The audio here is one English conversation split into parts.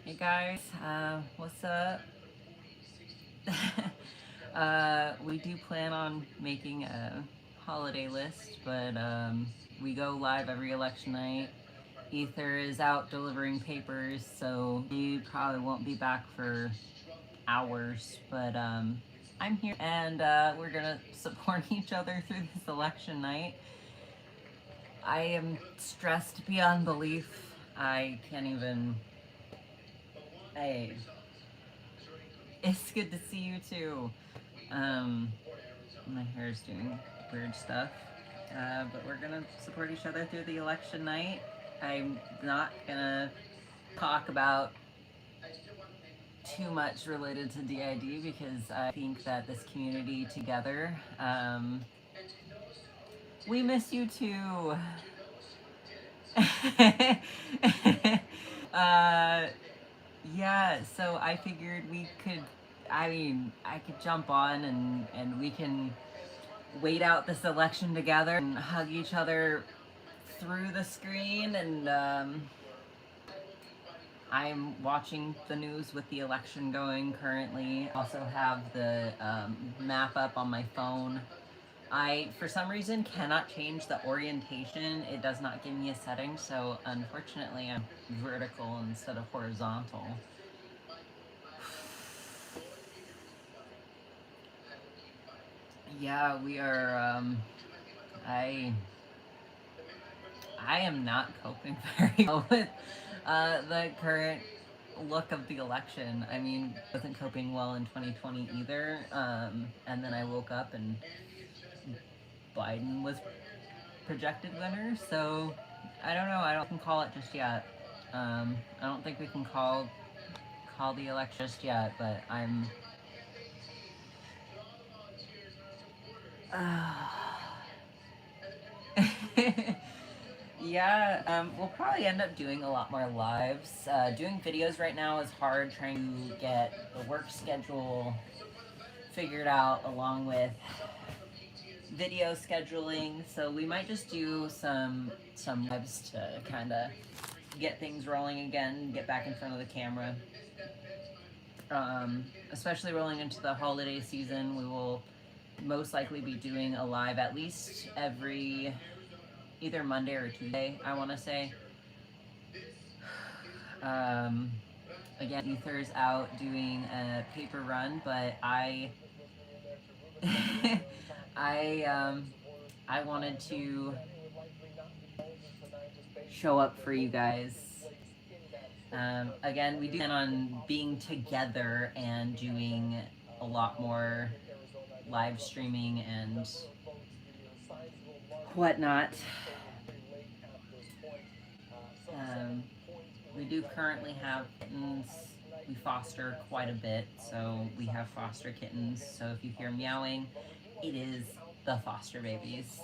Hey guys, what's up? We do plan on making a holiday list, but we go live every election night. Ether is out delivering papers, so he probably won't be back for hours, but I'm here and we're gonna support each other through this election night. I am stressed beyond belief. I can't even. Hey, it's good to see you too. My hair's doing weird stuff. But we're gonna support each other through the election night. I'm not gonna talk about too much related to d.i.d. because I think that this community together, we miss you too. uh, yeah, so I figured we could, I could jump on and we can wait out this election together and hug each other through the screen. And I'm watching the news with the election going currently. I also have the map up on my phone. I, for some reason, cannot change the orientation. It does not give me a setting, so unfortunately I'm vertical instead of horizontal. Yeah, we are, I am not coping very well with the current look of the election. I mean, I wasn't coping well in 2020 either. And then I woke up and Biden was projected winner. So I don't know. I don't can call it just yet. I don't think we can call the election just yet. But I'm. Yeah, we'll probably end up doing a lot more lives. Doing videos right now is hard, trying to get the work schedule figured out along with video scheduling. So we might just do some lives to kind of get things rolling again, get back in front of the camera. Especially rolling into the holiday season, we will most likely be doing a live at least every either Monday or Tuesday, I want to say. Again, Ether's out doing a paper run, but I I wanted to show up for you guys. Again, we do plan on being together and doing a lot more live streaming and whatnot. We do currently have kittens. We foster quite a bit, so we have foster kittens. So if you hear meowing, it is the foster babies.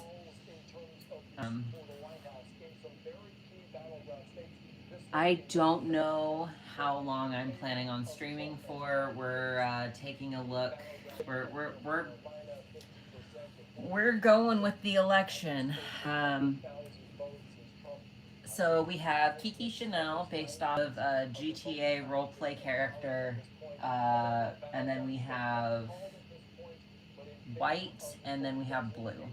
I don't know how long I'm planning on streaming for. We're taking a look. We're going with the election. So we have Kiki Chanel, based off of a GTA roleplay character, and then we have white, and then we have blue.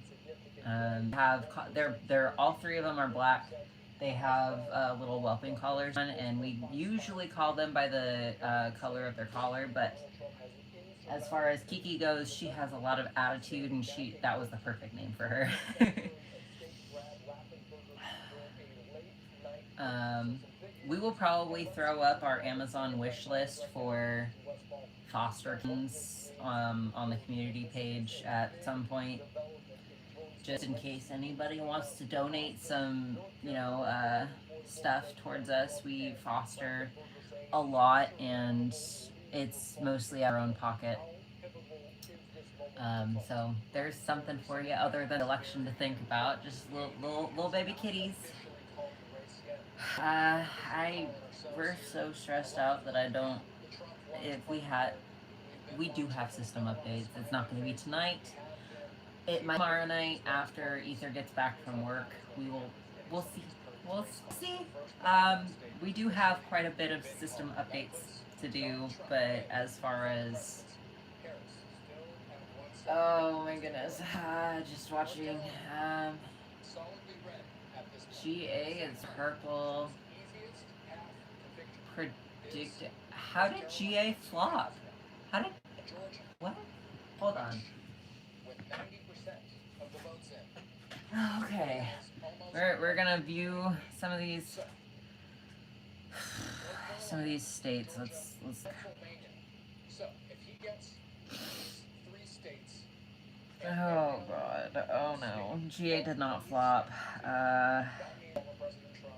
They're all three of them are black. They have little whelping collars on, and we usually call them by the color of their collar. But as far as Kiki goes, she has a lot of attitude, and that was the perfect name for her. We will probably throw up our Amazon wish list for foster kittens on the community page at some point, just in case anybody wants to donate some, stuff towards us. We foster a lot, and it's mostly our own pocket. So there's something for you other than election to think about. Just little baby kitties. I we're so stressed out that I don't. If we do have system updates. It's not going to be tonight. It might be tomorrow night after Ether gets back from work. We'll see. We'll see. Um, we do have quite a bit of system updates to do, but as far as oh my goodness, just watching. GA is purple. Predict. How did GA flop? How did what? Hold on. Okay, we're gonna view some of these states. Let's. Oh god. Oh no. GA did not flop.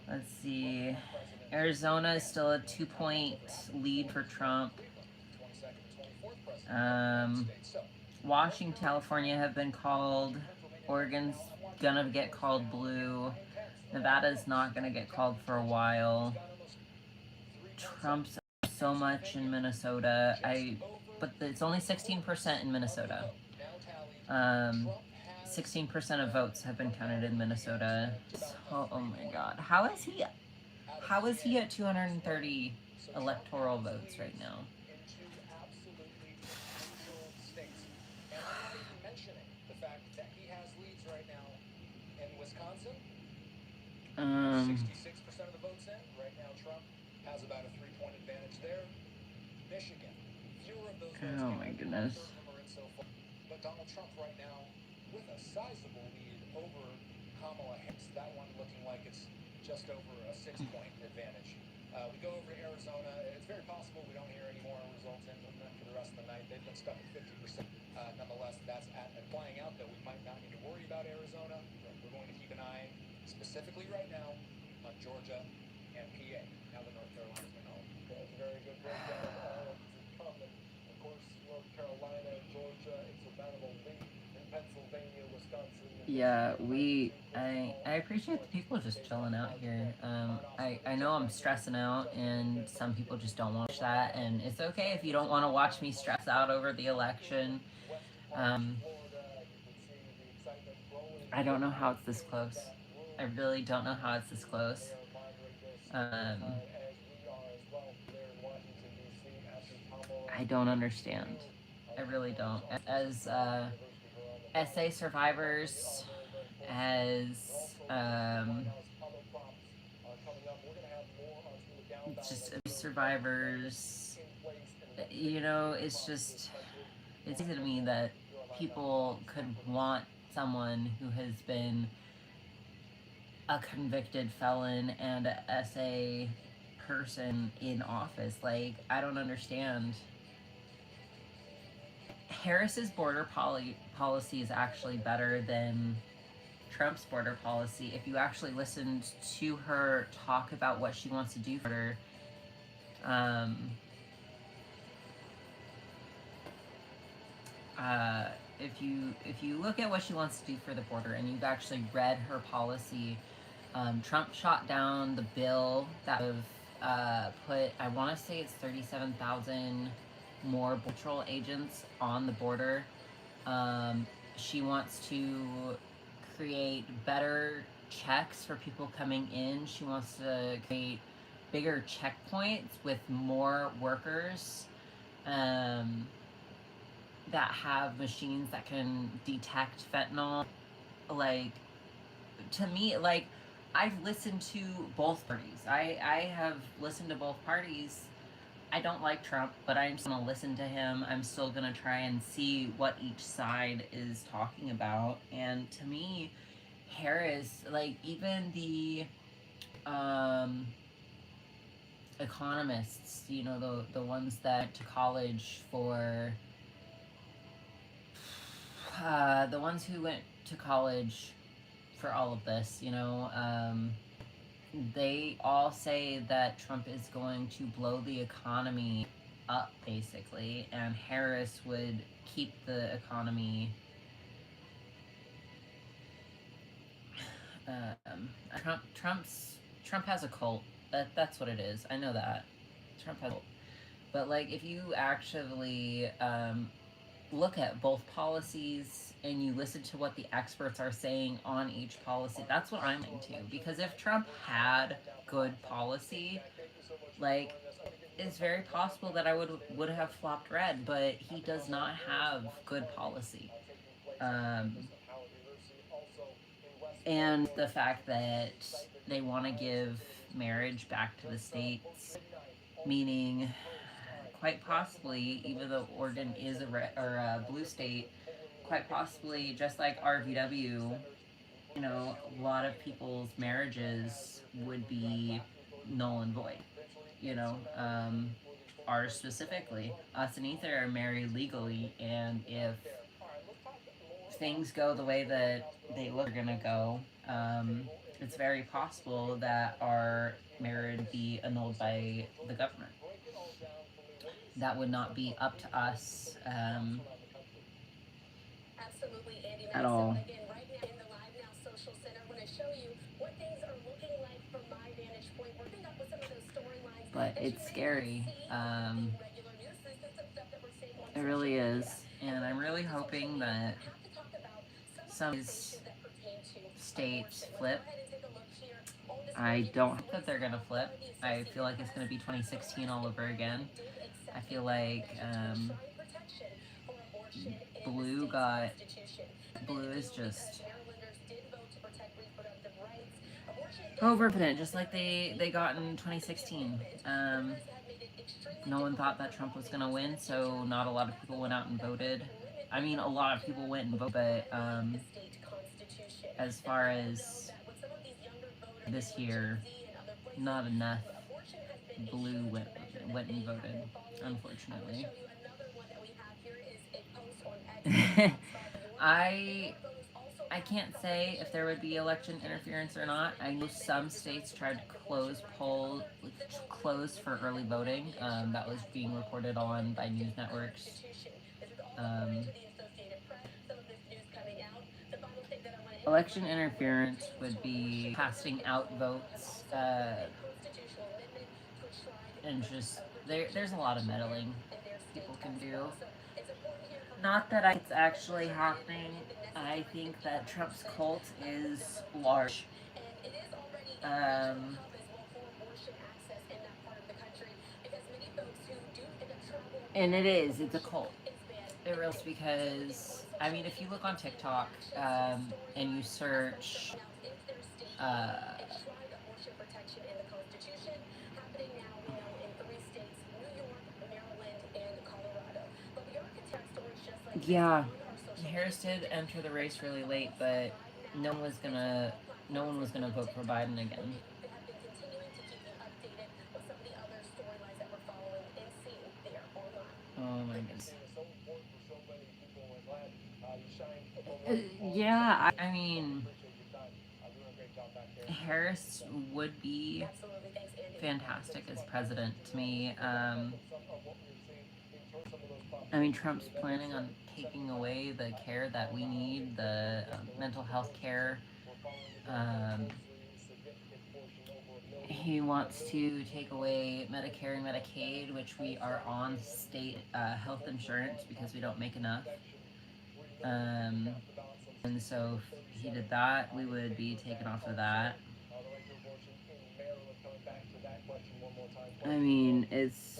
Let's see. Arizona is still a 2-point lead for Trump. Washington, California have been called. Oregon's gonna get called blue. Nevada's not gonna get called for a while. Trump's so much in Minnesota. But it's only 16% in Minnesota. 16% of votes have been counted in Minnesota. Oh my god. How is he at 230 electoral votes right now? Um, 66% of the votes in. Right now, Trump has about a 3-point advantage there. Michigan, fewer of those votes. Oh my goodness. But Donald Trump right now with a sizable lead over Kamala Harris. That one looking like it's just over a 6-point advantage. We go over to Arizona. It's very possible we don't hear any more results in from them for the rest of the night. They've been stuck at 50%. Nonetheless, that's playing out that we might not need to worry about Arizona. We're going to keep an eye specifically right now on Georgia and PA. Now the North Carolina's been home. That's a very good breakdown. Of course, North Carolina, Georgia, it's a battle lead in Pennsylvania, Wisconsin. Yeah, I appreciate the people just chilling out here. I know I'm stressing out, and some people just don't watch that, and it's okay if you don't want to watch me stress out over the election. I don't know how it's this close. I really don't know how it's this close. I don't understand. I really don't. As SA survivors, as just survivors, it's easy to me that people could want someone who has been a convicted felon and a SA person in office. Like, I don't understand. Harris's border policy is actually better than Trump's border policy. If you actually listened to her talk about what she wants to do for her, if you look at what she wants to do for the border and you've actually read her policy, Trump shot down the bill that would put, I want to say it's 37,000 more patrol agents on the border. She wants to create better checks for people coming in. She wants to create bigger checkpoints with more workers that have machines that can detect fentanyl. Like, to me, like, I've listened to both parties. I have listened to both parties. I don't like Trump, but I'm still gonna listen to him. I'm still gonna try and see what each side is talking about. And to me, Harris, like, even the economists, the ones that went to college for the ones who went to college for all of this, they all say that Trump is going to blow the economy up, basically, and Harris would keep the economy. Trump has a cult. That's what it is. I know that Trump has a cult. But like, if you actually look at both policies and you listen to what the experts are saying on each policy, that's what I'm into. Because if Trump had good policy, like, it's very possible that I would have flopped red, but he does not have good policy. Um, and the fact that they want to give marriage back to the states, meaning quite possibly, even though Oregon is a red or a blue state, quite possibly, just like RVW, you know, a lot of people's marriages would be null and void. You know, ours specifically, us and Ether are married legally, and if things go the way that they look are gonna go, it's very possible that our marriage be annulled by the government. That would not be up to us Absolutely, Andy. at all. Again, right now in the Live Now Social Center, I'm going to show you what things are looking like from my vantage point. We're coming up with some of those storylines. But it's scary. It really is. And I'm really hoping that some of these states flip. I don't hope that they're going to flip. I feel like it's going to be 2016 all over again. I feel like blue got blue is just overconfident, just like they got in 2016. No one thought that Trump was going to win, so not a lot of people went out and voted. I mean, a lot of people went and voted, but as far as this year, not enough blue went and voted, unfortunately. I can't say if there would be election interference or not. I know some states tried to close for early voting. That was being reported on by news networks. Election interference would be casting out votes, and just there's a lot of meddling people can do. Not that it's actually happening. I think that Trump's cult is large. And it is. It's a cult. It really is, because I mean, if you look on TikTok and you search yeah, Harris did enter the race really late, but no one was gonna vote for Biden again. Oh my goodness. Yeah, I mean, Harris would be fantastic as president to me. I mean, Trump's planning on taking away the care that we need, the mental health care. He wants to take away Medicare and Medicaid, which we are on state health insurance because we don't make enough. And so if he did that, we would be taken off of that. I mean, it's...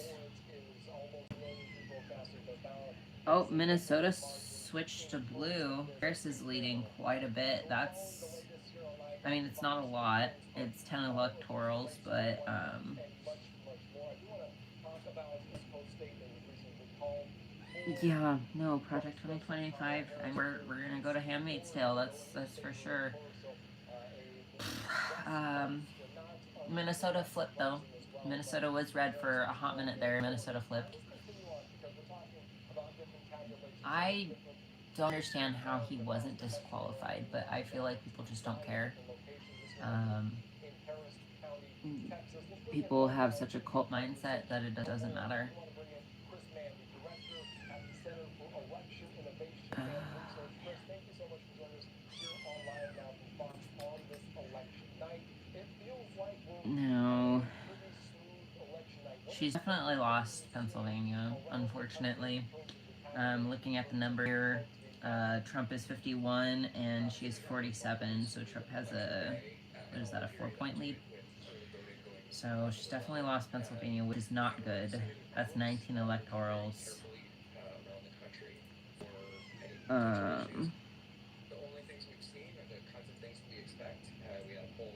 Oh, Minnesota switched to blue. Harris is leading quite a bit. That's... I mean, it's not a lot. It's 10 electorals, but, yeah, no, Project 2025, we're gonna go to Handmaid's Tale, that's for sure. Minnesota flipped, though. Minnesota was red for a hot minute there. Minnesota flipped. I don't understand how he wasn't disqualified, but I feel like people just don't care. People have such a cult mindset that it doesn't matter. Research. Chris, thank you so much for joining us here on Live Now from Fox on this election night. It feels like we're No. pretty smooth election night. She's definitely lost Pennsylvania, unfortunately. Looking at the number here, Trump is 51 and she's 47, so Trump has a, what is that, a 4-point lead? So she's definitely lost Pennsylvania, which is not good. That's 19 electorals. The only things we've seen are the kinds of things we expect. We had a poll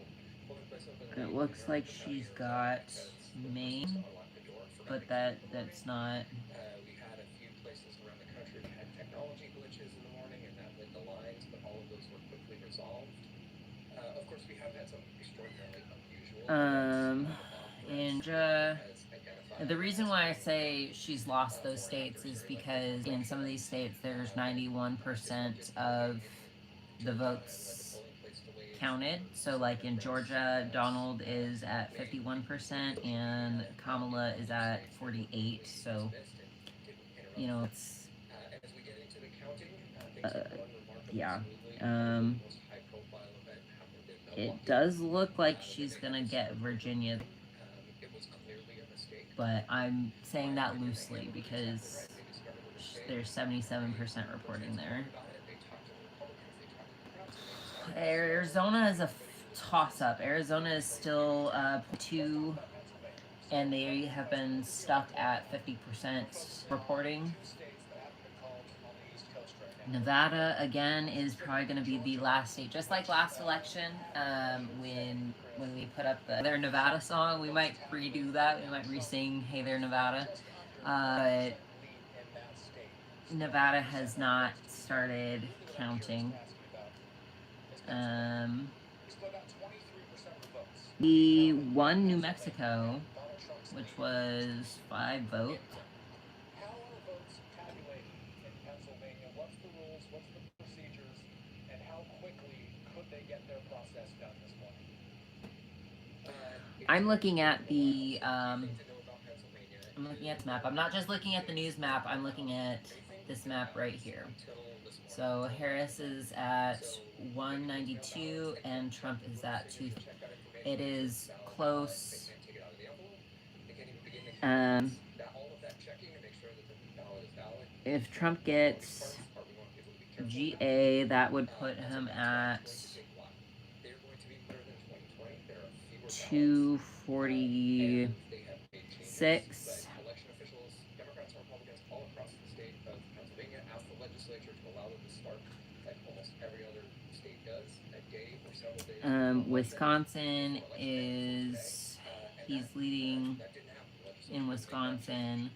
in place over it looks like she's got Maine, but that's not. We had a few places around the country that had technology glitches in the morning, and that lit the lines, but all of those were quickly resolved. Of course, we have had some extraordinarily unusual and the reason why I say she's lost those states is because in some of these states there's 91% of the votes counted. So like in Georgia, Donald is at 51% and Kamala is at 48. So, you know, it's yeah. It does look like she's gonna get Virginia, but I'm saying that loosely because there's 77% reporting there. Arizona is a toss-up. Arizona is still 2, and they have been stuck at 50% reporting. Nevada, again, is probably going to be the last state. Just like last election, when we put up their Nevada song, we might redo that. We might re-sing Hey There, Nevada. But Nevada has not started counting. We won New Mexico, which was 5 votes. How are votes tabulated in Pennsylvania? What's the rules? What's the procedures? And how quickly could they get their process done this morning? I'm looking at the map. I'm not just looking at the news map. I'm looking at this map right here. So Harris is at 192 and Trump is at 2. It is close. If Trump gets GA, that would put him at 246. Wisconsin is, he's leading in Wisconsin.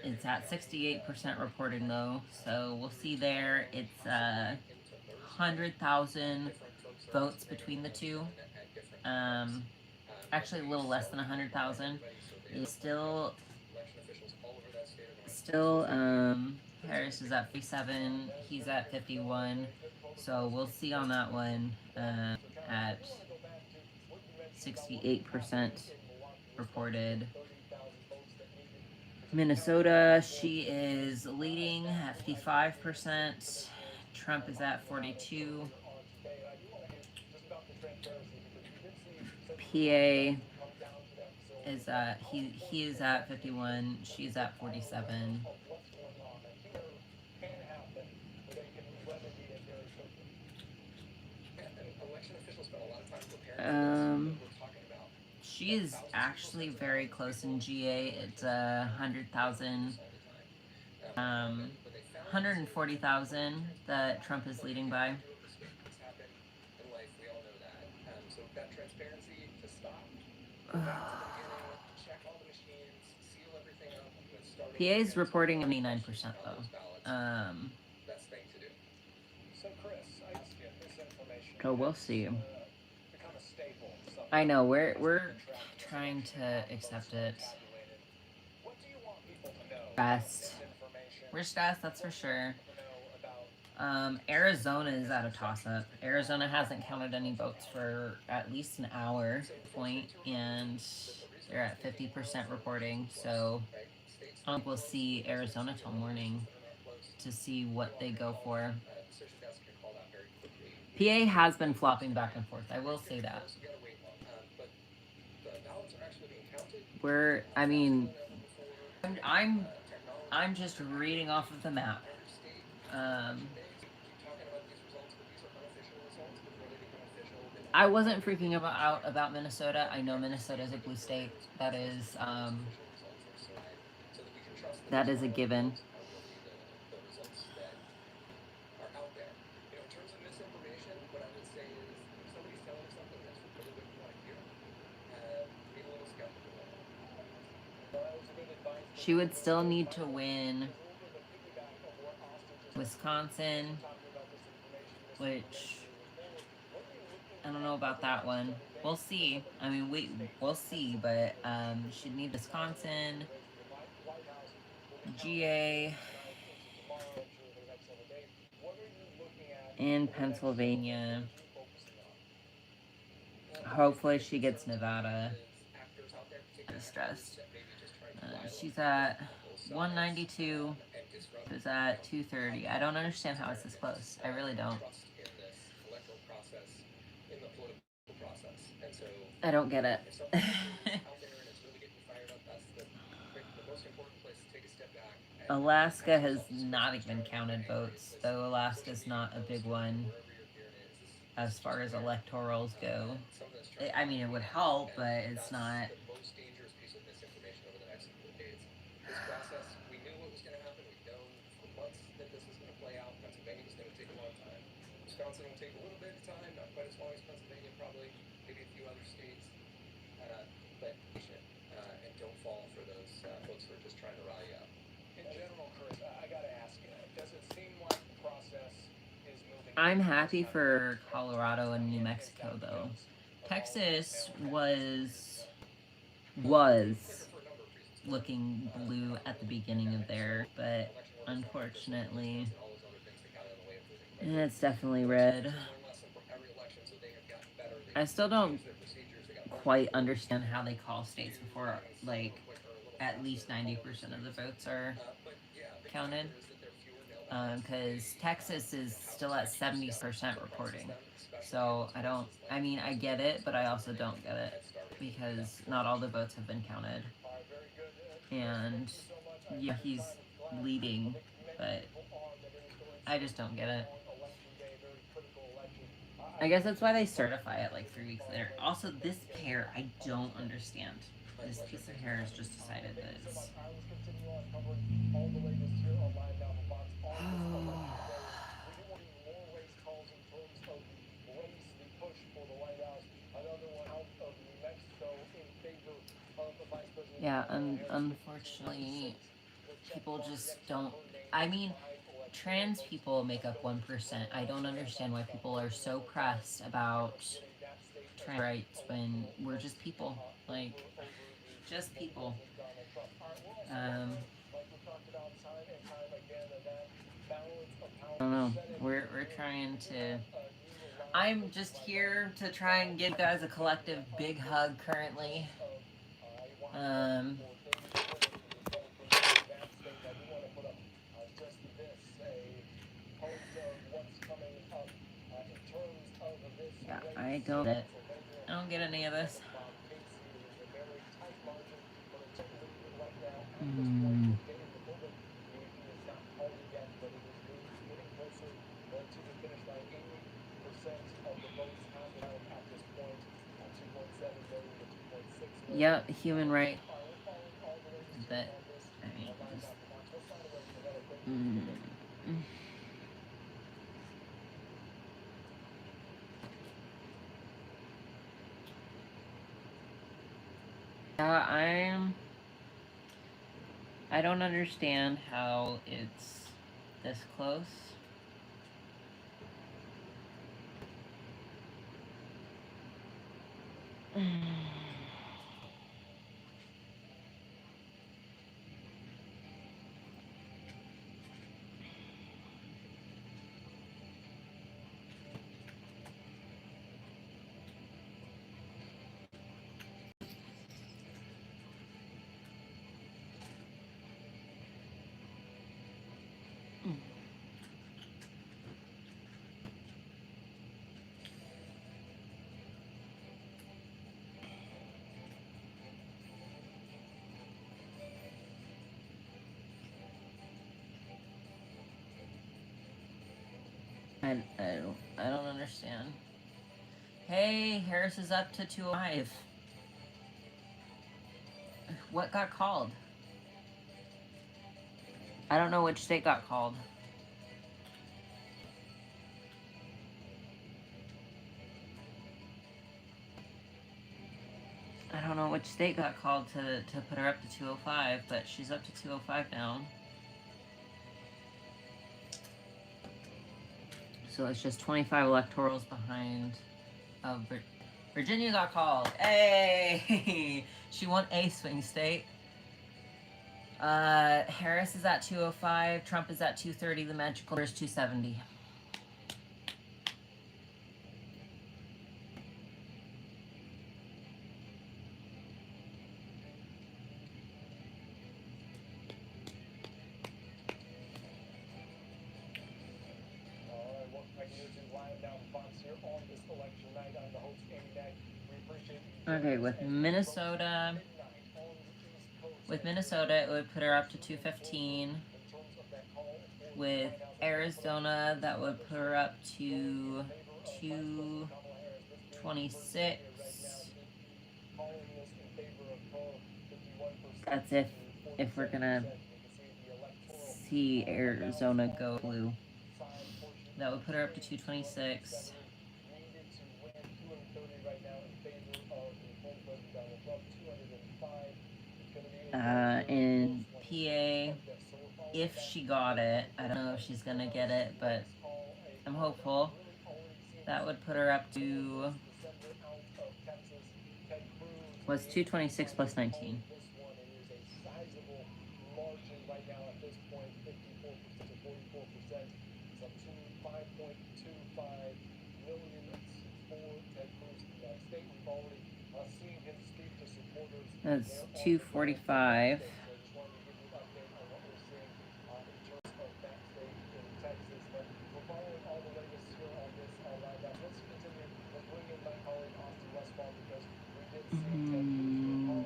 It's at 68% reporting though, so we'll see there. It's 100,000 votes between the two. Actually a little less than 100,000. It's still Harris is at 57, he's at 51, so we'll see on that one at 68% reported. Minnesota, she is leading at 55%. Trump is at 42. PA is at he is at 51. She's at 47. She is actually very close in GA. It's 100,000, 140,000 that Trump is leading by. PA is reporting 99% though. So we'll see. I know we're trying to accept it. Stressed. We're stressed, that's for sure. Arizona is at a toss-up. Arizona hasn't counted any votes for at least an hour point, and they're at 50% reporting. So I don't think we'll see Arizona till morning. to see what they go for. PA has been flopping back and forth. I will say that. I mean, I'm just reading off of the map. I wasn't freaking out about Minnesota. I know Minnesota is a blue state. That is a given. She would still need to win Wisconsin, which I don't know about that one. We'll see. I mean, we'll see, but she'd need Wisconsin, GA, and Pennsylvania. Hopefully she gets Nevada. Stressed. She's at 192. Is at 230. I don't understand how it's this close. I really don't. I don't get it. Alaska has not even counted votes, though Alaska's not a big one as far as electorals go. I mean, it would help, but it's not. I'm happy for Colorado and New Mexico, though. Texas was looking blue at the beginning of there, but unfortunately, it's definitely red. I still don't quite understand how they call states before, like, at least 90% of the votes are counted. Because Texas is still at 70% reporting. So I mean, I get it, but I also don't get it because not all the votes have been counted. And yeah, he's leading, but I just don't get it. I guess that's why they certify it like 3 weeks later. Also, this pair, I don't understand. This piece of hair has just decided that it's... Yeah, unfortunately, people just don't... I mean, trans people make up 1%. I don't understand why people are so pressed about trans rights when we're just people. Like, just people. I don't know. We're trying to... I'm just here to try and give you guys a collective big hug currently. Yeah, I don't get any of this. Yeah, human right. But, I mean, just... I don't understand how it's this close. I don't understand. Hey, Harris is up to 205. What got called? I don't know which state got called. I don't know which state got called to put her up to 205, but she's up to 205 now. So it's just 25 electorals behind. Virginia got called. Hey! She won a swing state. Harris is at 205. Trump is at 230. The magical number is 270. Okay, with Minnesota, it would put her up to 215. With Arizona, that would put her up to 226. That's if we're gonna see Arizona go blue. That would put her up to 226. In PA, if she got it, I don't know if she's gonna get it, but I'm hopeful. That would put her up to, was 226 plus 19. That's 245. Mm,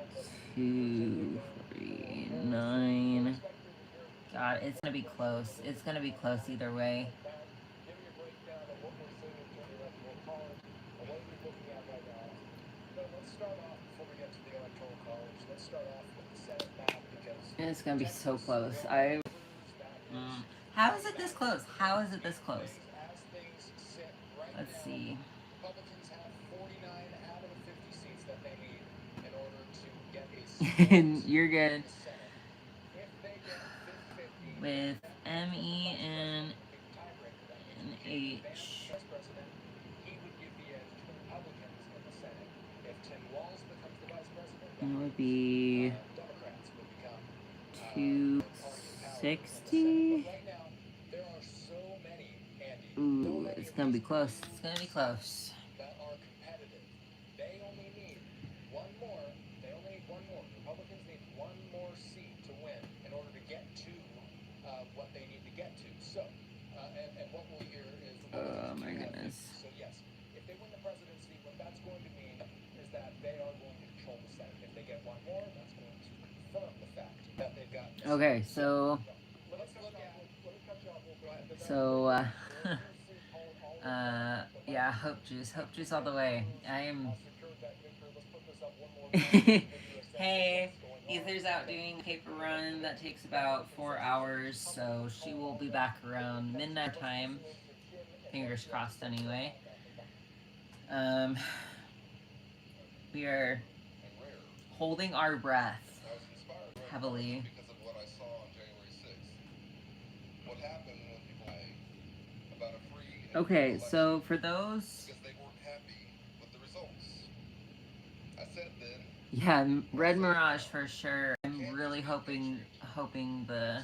249. God, it's gonna be close. It's gonna be close either way. It's gonna be so close. How is it this close? How is it this close? Let's see. You're good. With ME and H. It would be 260. Ooh, it's gonna be close. It's gonna be close. Oh my goodness. So yes, if they win the presidency, what that's going to mean is that they are going to control the Senate. If they get one more, that's going to confirm the fact that they've got. Okay, so yeah, hope juice all the way. I am. Hey, Ether's out doing a paper run that takes about 4 hours, so she will be back around midnight time. Fingers crossed, anyway. We are holding our breath heavily. Okay, so for those, yeah, Red Mirage for sure. I'm really hoping the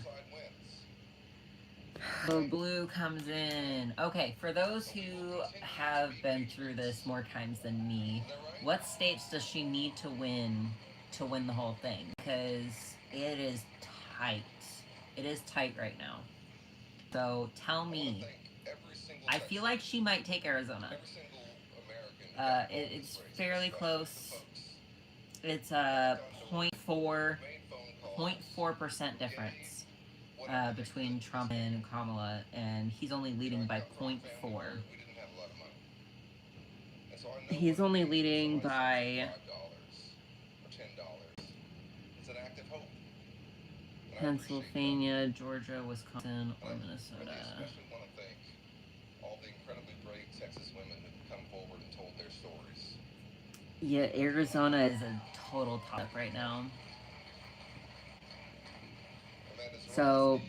blue comes in. Okay, for those who have been through this more times than me, what states does she need to win the whole thing? Because it is tight. It is tight right now. So tell me. I feel like she might take Arizona. It's fairly close. It's a 0.4% difference between Trump and Kamala, and he's only leading by 0.4. He's only leading by Pennsylvania, Georgia, Wisconsin, or Minnesota. Yeah, Arizona is a total top right now. So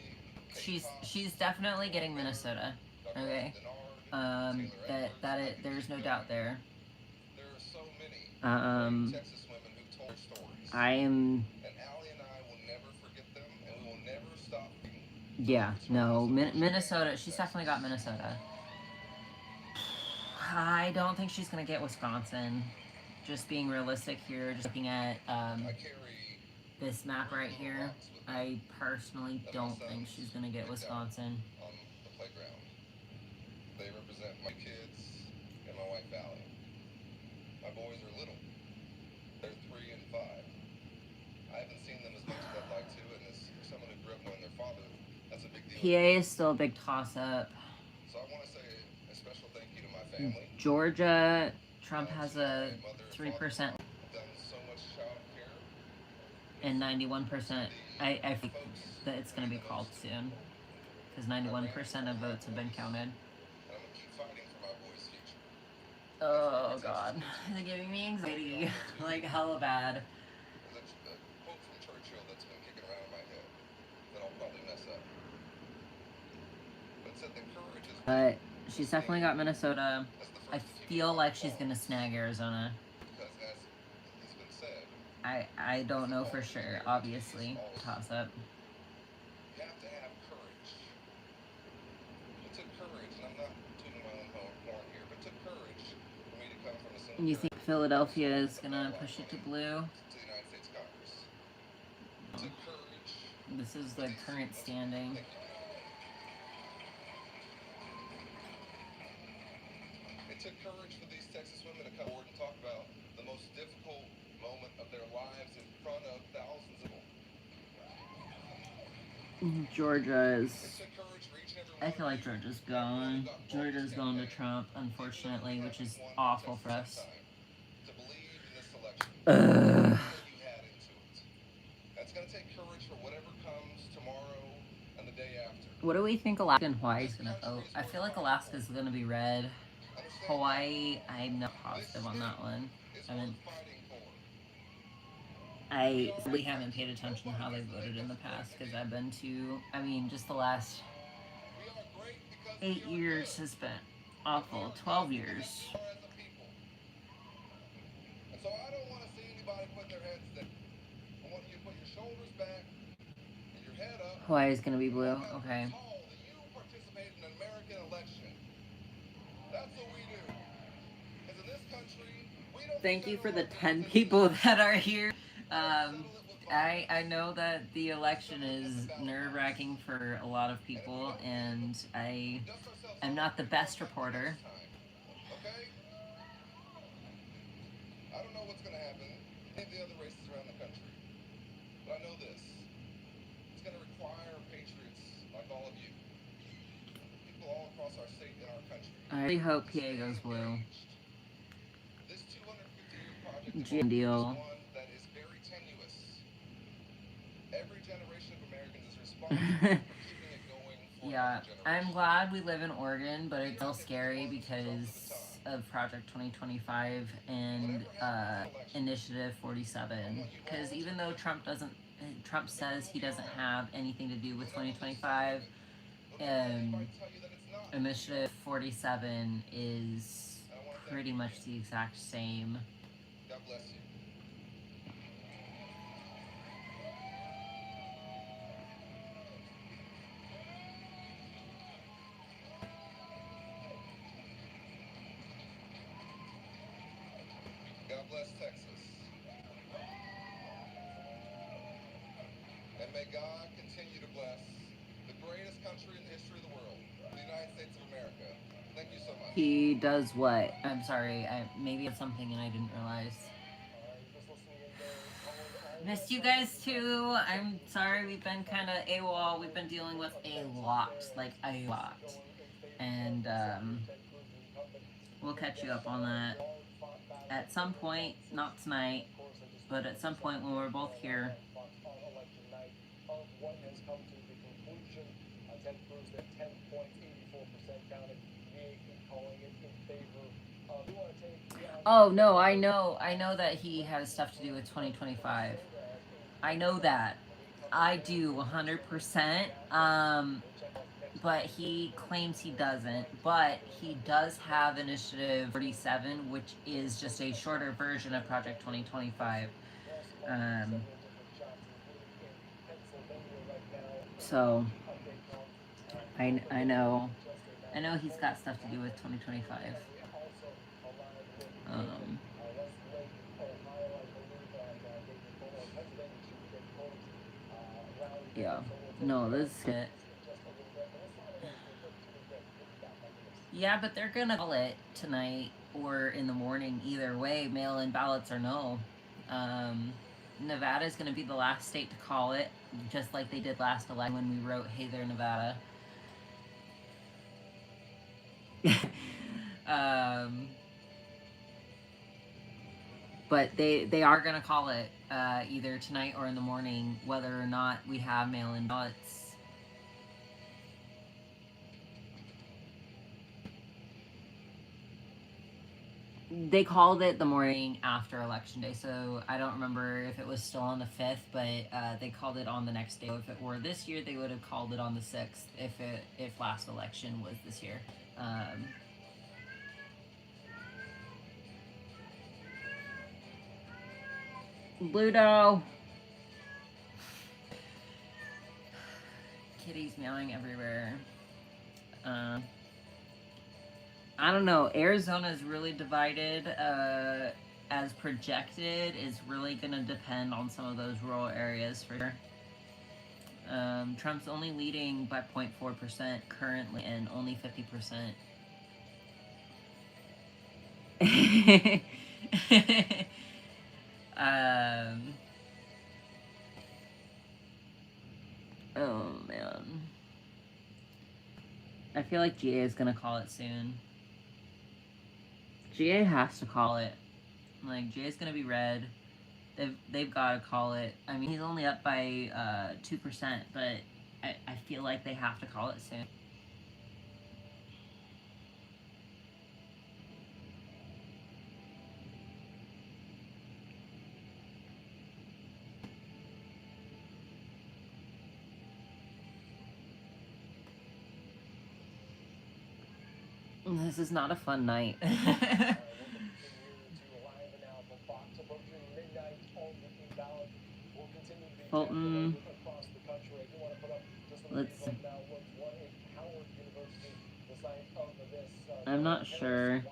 she's definitely getting Minnesota. Okay. There's no doubt there. I am. Yeah, no, Minnesota. She's definitely got Minnesota. I don't think she's gonna get Wisconsin. Just being realistic here, just looking at this map right here, I personally don't think she's gonna get Wisconsin. They represent my kids and my wife Valley. My boys are little. They're 3 and 5. I haven't seen them as much as I'd like to, and as someone who grew up knowing their father, that's a big deal. PA is still a big toss-up. So I want to say a special thank you to my family. Georgia, Trump has a 3%. And 91%. I think that it's going to be called soon. Because 91% of votes have been counted. Oh god, they're giving me anxiety, like hella bad. But she's definitely got Minnesota. I feel like she's gonna snag Arizona. I don't know for sure, obviously. Toss up. And you think Philadelphia is gonna push it to blue? This is the current standing. It took courage for these Texas women to come forward and talk about the most difficult moment of their lives in front of thousands of them. Georgia is... I feel like Georgia's gone. Georgia's going to Trump, unfortunately, which is awful for us. Ugh. That's going to take courage for whatever comes tomorrow and the day after. What do we think Alaska and Hawaii is going to vote? I feel like Alaska's going to be red. Hawaii, I'm not positive on that one. I really haven't paid attention to how they voted in the past because I've been to, just the last 8 years has been awful. 12 years. So I don't want to see anybody put their heads down. I want you to put your shoulders back and your head up. Hawaii is going to be blue. Okay. You participate in an American election. That's what we do. Because in this country, we don't. Thank you for the 10 people that are here. I know that the election is nerve-wracking for a lot of people, and I'm not the best reporter. Okay? I don't know what's going to happen in the other races around the country, but I know this. It's going to require patriots like all of you. People all across our state and our country. I really hope PA goes blue. This 250-year project deal. That is very tenuous. Every generation of Americans is responsible for keeping it going. Yeah, I'm glad we live in Oregon, but it's still scary because of Project 2025 and Initiative 47. Because even though Trump says he doesn't have anything to do with 2025, Initiative 47 is pretty much the exact same. God bless you. God bless Texas. And may God continue to bless the greatest country in the history of the world. He does what? I'm sorry. Maybe it's something and I didn't realize. Missed you guys too. I'm sorry we've been kind of AWOL. We've been dealing with a lot, like a lot. And we'll catch you up on that at some point, not tonight, but at some point when we're both here. Oh no, I know that he has stuff to do with 2025. I know that. I do 100%. But he claims he doesn't. But he does have Initiative 47, which is just a shorter version of Project 2025. So I know he's got stuff to do with 2025. Yeah. No, this is it. Yeah, but they're gonna call it tonight or in the morning. Either way, mail-in ballots or no. Nevada's gonna be the last state to call it, just like they did last election when we wrote "Hey there, Nevada." But they are gonna call it either tonight or in the morning, whether or not we have mail-in ballots. They called it the morning after election day, so I don't remember if it was still on the 5th, but they called it on the next day. If it were this year, they would have called it on the 6th if last election was this year. Bluto! Kitties meowing everywhere. I don't know. Arizona is really divided. As projected, is really going to depend on some of those rural areas for sure. Trump's only leading by 0.4% currently, and only 50%. Oh man. I feel like GA is gonna call it soon. GA has to call it. Like, GA is gonna be red. They've got to call it. I mean, he's only up by 2%, but I feel like they have to call it soon. This is not a fun night. Fulton. Let's. I'm not sure.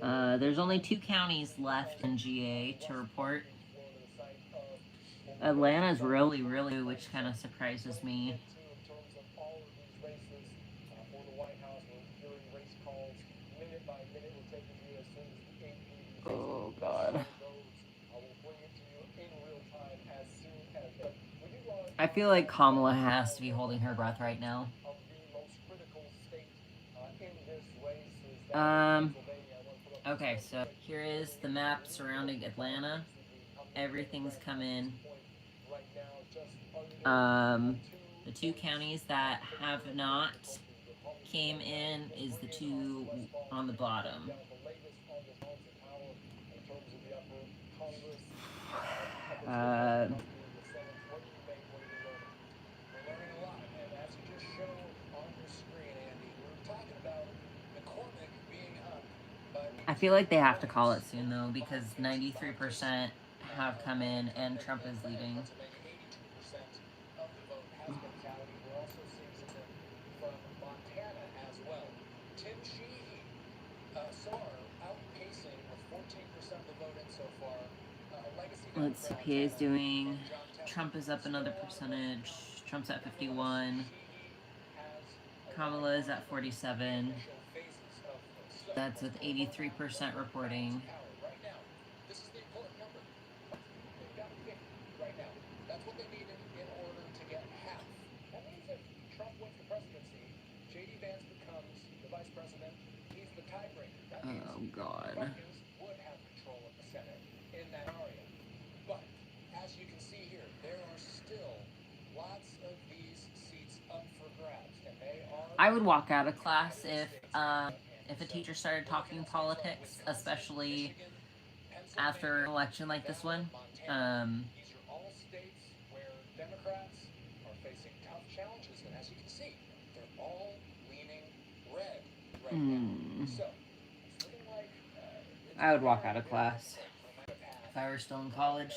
There's only 2 counties left in GA to report. Atlanta's really, which kind of surprises me. Oh, God. I feel like Kamala has to be holding her breath right now. Okay, so here is the map surrounding Atlanta. Everything's come in. The 2 counties that have not came in is the 2 on the bottom. I feel like they have to call it soon though, because 93% have come in and Trump is leading. Let's see, PA is doing. Trump is up another percentage. Trump's at 51. Kamala is at 47. That's with 83% reporting. Right now, this is the important number. They've got 50 right now. That's what they needed in order to get half. That means if Trump wins the presidency, J.D. Vance becomes the vice president. He's the tiebreaker. That means Republicans would have control of the Senate in that area. But as you can see here, there are still lots of these seats up for grabs, and they are. I would walk out of class if a teacher started talking politics, especially after an election like this one. These are all states where Democrats are facing tough challenges, and as you can see, they're all leaning red right now. So it's looking like I would walk out of class if I were still in college.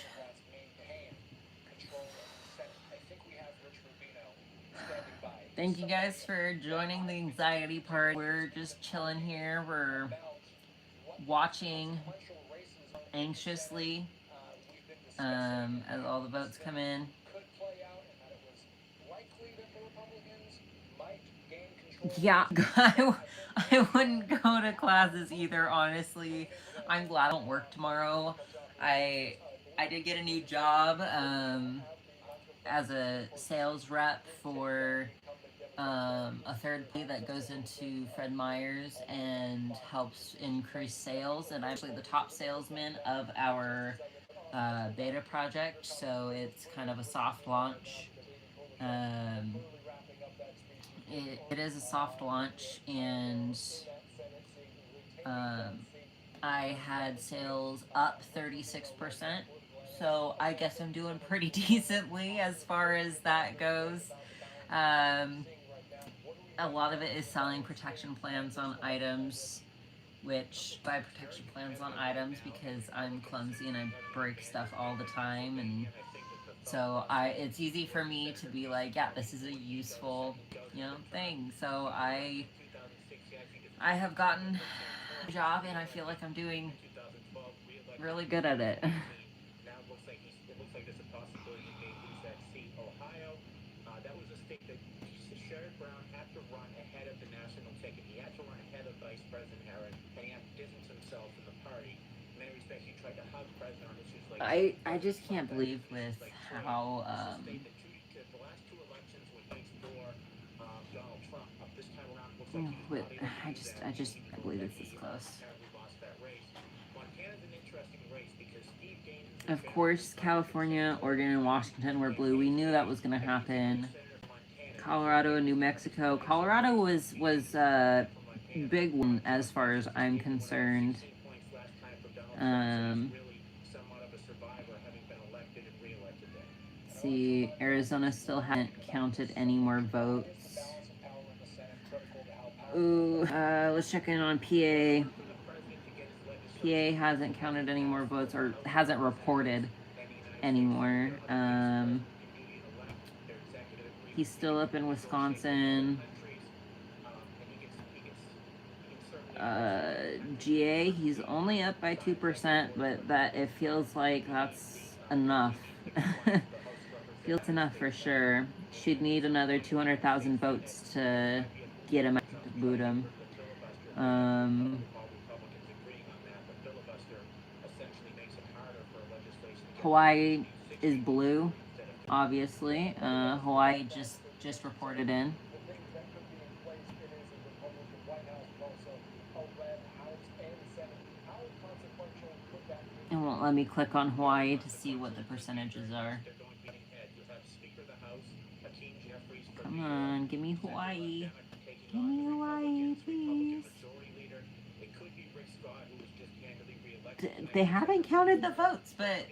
Thank you guys for joining the anxiety part. We're just chilling here. We're watching anxiously as all the votes come in. Yeah, I wouldn't go to classes either, honestly. I'm glad I don't work tomorrow. I did get a new job as a sales rep for a third party that goes into Fred Meyer's and helps increase sales. And I'm actually the top salesman of our beta project, so it's kind of a soft launch. It is a soft launch, and I had sales up 36%, so I guess I'm doing pretty decently as far as that goes. A lot of it is selling protection plans on items, which buy protection plans on items because I'm clumsy and I break stuff all the time, and so it's easy for me to be like, yeah, this is a useful, thing. So I have gotten a job and I feel like I'm doing really good at it. Now it looks like there's a possibility he may lose that seat. Ohio, that was a state that Sherrod Brown had to run ahead of the national ticket. He had to run ahead of Vice President Harris, and he had to distance himself from the party. In many respects, he tried to hug President on issues like I just can't believe with how the last two elections were waged for Donald Trump. This time around, looks like I just can't believe it's this close. Of course, California, Oregon, and Washington were blue. We knew that was going to happen. Colorado and New Mexico. Colorado was a big one as far as I'm concerned. See, Arizona still hasn't counted any more votes. Ooh, let's check in on PA. PA hasn't counted any more votes, or hasn't reported anymore. He's still up in Wisconsin. GA, he's only up by 2%, but it feels like that's enough. Feels enough for sure. She'd need another 200,000 votes to get him out, to boot him. Hawaii is blue, obviously. Hawaii just reported in. It won't let me click on Hawaii to see what the percentages are. Come on, give me Hawaii. Give me Hawaii, please. They haven't counted the votes, but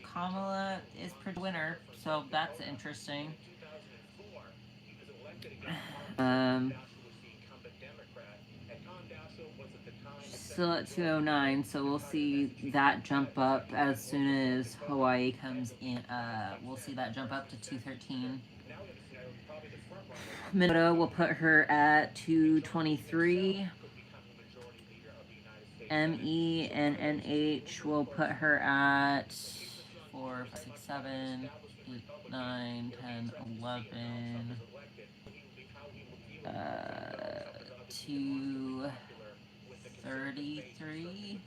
Kamala is pretty winner, so that's interesting. Still at 209, so we'll see that jump up as soon as Hawaii comes in. We'll see that jump up to 213. Minnesota will put her at 223. ME and NH will put her at 4, 5, 6, 7, 8, 9, 10, 11. to 33.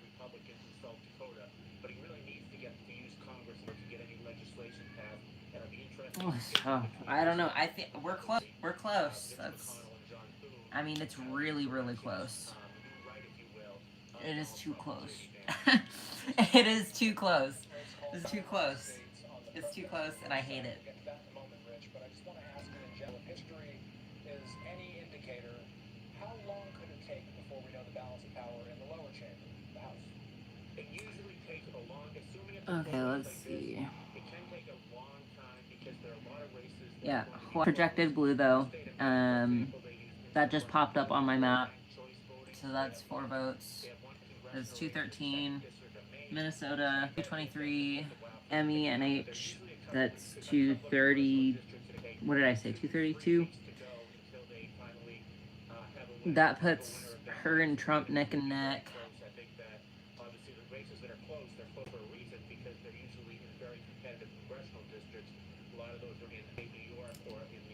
Oh, I don't know. I think we're close. We're close. That's. I mean, it's really, really close. It is too close. It is too close. It's too close. It's too close, and I hate it. But I just want to ask you in general, if history is any indicator, how long could it take before we know the balance of power in the lower chamber, the House? It usually takes a long, assuming it's okay, let's see. it can take a long time because there are a lot of races. Yeah, projected blue though. That just popped up on my map. So that's 4 votes. That's 213. Minnesota 223. ME and H. That's 230. What did I say? 232. That puts her and Trump neck and neck.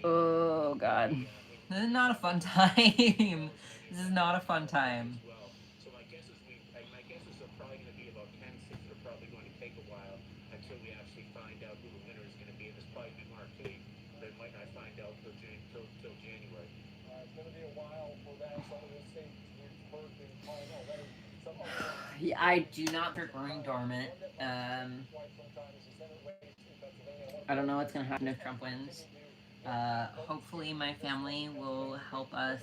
Oh God, this is not a fun time. This is not a fun time. So my guess is they're probably going to be about 10 cities that are probably going to take a while until we actually find out who the winner is going to be. And this probably be marquee. They might not find out till January. It's going to be a while for that. Some of the states we've heard been calling already. Yeah, I do not think we're going dormant. I don't know what's going to happen if Trump wins. Hopefully my family will help us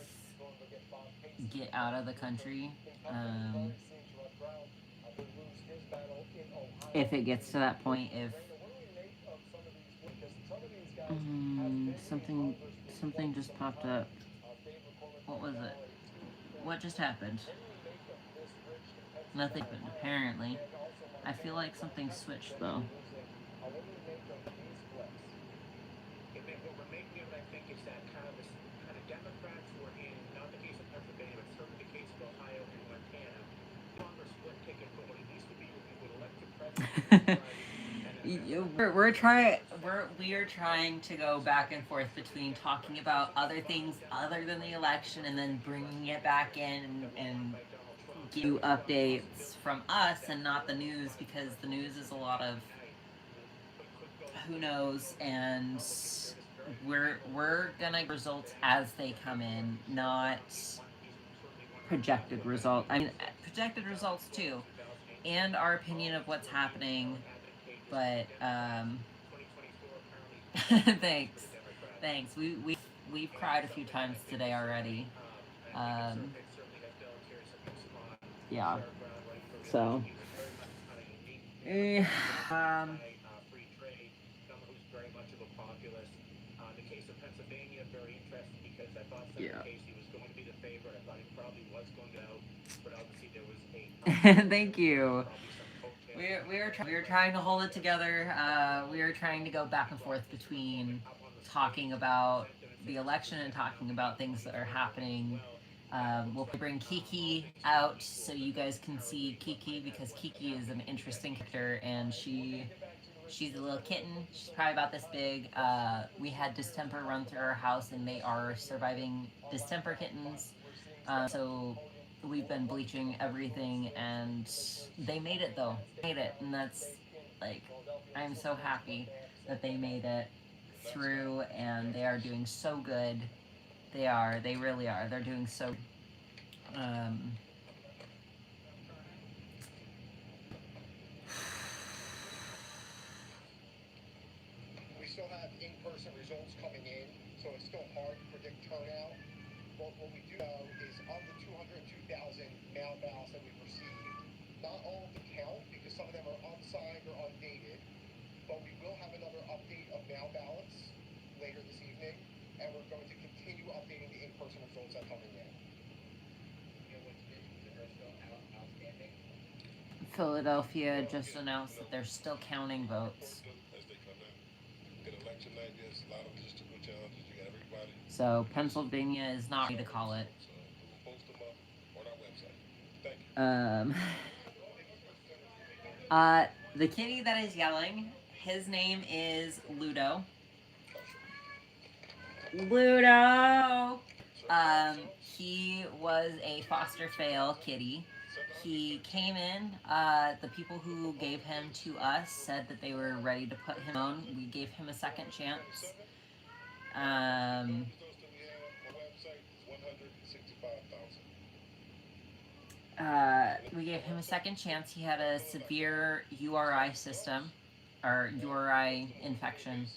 get out of the country. If it gets to that point, if something just popped up. What was it? What just happened? Nothing happened, apparently. I feel like something switched though. We are trying to go back and forth between talking about other things other than the election and then bringing it back in and give you updates from us and not the news, because the news is a lot of who knows, and we're gonna get results as they come in, not projected results. I mean, projected results too, and our opinion of what's happening. But thanks. We've cried a few times today already. Yeah. So. Thank you. We are trying to hold it together. We are trying to go back and forth between talking about the election and talking about things that are happening. We'll bring Kiki out so you guys can see Kiki, because Kiki is an interesting character, and she's a little kitten. She's probably about this big. We had Distemper run through our house, and they are surviving Distemper kittens. So we've been bleaching everything, and they made it though. Made it, and that's like, I'm so happy that they made it through, and they are doing so good. They are. They really are. They're doing so. We still have in-person results coming in, so it's still hard to predict turnout. But what we do know is of the 202,000 mail ballots that we've received, not all of them count because some of them are unsigned or undated. But we will have another update of mail ballots later this evening, and we're going to continue updating the in-person results that come in. Philadelphia just announced that they're still counting votes. So Pennsylvania is not ready to call it. The kitty that is yelling, his name is Ludo. Ludo! He was a foster fail kitty. He came in. The people who gave him to us said that they were ready to put him on. We gave him a second chance. We gave him a second chance. He had a severe URI system, or URI infection.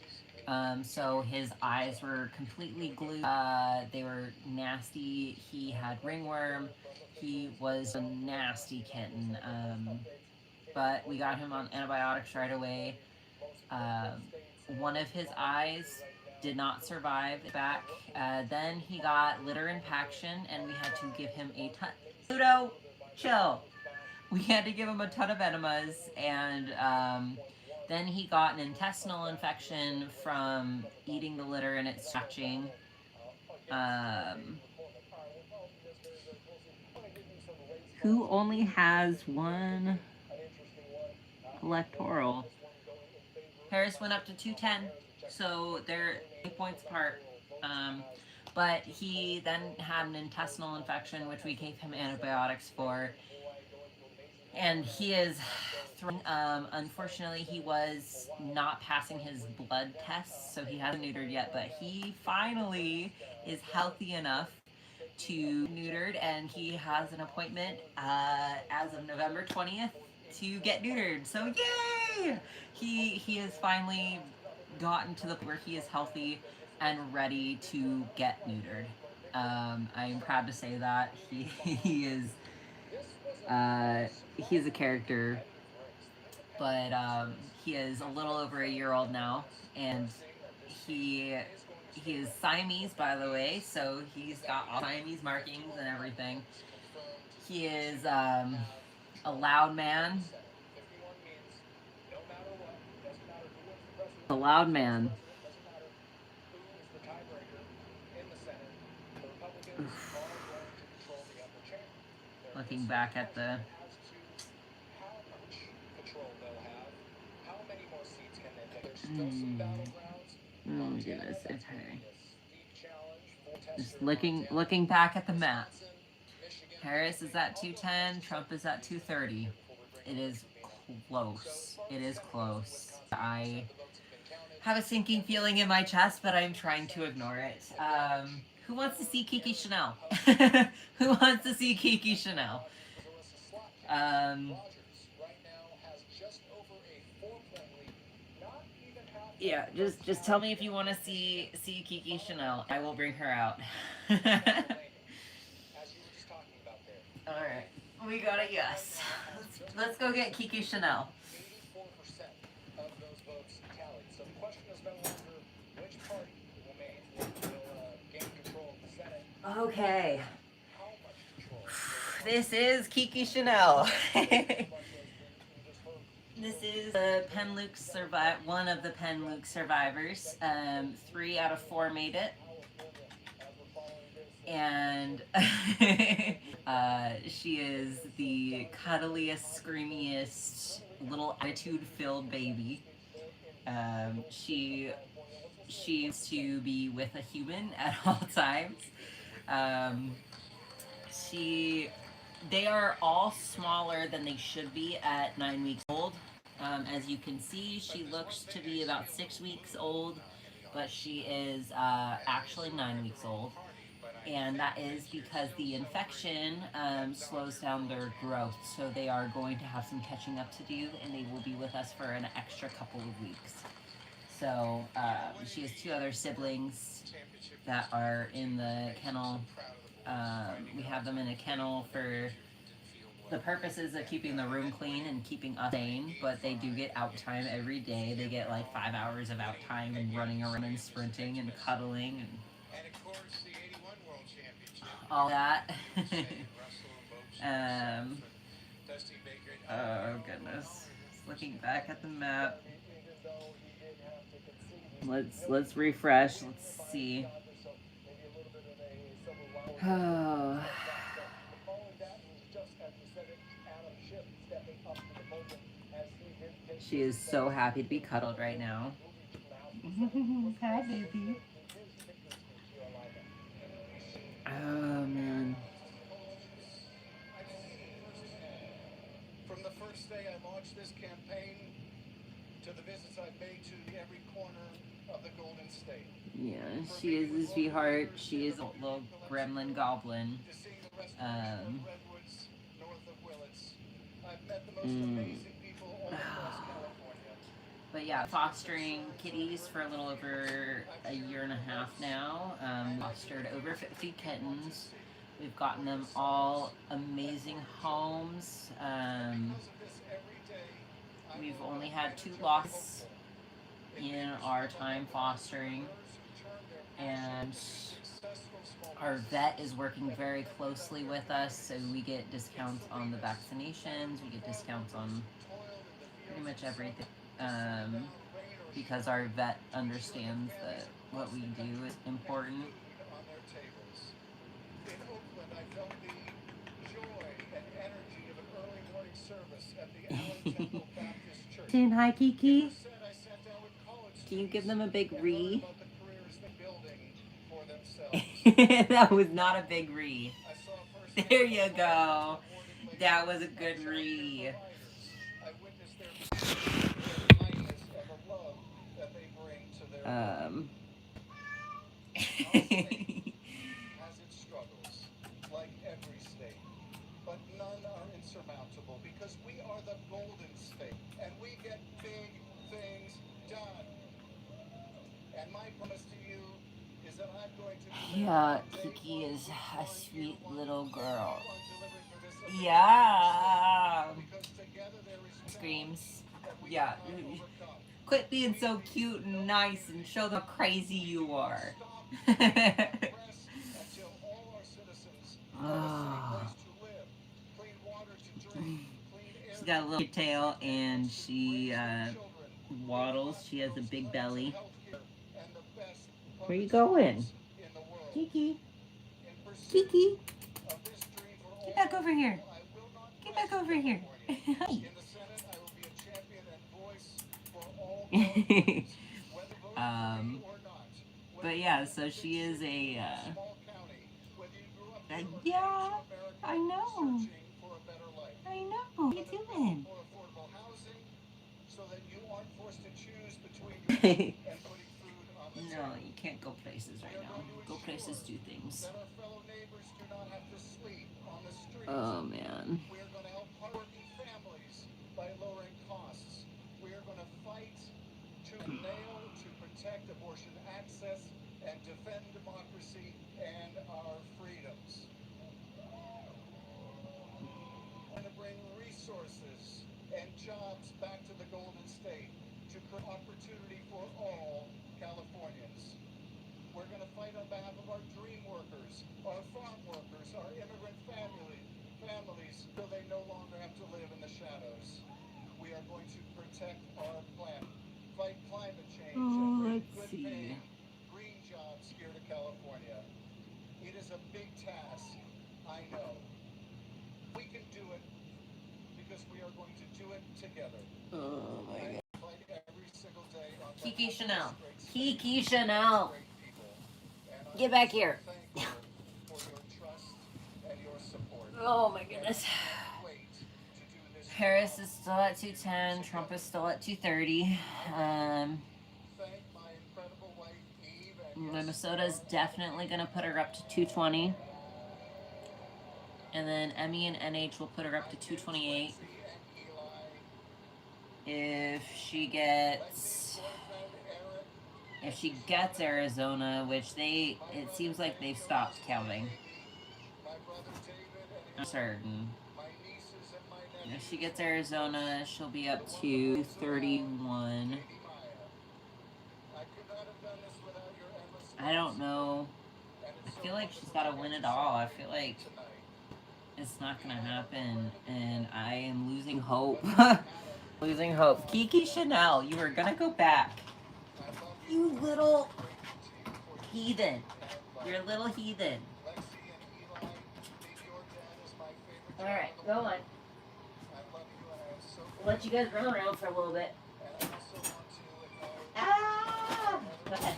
So his eyes were completely glued. They were nasty. He had ringworm. He was a nasty kitten. But we got him on antibiotics right away. One of his eyes did not survive back. Then he got litter impaction, and we had to give him a ton. Pluto, chill. We had to give him a ton of enemas, and then he got an intestinal infection from eating the litter and it scratching. Who only has one electoral? Harris went up to 210, so they're 8 points apart. But he then had an intestinal infection, which we gave him antibiotics for. And he is unfortunately, he was not passing his blood tests, so he hasn't neutered yet, but he finally is healthy enough to neutered, and he has an appointment as of November 20th to get neutered. So yay! He has finally gotten to the point where he is healthy and ready to get neutered. I'm proud to say that he is he's a character, but he is a little over a year old now, and he is Siamese, by the way, so he's got all Siamese markings and everything. He is a loud man. A loud man. Looking back at the oh my goodness, okay. Just looking back at the map. Harris is at 210, Trump is at 230. It is close. It is close. I have a sinking feeling in my chest, but I'm trying to ignore it. Who wants to see Kiki Chanel? Who wants to see Kiki Chanel? Yeah, just tell me if you want to see Kiki Chanel. I will bring her out. All right, we got a yes. Let's go get Kiki Chanel. Okay. This is Kiki Chanel. This is one of the Penluke survivors. 3 out of 4 made it. And she is the cuddliest, screamiest, little attitude-filled baby. She is to be with a human at all times. They are all smaller than they should be at 9 weeks old. As you can see, she looks to be about 6 weeks old, but she is actually 9 weeks old. And that is because the infection slows down their growth, so they are going to have some catching up to do, and they will be with us for an extra couple of weeks. So she has 2 other siblings that are in the kennel. We have them in a kennel for the purposes of keeping the room clean and keeping us sane, but they do get out time every day. They get like 5 hours of out time and running around and sprinting and cuddling and all that. Oh goodness. Just looking back at the map. Let's refresh. Let's see. Oh. She is so happy to be cuddled right now. Hi, baby. first day I launched this campaign to the visits I've made to every corner of the Golden State. Yeah, she is a sweetheart. She is a little gremlin goblin. To seeing the restoration of redwoods north of Willits. I've met the most amazing people all across California. But yeah, fostering kitties for a little over a year and a half now. Fostered over 50 kittens. We've gotten them all amazing homes. We've only had 2 losses in our time fostering, and our vet is working very closely with us, so we get discounts on the vaccinations, we get discounts on pretty much everything, because our vet understands that what we do is important. In Oakland, I felt the joy and energy of an early morning service at the Allen Temple Baptist Church. Saying hi, Kiki. It was said I sat down with college Can you give them a big students re? and learned about the careers they're building for themselves. That was not a big re. I saw firsthand There you how go. awarded That was a ladies good are re. providers. I witnessed their kindness and the love that they bring to their work. Our state has its struggles, like every state, but none are insurmountable because we are the Golden State and we get big things done. And my promise to you is that I'm going to be Yeah, Kiki is a sweet little girl. Yeah. Screams. Yeah. Quit being so cute and nice and show them how crazy you are. Oh. She's got a little tail and she waddles. She has a big belly. Where you going? Kiki. Kiki. Get back over here. Get back over here. Hi. But yeah, so she is a yeah, I know. I know. What are you doing? No, you can't go places right now. Go places, do things. Oh man. We are going to help hardworking families by lowering costs. We are going to fight tooth and nail to protect abortion access and defend democracy and our freedoms. We're going to bring resources and jobs back to the Golden State to create opportunity for all Californians. We're going to fight on behalf of our dream workers, our farm workers, our immigrant families, so they no longer have to live in the shadows. We are going to protect our planet, fight climate change, and bring good paying green jobs here to California. It is a big task, I know. We can do it because we are going to do it together. Oh my God. Fight every single day on Kiki Chanel. Kiki Chanel. Get back here. Oh my goodness. Harris is still at 210. Trump is still at 230. Minnesota's definitely going to put her up to 220. And then Emmy and NH will put her up to 228. If she gets Arizona, which it seems like they've stopped counting. I'm certain. If she gets Arizona, she'll be up to 31. I don't know. I feel like she's got to win it all. I feel like it's not going to happen, and I am losing hope. Losing hope. Kiki Chanel, you are going to go back. You little heathen. You're a little heathen. Alright, go on. We'll let you guys run around for a little bit. Ah! Go ahead.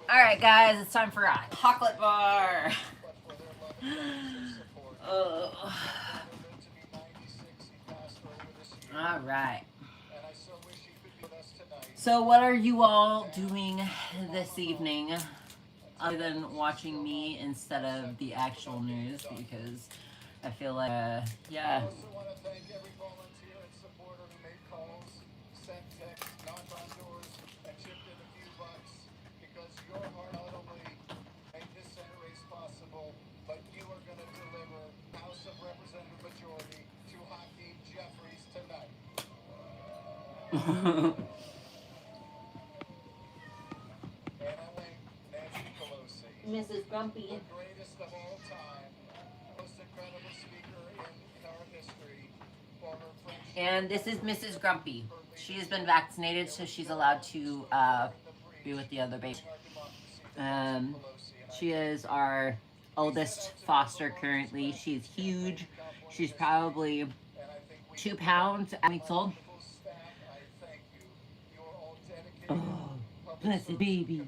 Alright guys, it's time for a chocolate bar. Oh. All right. And I so wish he could be with us tonight. So, what are you all doing this evening other than watching me instead of the actual news? Because I feel like, I yeah. also want to thank every volunteer and supporter who made calls, sent texts, knocked on doors, and chipped in a few bucks. Because your heart not only made this Senate race possible, but you are going to deliver House of Representative Majority to Hakeem Jeffries tonight. And I thank Nancy Pelosi, Mrs. Grumpy. the greatest of all time, most incredible speaker in our history, for her friendship. And this is Mrs. Grumpy. She has been vaccinated, so she's allowed to be with the other baby. She is our oldest foster currently. She's huge. She's probably 2 pounds at weeks old. Oh, blessed baby.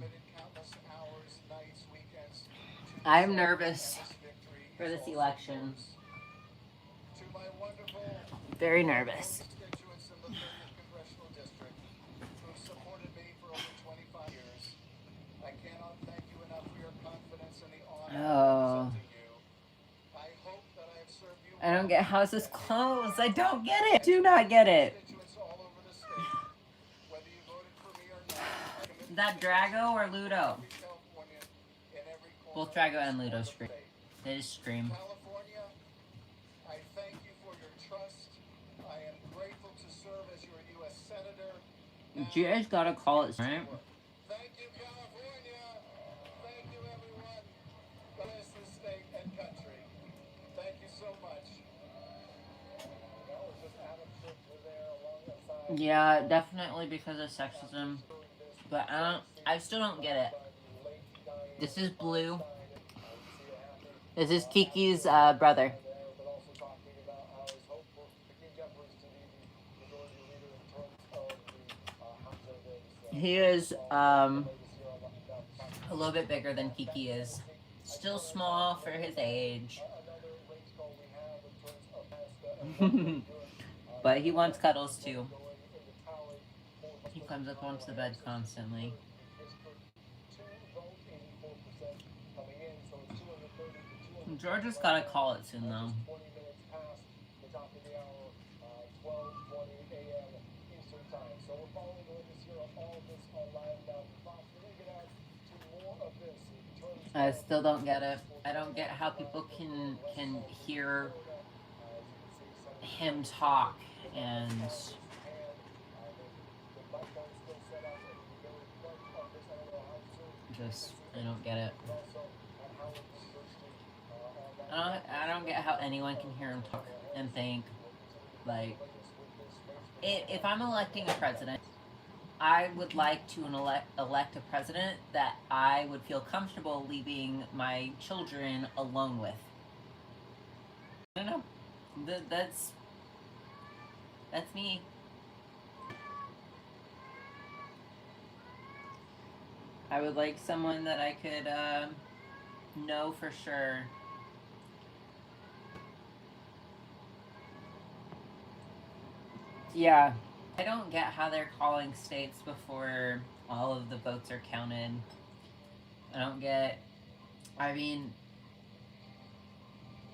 I'm nervous for this election. Very nervous. Oh. I don't get how is this closed. I don't get it. Do not get it. Is that Drago or Ludo? Both Drago and Ludo scream. They just scream. California, I thank you for your trust. I am grateful to serve as your U.S. Senator. You guys gotta call it, right? Thank you, California. Thank you, everyone. God bless this state and country. Thank you so much. Yeah, definitely because of sexism. But I still don't get it. This is Blue. This is Kiki's brother. He is a little bit bigger than Kiki is. Still small for his age. But he wants cuddles too. He comes up onto the bed constantly. Georgia's gotta call it soon though. I still don't get it. I don't get how people can hear him talk and just I don't get it. I don't get how anyone can hear him talk and think like if I'm electing a president, I would like to elect a president that I would feel comfortable leaving my children alone with. I don't know. That's me. I would like someone that I could know for sure. Yeah. I don't get how they're calling states before all of the votes are counted. I don't get... I mean...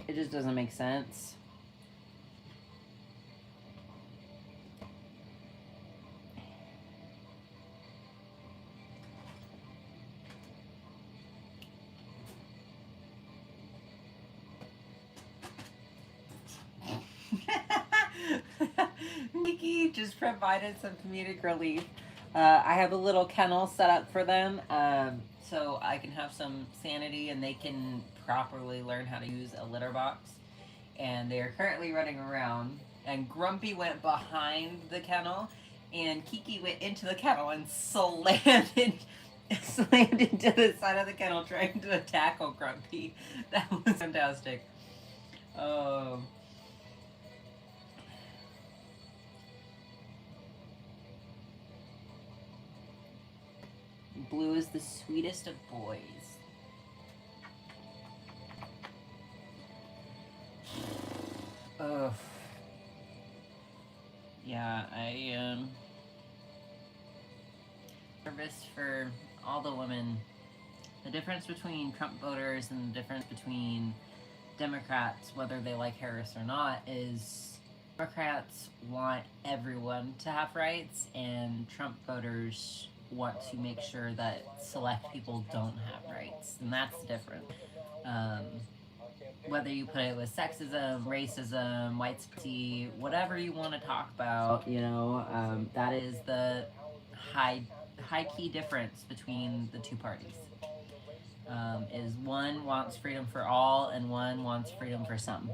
It just doesn't make sense. Nikki just provided some comedic relief. I have a little kennel set up for them so I can have some sanity and they can properly learn how to use a litter box. And they are currently running around. And Grumpy went behind the kennel and Kiki went into the kennel and slammed into the side of the kennel trying to tackle Grumpy. That was fantastic. Oh. Blue is the sweetest of boys. Ugh. Yeah, I nervous for all the women. The difference between Trump voters and the difference between Democrats, whether they like Harris or not, is Democrats want everyone to have rights, and Trump voters want to make sure that select people don't have rights, and that's the difference. Um, whether you put it with sexism, racism, white supremacy, whatever you want to talk about, that is the high high key difference between the two parties. Is one wants freedom for all and one wants freedom for some.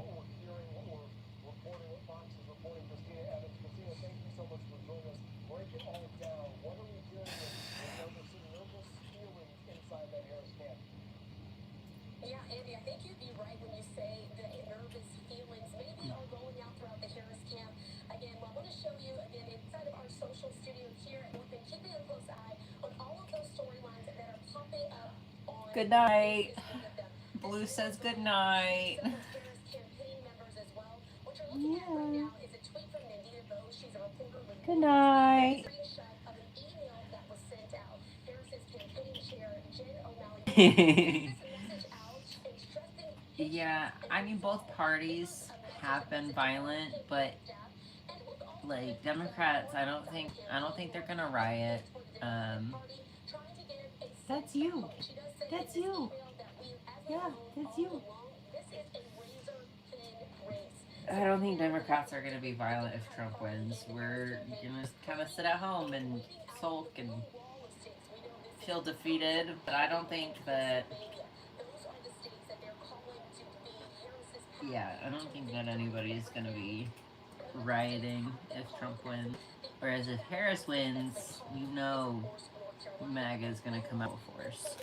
Yeah, Andy, I think you'd be right when you say the nervous feelings maybe are going out throughout the Harris camp. Again, I want to show you again inside of our social studio here, and we've been keeping a close eye on all of those storylines that are popping up on. Good night. Blue says good night. Harris campaign members as well. What you're looking at right now is a tweet from Nandita Bose. She's a reporter with Good night. a screenshot of an email that was sent out. Harris's campaign chair, Jen O'Malley, sent this message out instructing. Yeah, I mean both parties have been violent, but like Democrats, I don't think they're gonna riot. That's you. That's you. Yeah, that's you. I don't think Democrats are gonna be violent if Trump wins. We're gonna just kind of sit at home and sulk and feel defeated. But I don't think that. Yeah, I don't think that anybody's gonna be rioting if Trump wins. Whereas if Harris wins, MAGA is gonna come out with force.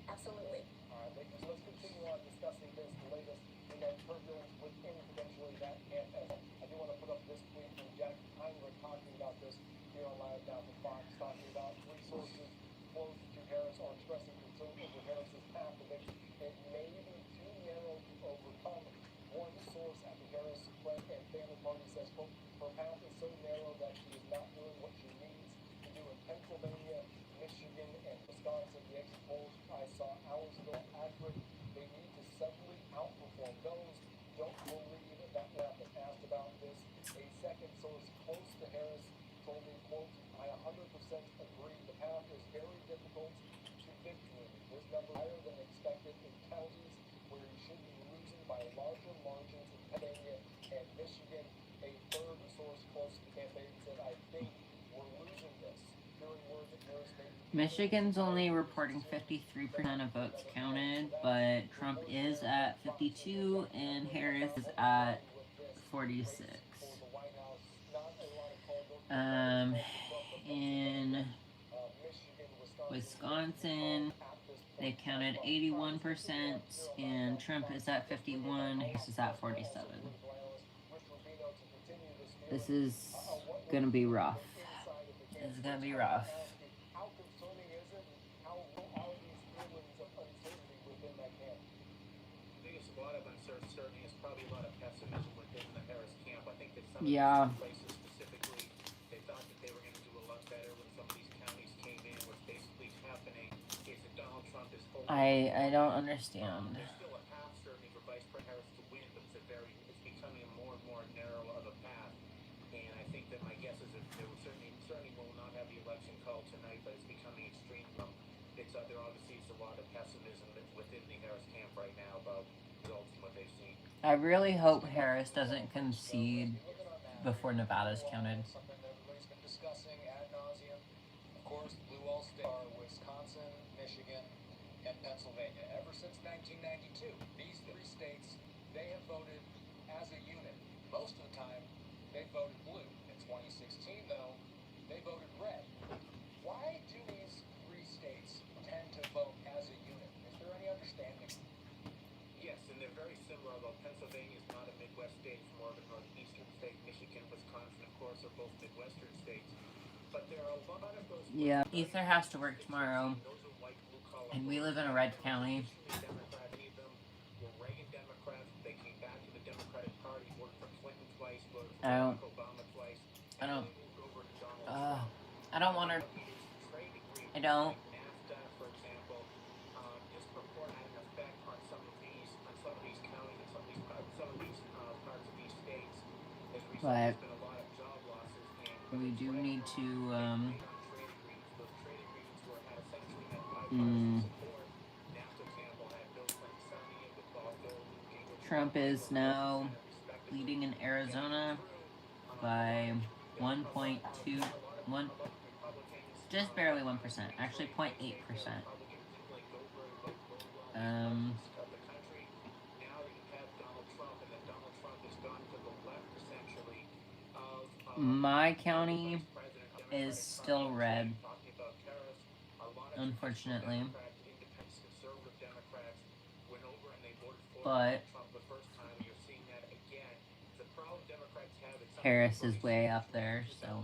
Absolutely. All right, ladies, let's continue on discussing this, the latest in that turbulence within potentially that campaign. I do want to put up this tweet from Jack Heinrich talking about this here on Live Now for Fox, talking about three sources close to Harris are expressing concern over Harris's path to victory. It may be too narrow to overcome. One source at the Harris Friend and Family Party says, quote, her path is so narrow that she is not doing what she needs to do in Pennsylvania, Michigan, and Wisconsin. The exit polls I saw hours ago are accurate. They need to suddenly outperform those. Don't believe that happened. Asked about this, a second source close to Harris told me, quote, I 100% agree. The path is very difficult to victory. This number higher than expected in counties where he should be losing by larger margins in Pennsylvania and Michigan. A third source close to the campaign said, I think we're losing this. Hearing words of Harris made. Michigan's only reporting 53% of votes counted, but Trump is at 52 and Harris is at 46. In Wisconsin, they counted 81% and Trump is at 51, Harris is at 47. This is gonna be rough. This is gonna be rough. How concerning is it, and how real are these feelings of uncertainty within that camp? I think it's a lot of uncertainty. It's probably a lot of pessimism within the Harris camp. I think that some of these places specifically, they thought that they were going to do a lot better when some of these counties came in. What's basically happening is that Donald Trump is holding. I don't understand. There's still a path certainly for Vice President Harris to win, but it's becoming more and more narrow of a path. And I think that my guess is that there will certainly will not have the election called tonight, but it's becoming extreme. There obviously is a lot of pessimism within the Harris camp right now about results and what they've seen. I really hope Harris doesn't concede before Nevada's counted. Something that everybody's been discussing ad nauseum. Of course, blue all state are Wisconsin, Michigan, and Pennsylvania. Ever since 1992, these three states, they have voted as a unit. Most of the time, they voted blue. In 2016, though, they voted red. Why do these three states tend to vote as a unit? Is there any understanding? Yes, and they're very similar, although Pennsylvania is not a Midwest state, it's more of a northeastern state. Michigan, Wisconsin, of course, are both Midwestern states. But there are a lot of those... Yeah, Aether has to work tomorrow, and we live in a red county. Many of them were Reagan Democrats. They came back to the Democratic Party, voted for Clinton twice, voted for Barack Obama twice. I don't want her. I don't. NAFTA, for example, disproportionate had an effect on some of these counties and some of these parts of these states. As a result, there's been a lot of job losses, and we do need to trade agreements. Those trade agreements had essentially had bipartisan support. NAFTA, for example, had Bill Clinton signing it with Bob Dole, Newt Gingrich. Trump is now leading in Arizona by 1.2, just barely 1%, actually 0.8%. My county is still red, unfortunately, but Harris is way up there, so.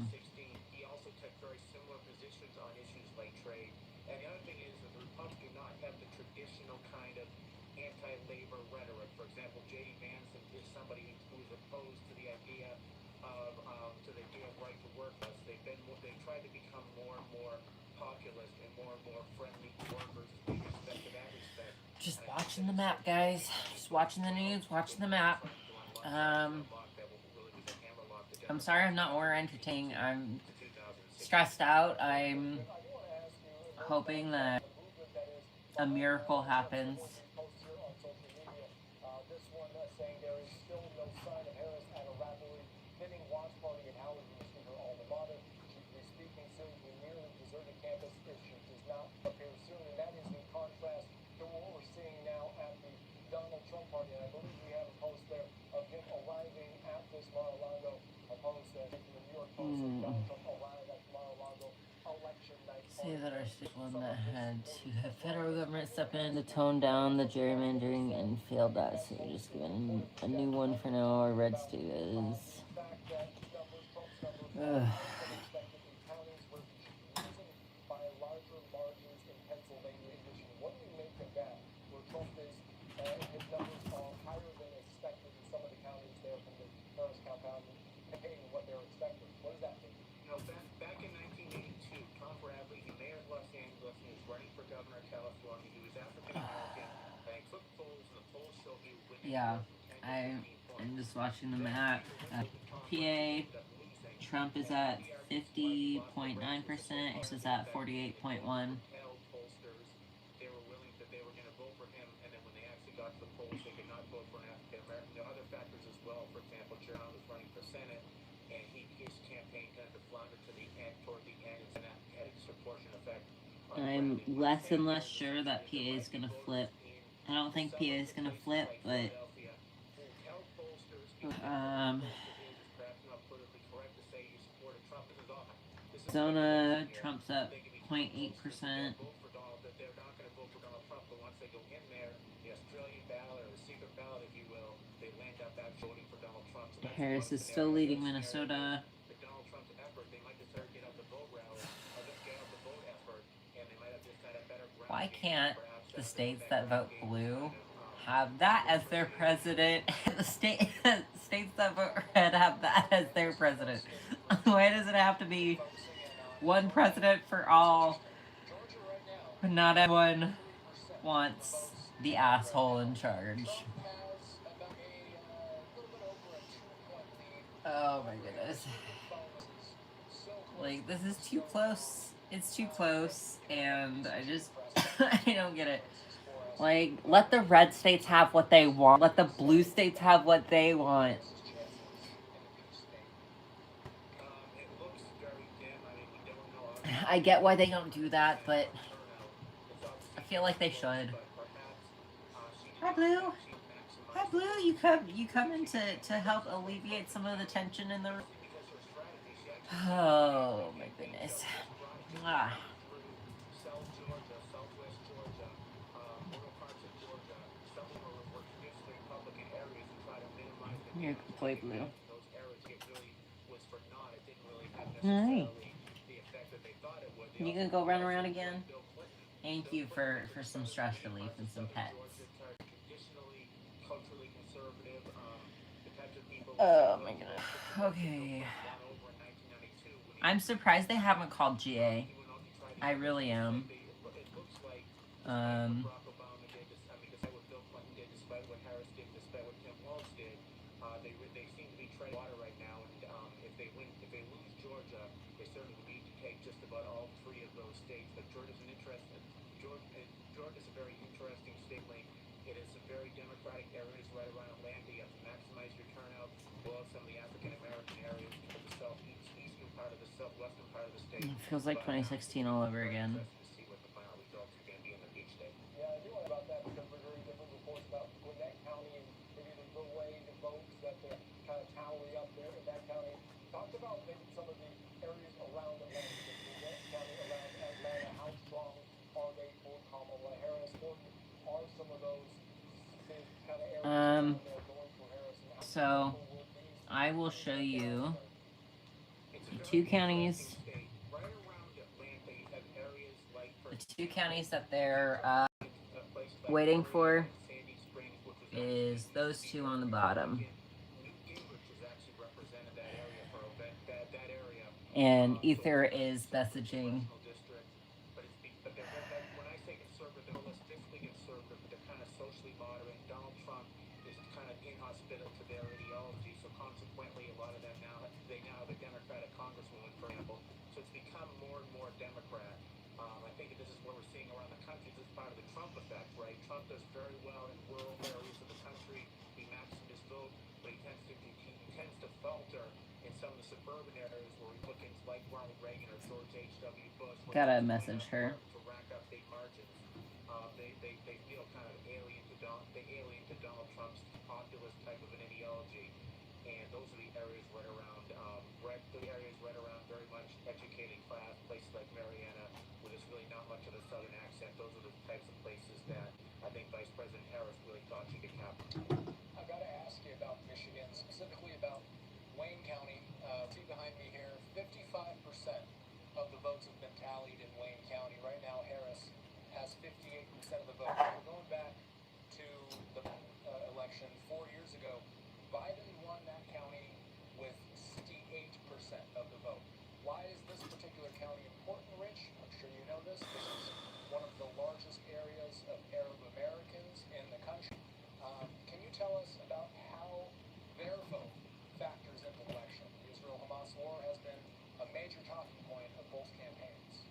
He also took very similar positions on issues like trade. And the other thing is that the Republicans do not have the traditional kind of anti-labor rhetoric. For example, J.D. Vance is somebody who's opposed to the idea of right to work laws. They tried to become more and more populist and more friendly to workers in respect to that respect. Just watching the map, guys. Just watching the news, watching the map. I'm sorry I'm not more entertaining. I'm stressed out. I'm hoping that a miracle happens. This one saying there is still no sign of Harris at a rapidly thinning watch party at Howard University, her alma mater. She will be speaking soon to a nearly deserted campus if she does not appear soon. And that is in contrast to what we're seeing now at the Donald Trump party. And I believe we have a post there of him arriving at this Mar-a-Lago. A post that making the New York Post of Donald Trump arrived at Mar-a-Lago election night. Say that our state one that had to have federal government step in to tone down the gerrymandering and failed that, so we're just giving a new one for now. Our red state is. Yeah, I'm just watching the map. PA, Trump is at 50.9%, Harris is at 48.1%. I'm less and less sure that PA is going to flip. I don't think PA is going to flip, but Arizona, Trump's up 0.8%. Harris is still leading Minnesota. Why can't the states that vote blue have that as their president? The states that vote red have that as their president. Why does it have to be one president for all? But not everyone wants the asshole in charge. Oh my goodness. Like, this is too close. It's too close, and I just, I don't get it. Like, let the red states have what they want. Let the blue states have what they want. I get why they don't do that, but feel like they should. But perhaps she did Hi, not Blue. actually Hi, maximize the Blue. You come in to help alleviate some of the tension in the room. because her strategy, she actually Oh my goodness. just Ah. driving through South Georgia, Southwest Georgia, rural parts of Georgia, some of them were traditionally Republican areas, and try to minimize the You're damage that boy, they Blue. had in those areas. It really was for naught. It didn't really have Hi. necessarily the effect that they thought it would. They You also gonna go run around joined again? Bill Clinton. Thank Bill you Clinton was for in some charge of stress many relief parts and of some southern pets. Georgia, traditionally, culturally conservative. The types of people Oh who my supported goodness. Bill Clinton Okay. won over in 1992 when he I'm surprised they haven't called GA. he went on to try to I really am. it looks like despite what Barack Obama did, despite what Bill Clinton did, despite what Harris did, despite what Tim Walz did, they seem to be treading water right now. And if they lose Georgia, they certainly would need to take just about all three of those states. But Georgia's a very interesting state. It has some very democratic areas right around Atlanta. You have to maximize your turnout. Well, some of the African American areas to the southeastern part of the southwestern part of the state. It feels like 2016 all over again. To see what the final results are going to be in the beach state. Yeah, I do want about that because we're hearing different reports about Gwinnett County and maybe the delayed votes that they're kind of tallying up there in that county. Talk about maybe some of the areas around Atlanta, the Gwinnett County around Atlanta. How strong are they for Kamala Harris? Or are some of those kind of areas around there going for Harris? So I will show you 2 counties. The 2 counties that they're waiting for is those 2 on the bottom. And Aether is messaging. When I say conservative, they're holistically conservative, but they're kind of socially moderate. Donald Trump is kind of inhospitable to their ideology, so consequently, a lot of them now have a Democratic congresswoman, for example. So it's become more and more Democrat. I think this is what we're seeing around the country. This is part of the Trump effect, right? Trump does very well in rural areas of the country. He maxes his vote, but he tends to falter in some of the suburban areas where Republicans like Ronald Reagan or George H.W. Bush gotta message her. to rack up big margins. They feel kind of alien to Donald Trump's populist type of an ideology, and those are the areas right around very much educated class, places like Marietta, where there's really not much of a southern accent. Those are the types of places that I think Vice President Harris really thought she could capture. I've got to ask you about Michigan, specifically about Wayne County. See behind me here, 55% of the votes have been tallied in Wayne County. Right now, Harris has 58% of the votes. We're going back to the election 4 years ago. Biden won that county with 68% of the vote. Why is this particular county important, Rich? I'm sure you know this. This is one of the largest areas of Arab Americans in the country. Can you tell us about how their vote factors into the election? The Israel-Hamas war has been a major talking point of both campaigns.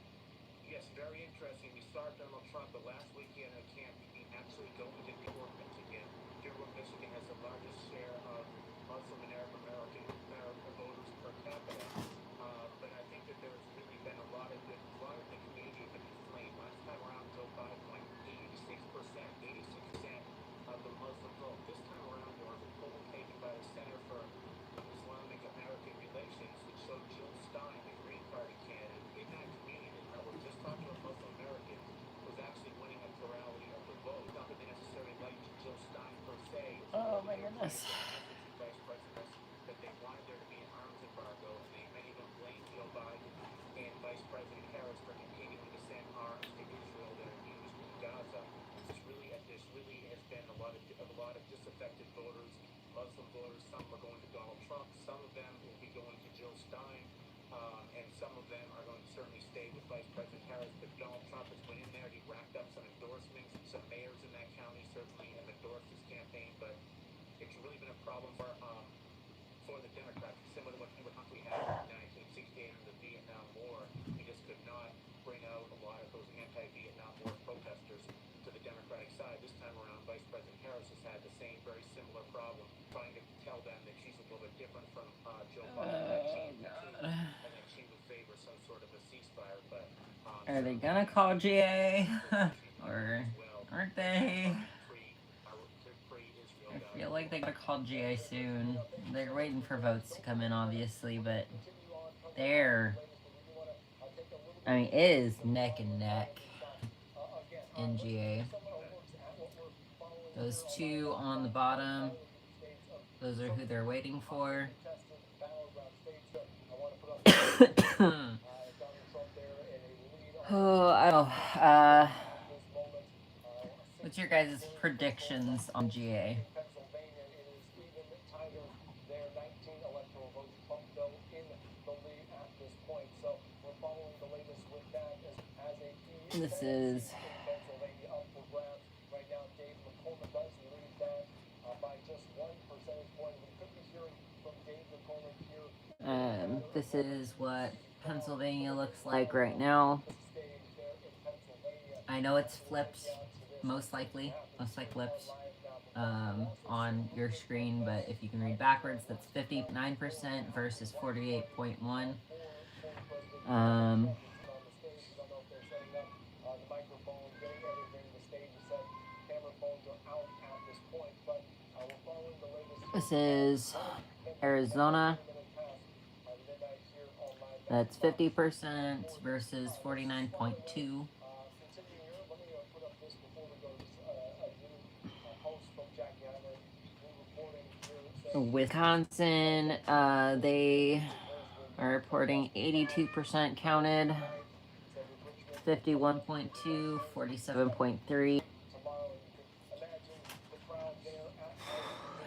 Yes, very interesting. We saw Donald Trump the last weekend at campaign actually go into Dearborn, Michigan. Dearborn, Michigan has the largest share of Muslim and Arab American voters per capita. But I think that there's really been a lot of the community have been inflamed. Last time around, Joe Biden won 86% of the Muslim vote. This time around, there was a poll taken by the Center for Islamic American Relations that showed Jill Stein, the Green Party candidate, in that community. Now, we're just talking about Muslim Americans, was actually winning a plurality of the vote. Not that they necessarily liked Jill Stein per se. Oh my goodness. Vice President that they wanted there to be an arms embargo, and many of them blamed Joe Biden and Vice President Harris for continuing to send arms to Israel that are used in Gaza. This really has been a lot of disaffected voters, Muslim voters. Some are going to Donald Trump. Some of them will be going to Jill Stein, and some of them are going to certainly stay with Vice President Harris. But Donald Trump has went in there. He racked up some endorsements. Some mayors in that county certainly have endorsed his campaign, but it's really been a problem for the Democrats, similar to what we had in 1968 in the Vietnam War. He just could not bring out a lot of those anti-Vietnam War protesters to the Democratic side. This time around, Vice President Harris has had the same very similar problem, trying to tell them that she's a little bit different from Joe Biden, and that she would favor some sort of a ceasefire. But are they gonna call GA? Or or aren't they? I feel like they gotta call GA soon. They're waiting for votes to come in, obviously, but they're, I mean, it is neck and neck in GA. Those two on the bottom, those are who they're waiting for. Oh, I don't know. What's your guys' predictions on GA? This is this is what Pennsylvania looks like right now. I know it's flipped, most likely flipped on your screen, but if you can read backwards, that's 59% versus 48.1. This is Arizona. That's 50% versus 49.2. Wisconsin, they are reporting 82% counted, 51.2, 47.3.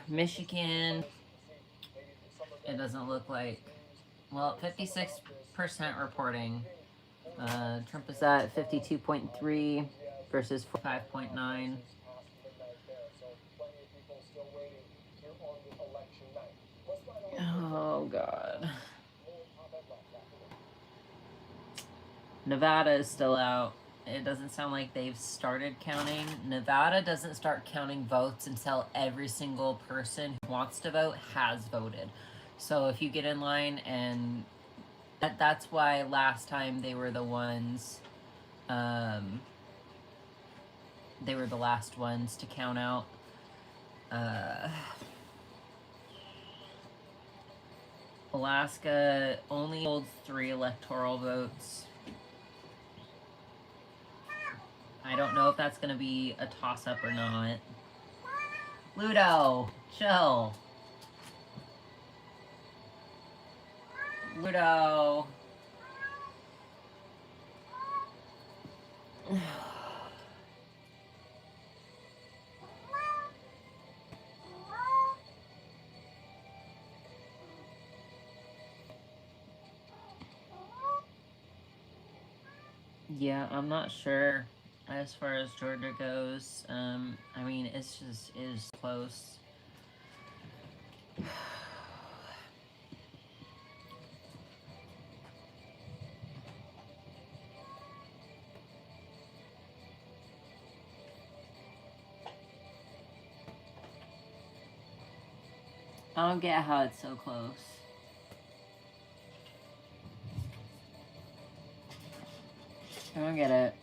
Michigan, it doesn't look like, well, 56% reporting. Trump is at 52.3 versus 5.9. Oh, God. Nevada is still out. It doesn't sound like they've started counting. Nevada doesn't start counting votes until every single person who wants to vote has voted. So if you get in line, and that's why last time they were the ones, they were the last ones to count out. Alaska only holds 3 electoral votes. I don't know if that's going to be a toss-up or not. Ludo, chill. Ludo. Yeah, I'm not sure as far as Georgia goes. I mean, it's just is close. I don't get how it's so close. I don't get it.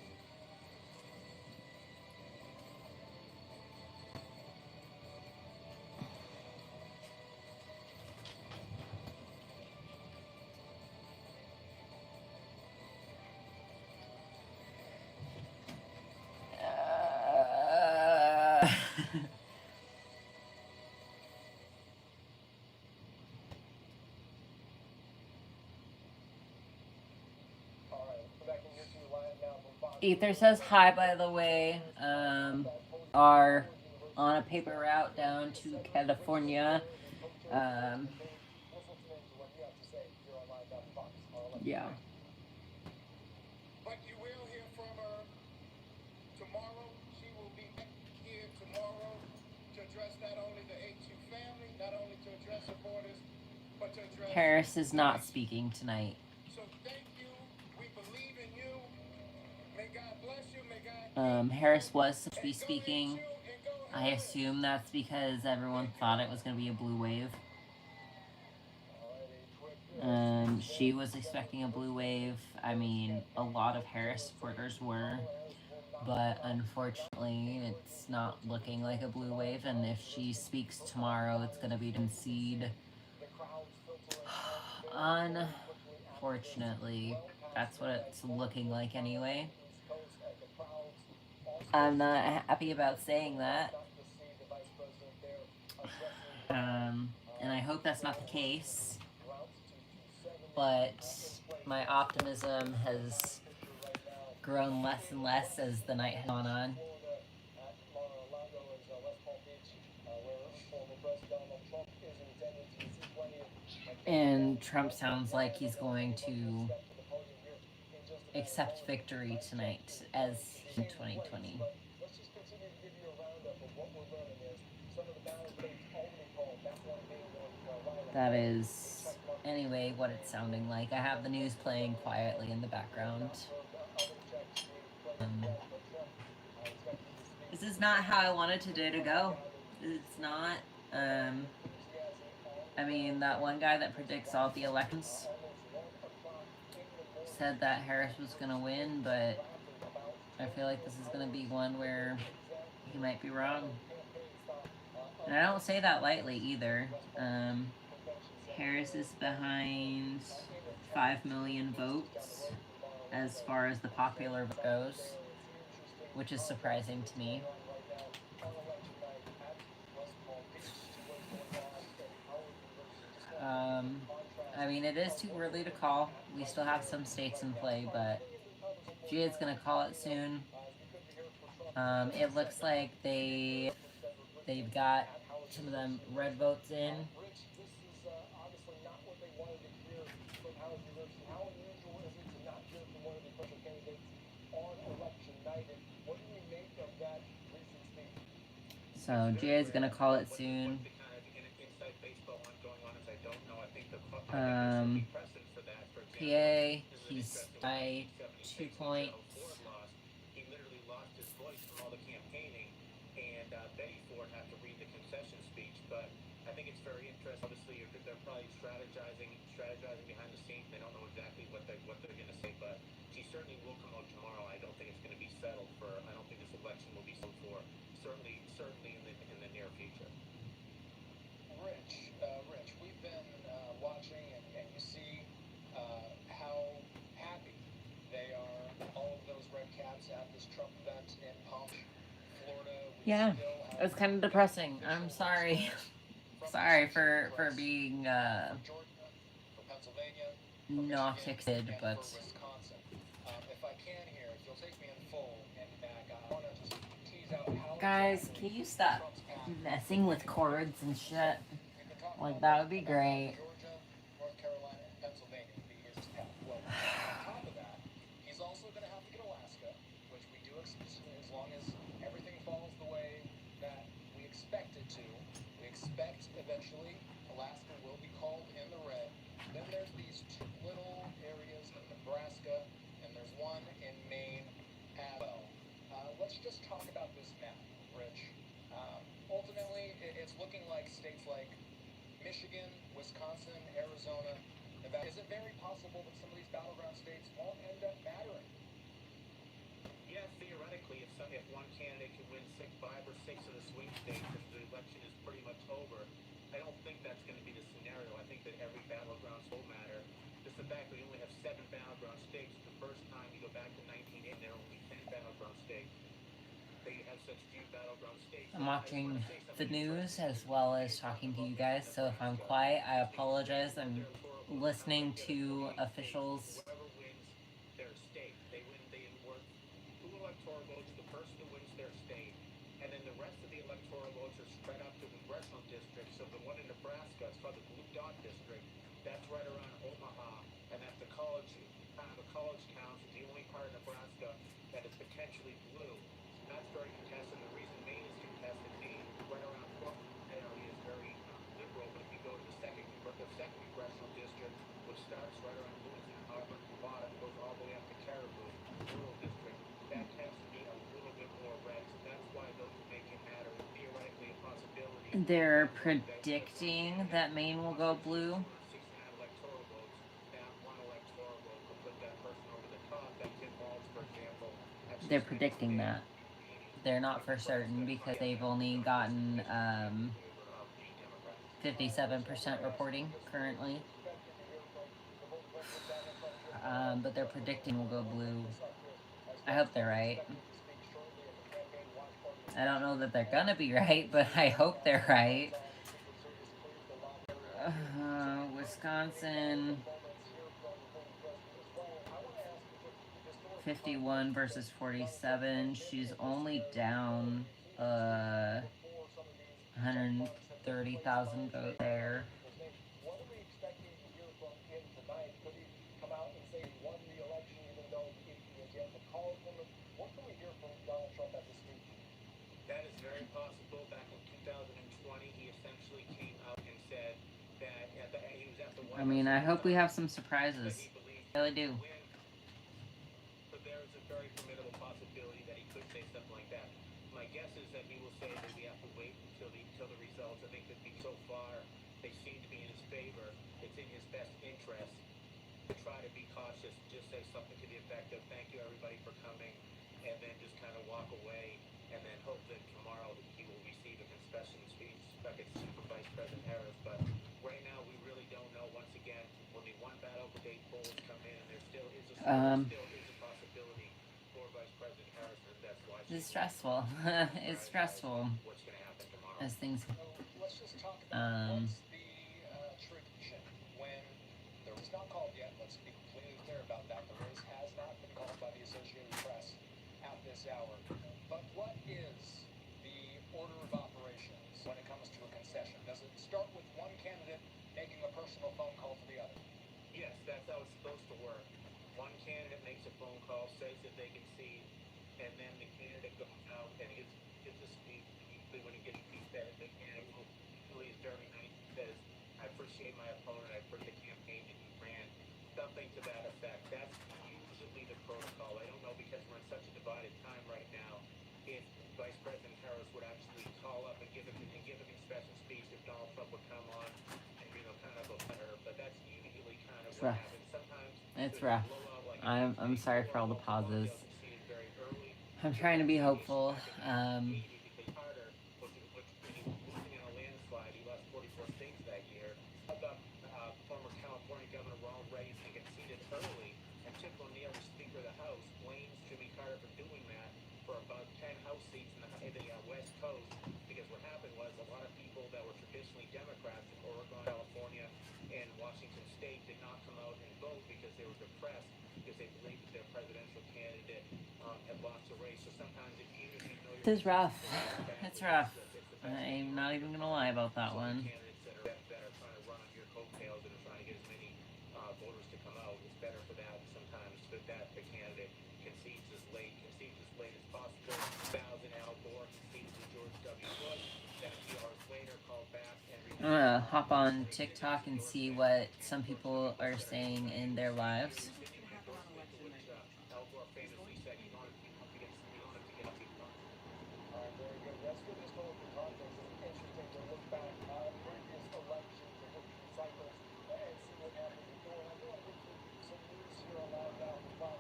Ether says hi, by the way. Are on a paper route down to California. Yeah. But you will hear from her tomorrow. She will be back here tomorrow to address not only the A2 family, not only to address her borders, but to address... Harris is not speaking tonight. So thank you. We believe in you. May God bless you. May God... Harris was supposed to be speaking. I assume that's because everyone thought it was going to be a blue wave. She was expecting a blue wave. I mean, a lot of Harris supporters were. but unfortunately it's not looking like a blue wave, and if she speaks tomorrow it's going to be to concede. Unfortunately, that's what it's looking like anyway. I'm not happy about saying that. And I hope that's not the case. But my optimism has grown less and less as the night has gone on. And Trump sounds like he's going to accept victory tonight as in 2020. That is, anyway, what it's sounding like. I have the news playing quietly in the background. This is not how I wanted today to go. It's not. I mean, that one guy that predicts all the elections said that Harris was going to win, but I feel like this is going to be one where he might be wrong. And I don't say that lightly either. Harris is behind 5 million votes as far as the popular vote goes, which is surprising to me. I mean, it is too early to call. We still have some states in play, but Gia's gonna call it soon. It looks like they've got some of them red votes in. So Gia's gonna call it soon. PA, he's by 2 points. He literally lost his voice from all the campaigning, and Betty Ford had to read the concession speech. But I think it's very interesting. Obviously, they're probably strategizing behind the scenes. They don't know exactly what they're going to say, but she certainly will come out tomorrow. I don't think it's going to be settled for. I don't think this election will be settled for certainly in the near future. Rich, we've been watching, and you see how happy they are. All of those red caps at this Trump event in Palm, Florida. Yeah, it was kind of depressing. I'm sorry. Sorry for being not excited, but if I can here, if you'll take me in full and back, I want to just tease out how guys, can you stop messing with cords and shit? Like, that would be great. Georgia, North Carolina, and Pennsylvania would be his path. Well, on top of that, he's also going to have to get Alaska, which we do expect, as long as everything falls the way that we expect it to. We expect eventually Alaska will be called in the red. Then there's these two little areas in Nebraska, and there's one in Maine as well. Let's just talk about this map, Rich. Ultimately, it's looking like states like Michigan, Wisconsin, Arizona, Nevada. Is it very possible that some of these battleground states won't end up mattering? Yeah, theoretically, if one candidate can win 5 or 6 of the swing states, if the election is pretty much over, I don't think that's going to be the scenario. I think that every battleground will matter. Just the fact that we only have 7 battleground states, the first time you go back to 1980, there are only 10 battleground states. They have such few battleground states. I'm watching the news as well as talking to you guys, so if I'm quiet, I apologize. I'm listening to officials. Whoever wins their state, they work 2 electoral votes, the person who wins their state, and then the rest of the electoral votes are spread out to congressional districts. So the one in Nebraska, it's called the Blue Dot District, that's right around Omaha, and that's the college town, is the only part of Nebraska that is potentially blue. That's very contested. The reason Maine is contested, Maine right around Portland area is very liberal, but if you go to the second congressional district, which starts right around Lewiston, Auburn, Nevada, and goes all the way up to Caribou, rural district, that tends to be a little bit more red. So that's why those would make it matter. Theoretically, a possibility. They're predicting that Maine will go blue. 6.5 electoral votes. That one electoral vote could put that person over the top. That Tim Walz, for example, they're predicting that. They're not for certain because they've only gotten 57% reporting currently. But they're predicting will go blue. I hope they're right. I don't know that they're gonna be right, but I hope they're right. Wisconsin 51 versus 47. She's only down 130,000 votes there. What are we expecting to hear from him tonight? Could he come out and say he won the election even though he has yet to call it? What can we hear from Donald Trump at this speech? That is very possible. Back in 2020, he essentially came out and said that he was at the White House. I mean, I hope we have some surprises. I really do. But there is a very formidable possibility that he could say something like that. My guess is that he will say that we have to wait until the results. I think that so far they seem to be in his favor. It's in his best interest to try to be cautious, just say something to the effect of "Thank you everybody for coming," and then just kind of walk away, and then hope that tomorrow he will receive a concession speech like it's from Vice President Harris. But right now we really don't know. Once again, only one battle for date polls come in, and there still is a possibility for Vice President Harris, and that's why it's stressful. It's stressful. What's going to happen tomorrow? As things. Let's just talk about what's the tradition when the race is not called yet. Let's be completely clear about that. The race has not been called by the Associated Press at this hour. But what is the order of operations when it comes to a concession? Does it start with one candidate making a personal phone call to the other? Yes, that's how it's supposed to work. One candidate makes a phone call, says that they can see, and then the candidate goes out and gives a speech. Usually when he gives a speech, that the candidate usually is very nice. He says, "I appreciate my opponent. I appreciate the campaign that he ran." Something to that effect. That's usually the protocol. I don't know, because we're in such a divided time right now, if Vice President Harris would actually call up and give a concession speech, if Donald Trump would come on and kind of a letter. But that's usually kind of what happens. Sometimes it's rough. I'm sorry for all the pauses. I'm trying to be hopeful. Former California Governor Ronald Reagan conceded early, and Tip O'Neill, the Speaker of the House, blames Jimmy Carter for doing that for about 10 House seats in the West Coast, because what happened was a lot of people that were traditionally Democrats in Oregon, California, and Washington State did not come out and vote because they were depressed, because they believed that their presidential candidate had lost the race. So sometimes if you know this is rough. It's rough. I'm not even gonna lie about that one. That are trying to run on your coattails and are trying to get as many voters to come out, it's better for that sometimes that the candidate concedes as late as possible. Al Gore conceded to George W. Bush. Then a few hours later called back and I'm gonna hop on TikTok and see what some people are saying in their lives. Al Gore famously said he wanted to get very good. That's good historical context. It's interesting to look back at previous elections, election cycles, and see what happened before. And I do want to get to some news here on Live Now from Fox.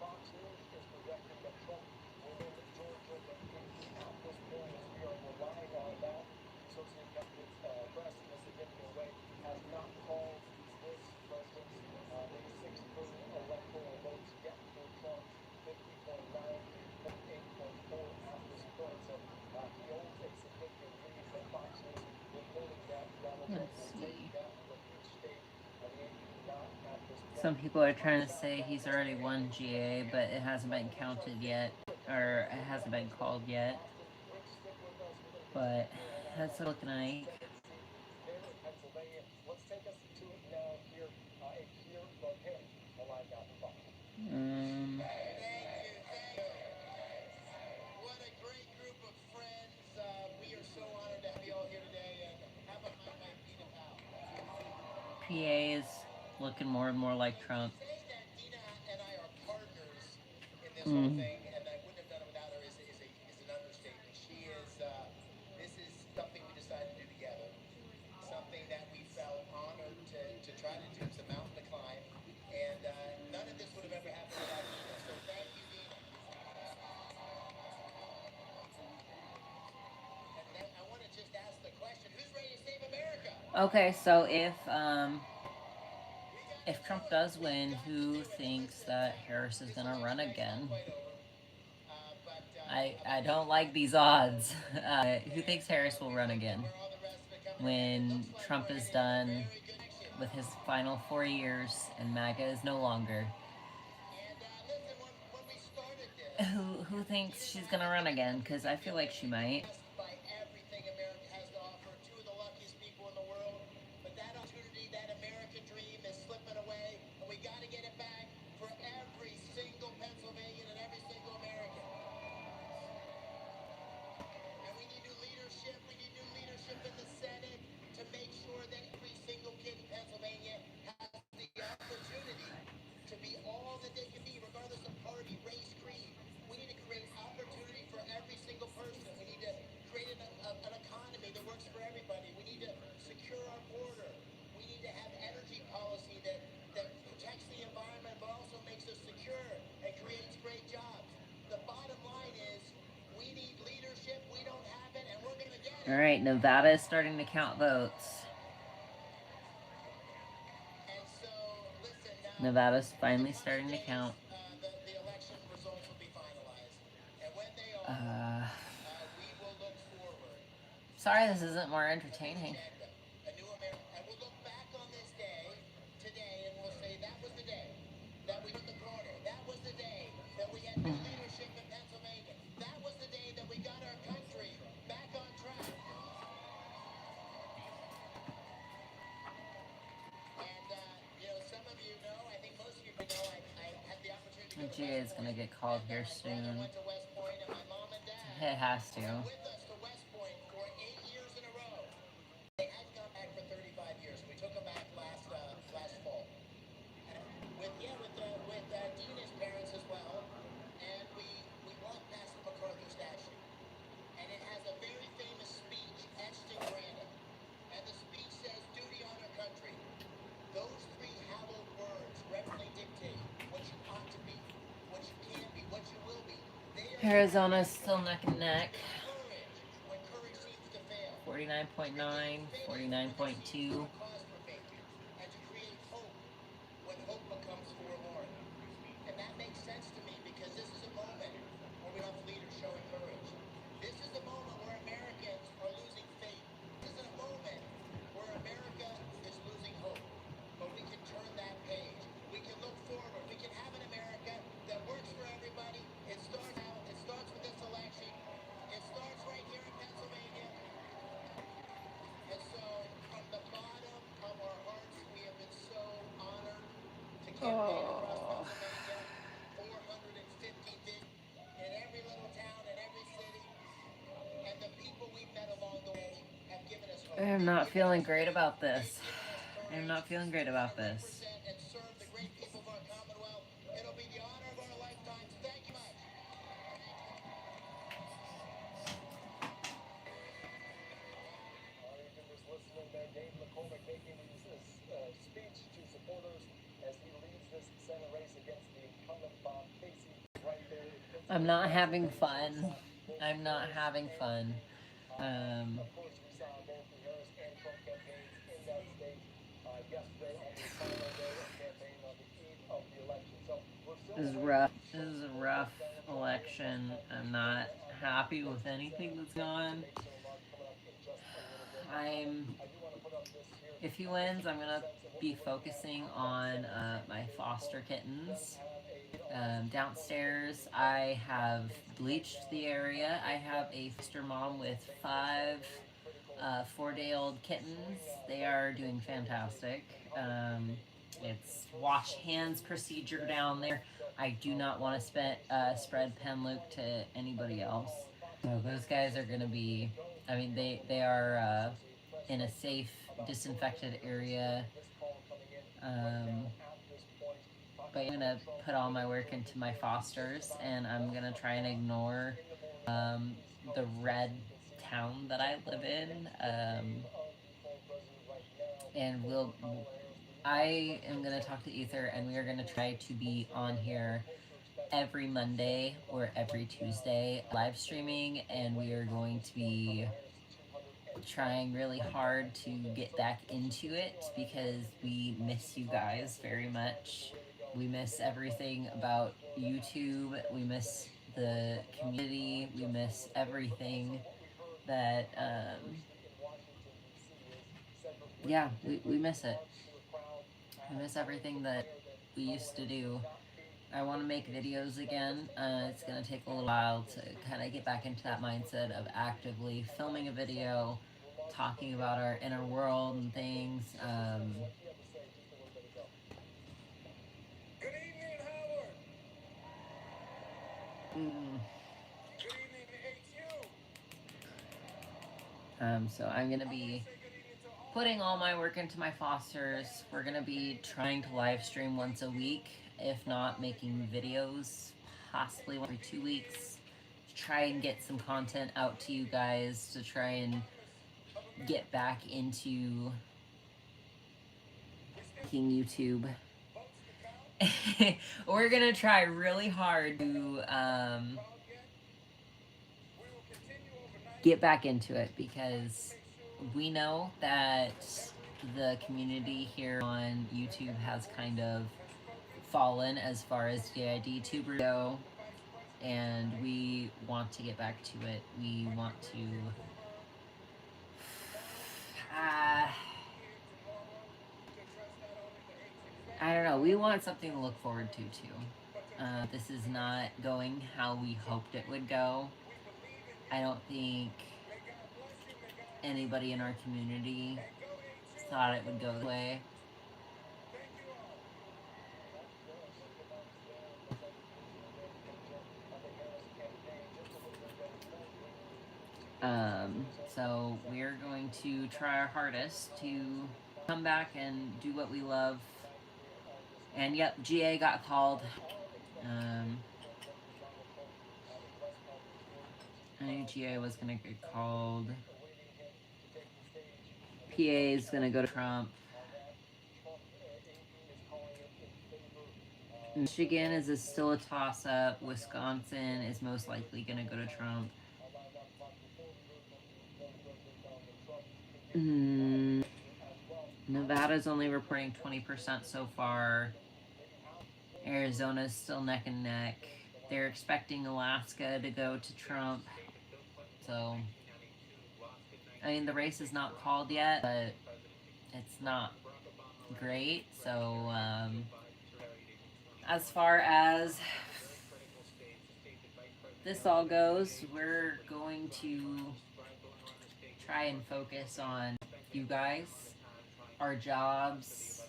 Fox News is projecting that Trump will win Georgia and Indianapolis polls. We are relying on that. The Associated Press, in a significant way, has not called this president's May 6th electoral votes yet for Trump. 50.9 to 48.4 at this point. So he owns a significant lead, but Fox News reporting that Donald Trump will take that from each state. They do not at this point. Some people are trying to say he's already won GA, but it hasn't been counted yet, or it hasn't been called yet. But that's looking like. Let's take us to it now here. A Pierre Locaine, alive now from Fox. What a great group of friends. We are so honored to have you all here today. And how about my wife, Dina Powell? PA is looking more and more like Trump. To say that Dina and I are partners in this whole thing, and I wouldn't have done it without her, is an understatement. She is, this is something we decided to do together. Something that we felt honored to try to do. It's a mountain to climb. And none of this would have ever happened without Dina. So thank you, Dina. Okay, so if Trump does win, who thinks that Harris is gonna run again? I don't like these odds. Who thinks Harris will run again when Trump is done with his final 4 years and MAGA is no longer? Who thinks she's gonna run again? Because I feel like she might. By everything America has to offer, two of the luckiest people in the world. But that opportunity, that American dream is slipping away, and we got to get it back for every single Pennsylvanian and every single American. And we need new leadership. We need new leadership in the Senate to make sure that every single kid in Pennsylvania has the opportunity to be all that they can be, regardless of party, race, creed. We need to create opportunity for every single person. We need to create an economy that works for everybody. We need to secure our border. We need to have energy policy that protects the environment but also makes us secure and creates great jobs. The bottom line is we need leadership. We don't have it, and we're going to get it. All right, Nevada is starting to count votes. And so, listen, Nevada's finally starting to count. the election results will be finalized. And when they are, we will look forward. Sorry, this isn't more entertaining. A new America. And we'll look back on this day today and we'll say that was the day that we took the corner. That was the day that we had new leadership in Pennsylvania. That was the day that we got our country back on track. And, some of you know, I think most of you know, I had the opportunity to go to G is gonna get called here soon. went to West Point, and my mom and dad It has to. went with us to West Point for 8 years in a row. They hadn't gone back for 35 years. We took them back last fall. With Dina's parents as well, and we walked past the MacArthur statue, and it has a very famous speech etched in granite, and the speech says, "Duty, honor, country." Those three hallowed words reverently dictate what you ought to be, what you can be, what you will be. Arizona's still neck and neck. Courage when courage seems to fail. 49.9, 49.2. And to create hope when hope becomes forlorn. And that makes sense to me because this is a moment where we have leaders showing courage. This is a moment where Americans are losing faith. This is a moment where America is losing hope. But we can turn that page. We can look forward. We can have an America that works for everybody. It starts out. It starts with this election. It starts right here in Pennsylvania. And so, from the bottom of our hearts, we have been so honored to campaign across Pennsylvania, 450 visits in every little town, in every city, and the people we've met along the way have given us hope. I'm not feeling great about this. I'm not feeling great about this. And serve the great people of our Commonwealth. It'll be the honor of our lifetimes. Thank you much. Making his speech to supporters as he leads this Senate race against the incumbent Bob Casey right there. I'm not having fun. I'm not having fun. Of course, we saw both the Harris and Trump campaigns in that state yesterday on the final day of campaign on the eve of the election. So we're still This is rough. This is a rough election. I'm not happy with anything that's gone. If he wins, I'm gonna be focusing on my foster kittens. Downstairs, I have bleached the area. I have a foster mom with 5 4-day-old kittens. They are doing fantastic. It's wash hands procedure down there. I do not want to spread Penluke to anybody else. So those guys are gonna be, I mean, they are in a safe, disinfected area. But I'm gonna put all my work into my fosters, and I'm gonna try and ignore the red town that I live in. And I am gonna talk to Aether, and we are gonna try to be on here every Monday or every Tuesday live streaming, and we are going to be trying really hard to get back into it because we miss you guys very much. We miss everything about YouTube. We miss the community. We miss everything that, yeah, we miss it. I miss everything that we used to do. I want to make videos again. It's going to take a little while to kind of get back into that mindset of actively filming a video, talking about our inner world and things. Good evening, Howard. Good evening, HU. So I'm going to be putting all my work into my fosters. We're going to be trying to live stream once a week, if not making videos possibly every 2 weeks. Try and get some content out to you guys to try and get back into making YouTube. We're gonna try really hard to get back into it because we know that the community here on YouTube has kind of fallen as far as d.i.d. tubers go, and we want to get back to it. We want to I don't know, we want something to look forward to too. This is not going how we hoped it would go. I don't think anybody in our community thought it would go this way. So we're going to try our hardest to come back and do what we love. And yep, GA got called. I knew GA was gonna get called. PA is gonna go to Trump. Michigan is still a toss-up. Wisconsin is most likely gonna go to Trump. Nevada's only reporting 20% so far. Arizona's still neck and neck. They're expecting Alaska to go to Trump. So, I mean, the race is not called yet, but it's not great. So, as far as this all goes, we're going to try and focus on you guys, our jobs,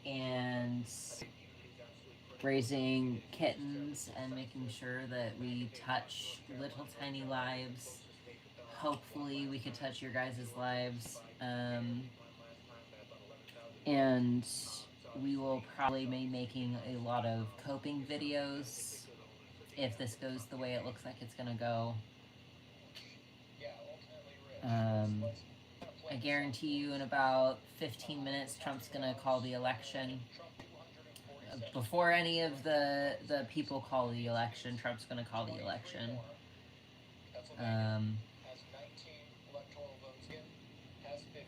and raising kittens and making sure that we touch little tiny lives. Hopefully we could touch your guys' lives. And we will probably be making a lot of coping videos if this goes the way it looks like it's gonna go. I guarantee you in about 15 minutes Trump's gonna call the election. Before any of the people call the election, Trump's gonna call the election. Has 19 electoral votes in, has 15.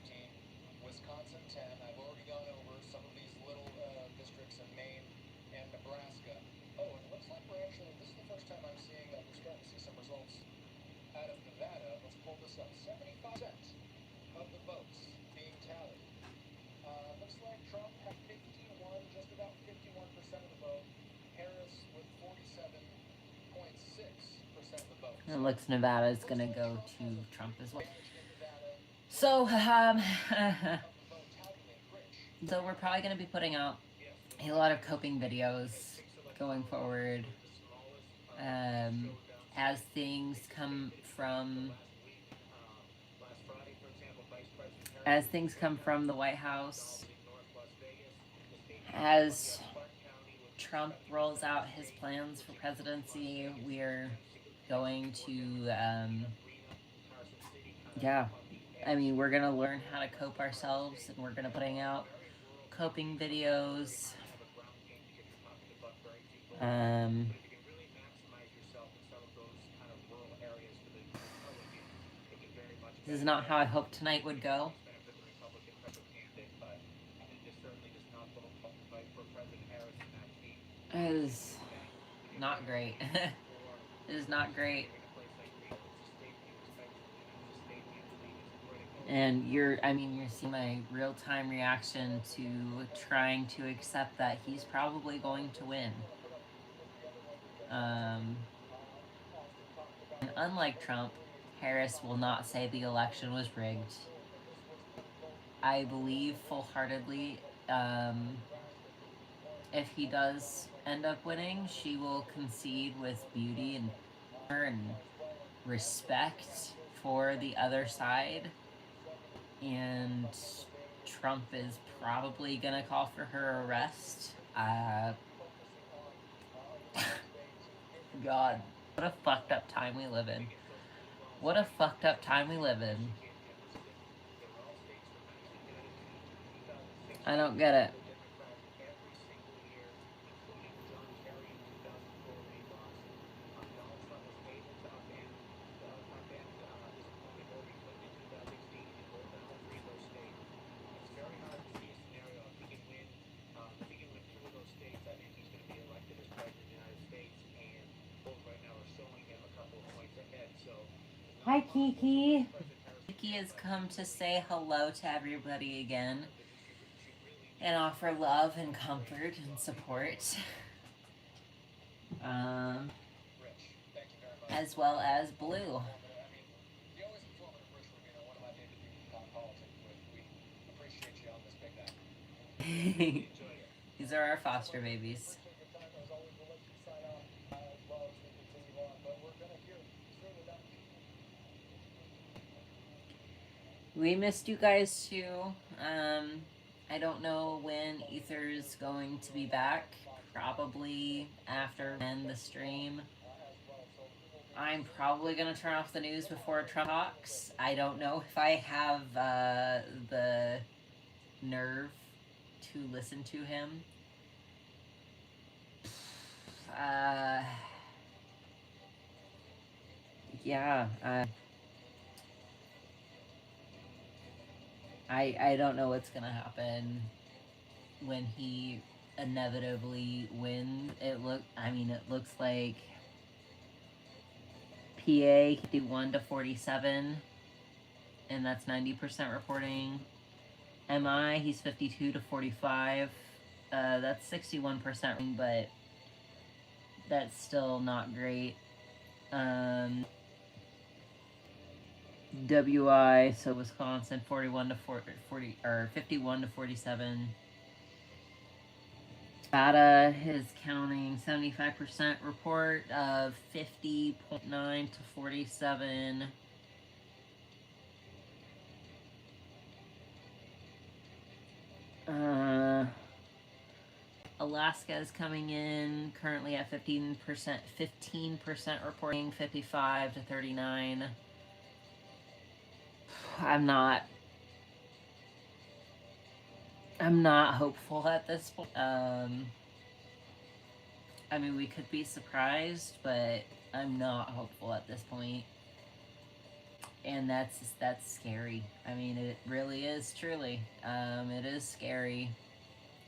Wisconsin 10. I've already gone over some of these little districts in Maine and Nebraska. Oh, and it looks like we're actually, this is the first time I'm seeing, we're starting to see some results out of Nevada. Let's pull this up. 75% of the votes being tallied. Looks like Trump had 51, just about 51% of the vote. Harris with 47.6% of the vote. It looks Nevada's gonna go to Trump as well. So, so we're probably gonna be putting out a lot of coping videos going forward. As things come from the White House, as Trump rolls out his plans for presidency, we're going to, we're gonna learn how to cope ourselves, and we're gonna putting out coping videos. This is not how I hoped tonight would go. benefit the Republican presidential candidate, but it certainly does not bode well for President Harris in that seat. It is not great. It is not great. And you're seeing my real-time reaction to trying to accept that he's probably going to win. And unlike Trump, Harris will not say the election was rigged. I believe full-heartedly, if he does end up winning, she will concede with beauty and respect for the other side. And Trump is probably gonna call for her arrest. God, what a fucked up time we live in. What a fucked up time we live in. I don't get it. Hi, Kiki. Kiki has come to say hello to everybody again and offer love and comfort and support. As well as Blue. These are our foster babies. We missed you guys too. I don't know when Aether's going to be back. Probably after end the stream. I'm probably gonna turn off the news before Trump talks. I don't know if I have the nerve to listen to him. Yeah. I don't know what's gonna happen when he inevitably wins. It looks like PA 51 to 47, and that's 90% reporting. MI, he's 52 to 45. That's 61%, but that's still not great. WI, so Wisconsin, 41 to 40 or 51 to 47. Data is counting 75% report of 50.9 to 47. Alaska is coming in currently at 15% reporting, 55 to 39. I'm not hopeful at this point. We could be surprised, but I'm not hopeful at this point. And that's scary. It really is, truly. It is scary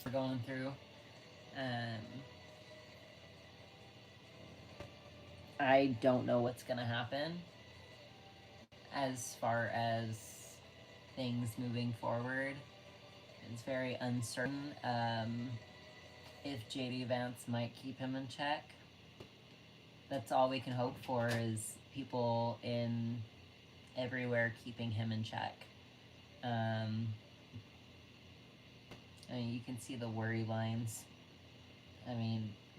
we're going through. I don't know what's gonna happen as far as things moving forward. It's very uncertain if J.D. Vance might keep him in check. That's all we can hope for, is people in everywhere keeping him in check. You can see the worry lines.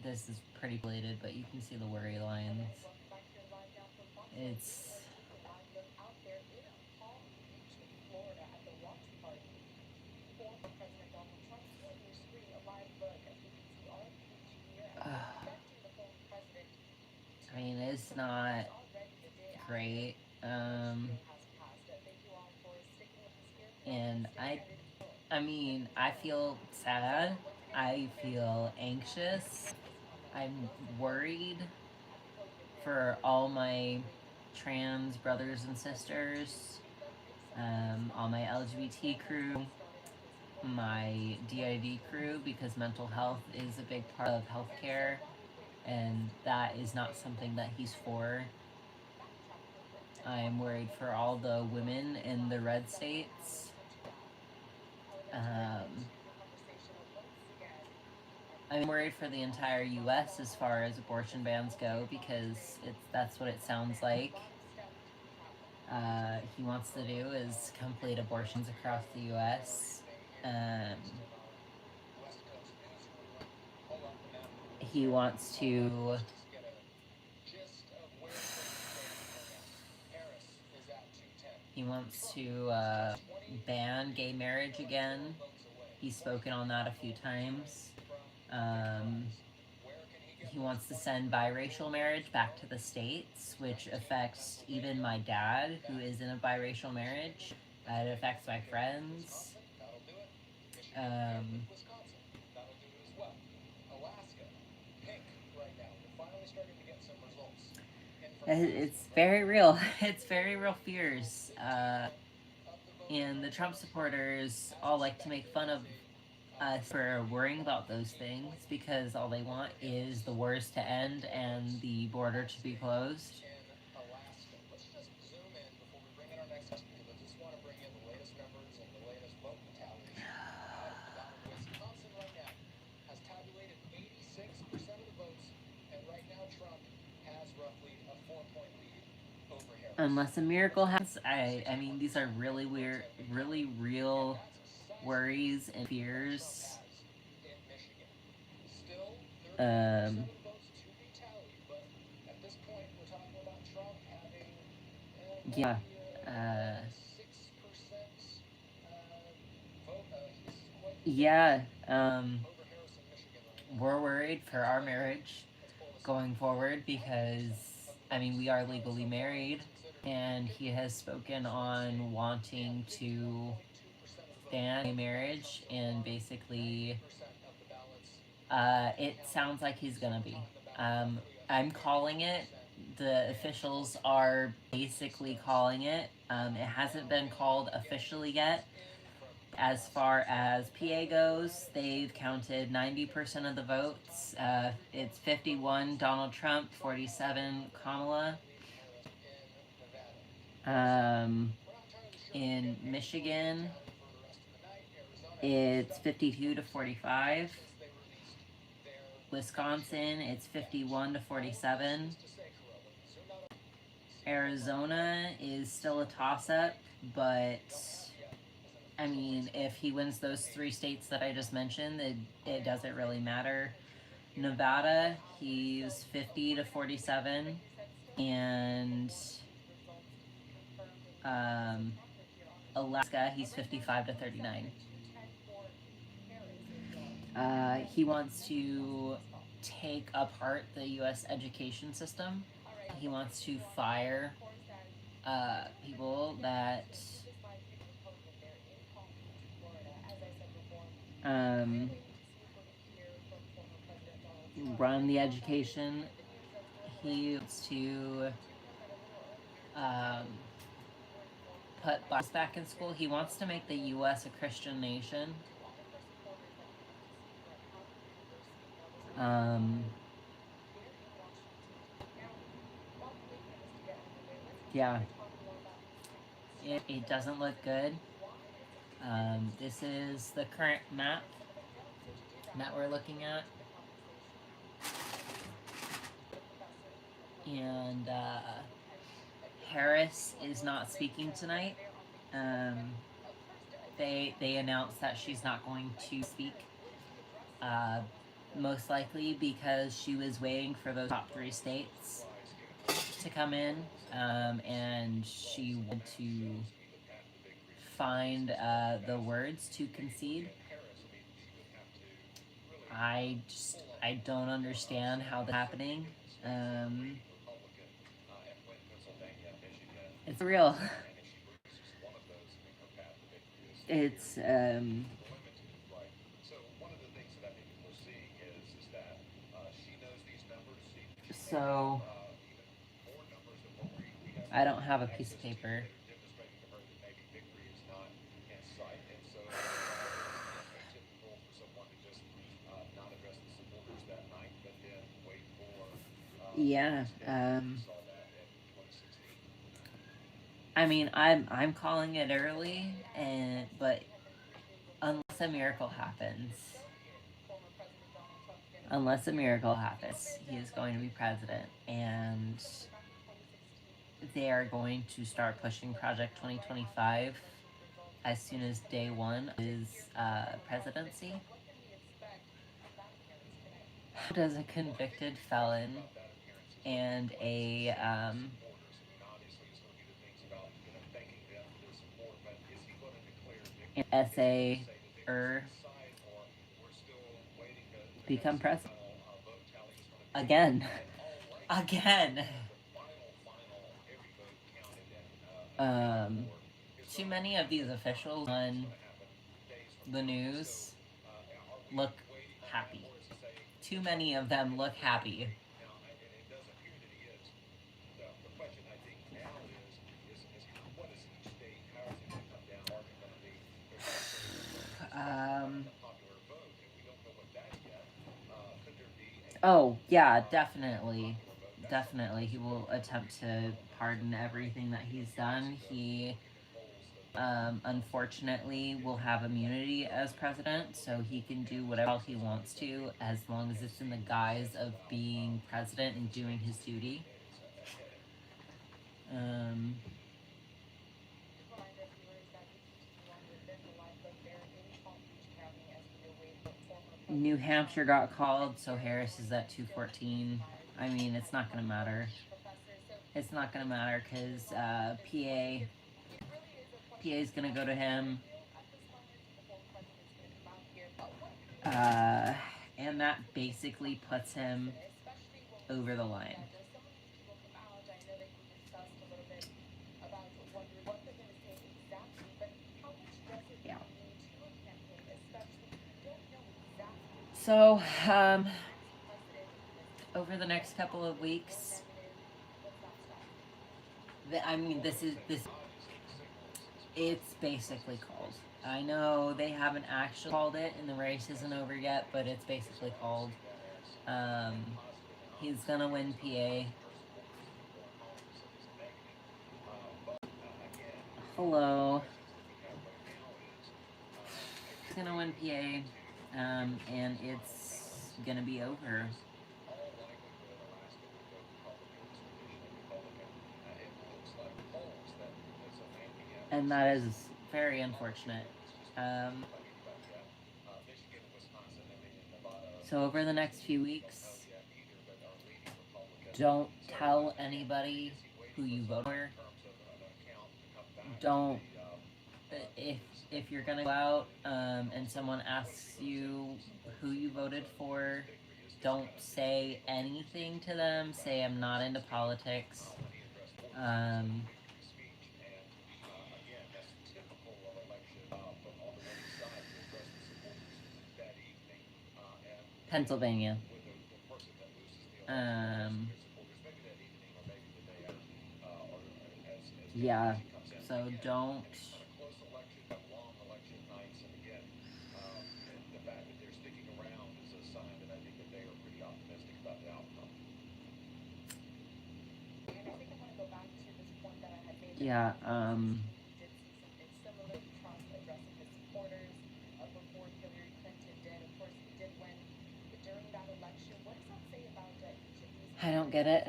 This is pretty related, but you can see the worry lines. It's it's not great. And I feel sad. I feel anxious. I'm worried for all my trans brothers and sisters. all my LGBT crew, my d.i.d crew, because mental health is a big part of healthcare, and that is not something that he's for. I'm worried for all the women in the red states. I'm worried for the entire U.S. as far as abortion bans go, because that's what it sounds like he wants to do, is complete abortions across the U.S. He wants to ban gay marriage again. He's spoken on that a few times. He wants to send biracial marriage back to the States, which affects even my dad, who is in a biracial marriage. It affects my friends. It's very real. It's very real fears. And the Trump supporters all like to make fun of us for worrying about those things, because all they want is the wars to end and the border to be closed. Unless a miracle happens, I mean, these are really weird, really real worries and fears. Yeah. Yeah. We're worried for our marriage going forward, because, I mean, we are legally married, and he has spoken on wanting to ban marriage, and basically, it sounds like he's gonna be. I'm calling it. The officials are basically calling it. It hasn't been called officially yet. As far as PA goes, they've counted 90% of the votes. It's 51 Donald Trump, 47 Kamala. In Michigan, it's 52 to 45. Wisconsin, it's 51 to 47. Arizona is still a toss-up, but I mean, if he wins those 3 states that I just mentioned, it doesn't really matter. Nevada, he's 50 to 47, and Alaska, he's 55 to 39. He wants to take apart the U.S. education system. He wants to fire people that run the education. He wants to put Bibles back in school. He wants to make the U.S. a Christian nation. Yeah. It doesn't look good. This is the current map that we're looking at. And Harris is not speaking tonight. They announced that she's not going to speak. Most likely because she was waiting for those top 3 states to come in, and she wanted to find the words to concede. I don't understand how that's happening. It's real. It's so I don't have a piece of paper. Yeah. I mean, I'm calling it early, but unless a miracle happens, he is going to be president, and they are going to start pushing Project 2025 as soon as day one of his presidency. How does a convicted felon and an essay become president again? Again. Um, Too many of these officials on the news look happy. Too many of them look happy. Oh, yeah, definitely. Definitely. He will attempt to pardon everything that he's done. He, unfortunately, will have immunity as president, so he can do whatever he wants to as long as it's in the guise of being president and doing his duty. New Hampshire got called, so Harris is at 214. I mean, it's not going to matter. It's not going to matter because PA is going to go to him. And that basically puts him over the line. Yeah. So, over the next couple of weeks, it's basically called. I know they haven't actually called it and the race isn't over yet, but it's basically called. He's gonna win PA. Hello. He's gonna win PA, and it's gonna be over. And that is very unfortunate. So over the next few weeks, don't tell anybody who you vote for. Don't, if you're gonna go out and someone asks you who you voted for, don't say anything to them. Say I'm not into politics. Pennsylvania. Yeah, so don't. Yeah, I don't get it.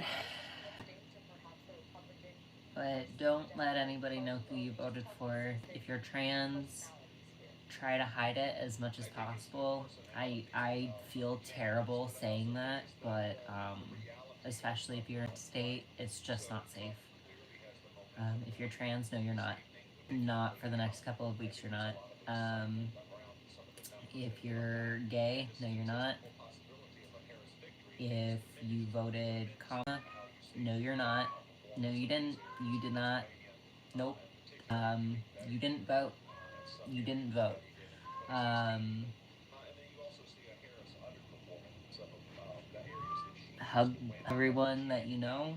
But don't let anybody know who you voted for. If you're trans, try to hide it as much as possible. I feel terrible saying that, but especially if you're in state, it's just not safe. If you're trans, no, you're not. Not for the next couple of weeks, you're not. If you're gay, no, you're not. If you voted comma, no, you're not. No, you didn't. You did not. Nope. You didn't vote. You didn't vote. Hug everyone that you know.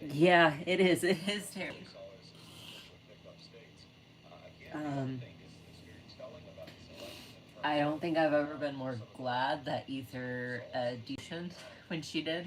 Yeah, it is. It is terrible. It's always especially pickup states. Again, the other thing is very telling about this election in terms I don't of think I've ever been more glad that Ether auditioned when she did.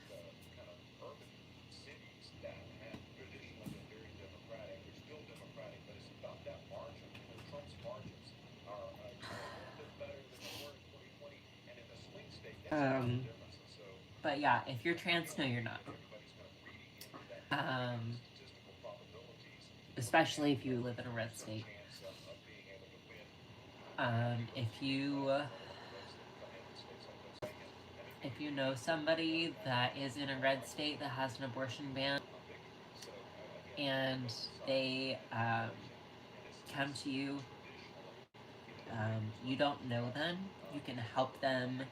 the kind of urban cities that have traditionally been very Democratic. They're still Democratic, but it's about that margin. You know, Trump's margins are just a little bit better than they were in 2020, and in the swing state, that's a big difference. And so, But yeah, if you're trans, no, you're not. everybody's kind of reading into that statistical probabilities, Especially if you live in a red their state. chance of being able to win If you know somebody that is in a red state that has an abortion ban, and they come to you, you don't know them, you can help them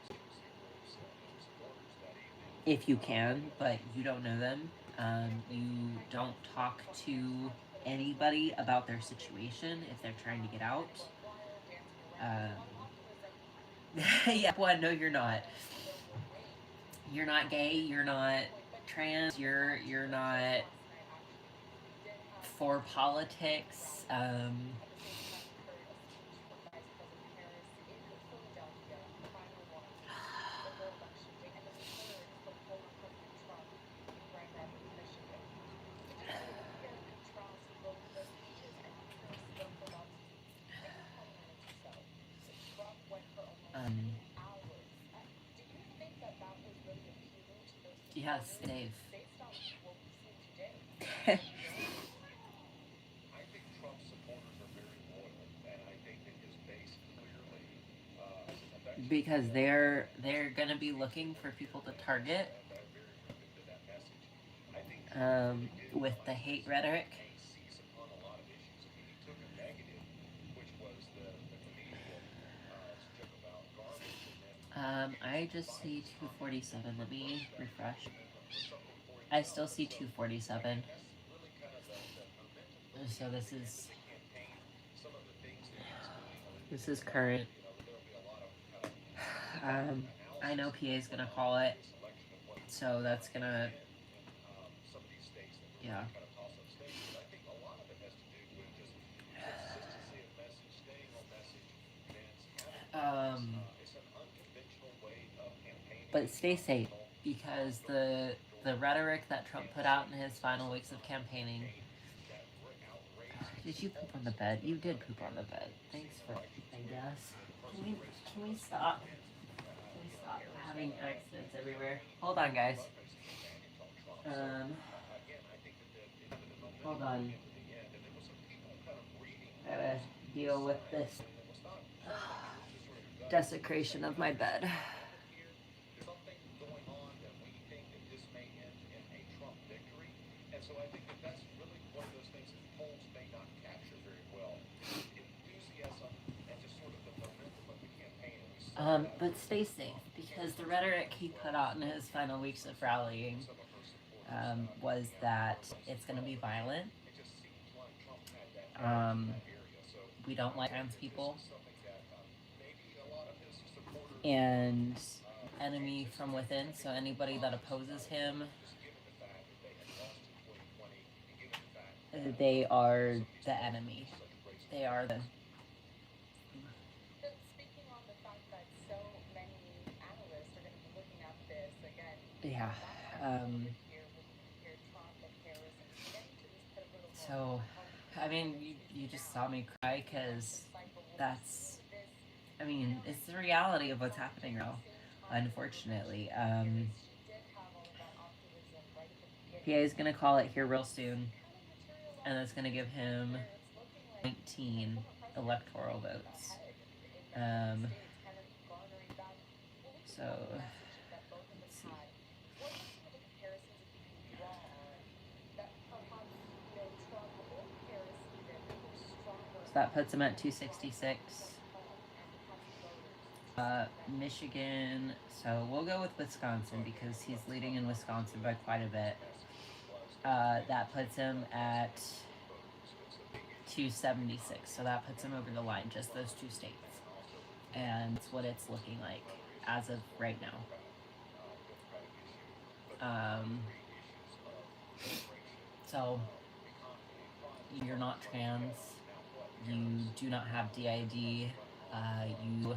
if you can, but you don't know them. You don't talk to anybody about their situation if they're trying to get out. Yeah, one, no, you're not. You're not gay. You're not trans. You're not for politics. Yes, Dave. I think Trump's supporters are very loyal, and I think that his base clearly has an affection. Because they're gonna be looking for people to target with the hate rhetoric. I just see 247. Let me refresh. I still see 247. So this is current. I know PA is gonna call it, so that's gonna, yeah. But stay safe, because the rhetoric that Trump put out in his final weeks of campaigning. Did you poop on the bed? You did poop on the bed. Thanks for, I guess. Can we stop? Can we stop having accidents everywhere? Hold on, guys. Hold on. Gotta deal with this desecration of my bed. Something going on that we think that this may end in a Trump victory. And so I think that that's really one of those things that polls may not capture very well. Enthusiasm and just sort of the momentum of the campaign. But stay safe, because the rhetoric he put out in his final weeks of rallying was that it's going to be violent. We don't like trans people. And enemy from within, so anybody that opposes him, they are the enemy. They are the... Speaking on the fact that so many analysts are going to be looking at this again. Yeah. So, I mean, you just saw me cry, because that's, I mean, it's the reality of what's happening now, unfortunately. PA is going to call it here real soon, and that's going to give him 19 electoral votes. So, let's see. So that puts him at 266. Michigan, so we'll go with Wisconsin, because he's leading in Wisconsin by quite a bit. That puts him at 276, so that puts him over the line, just those two states. And that's what it's looking like as of right now. So, you're not trans, you do not have d.i.d, you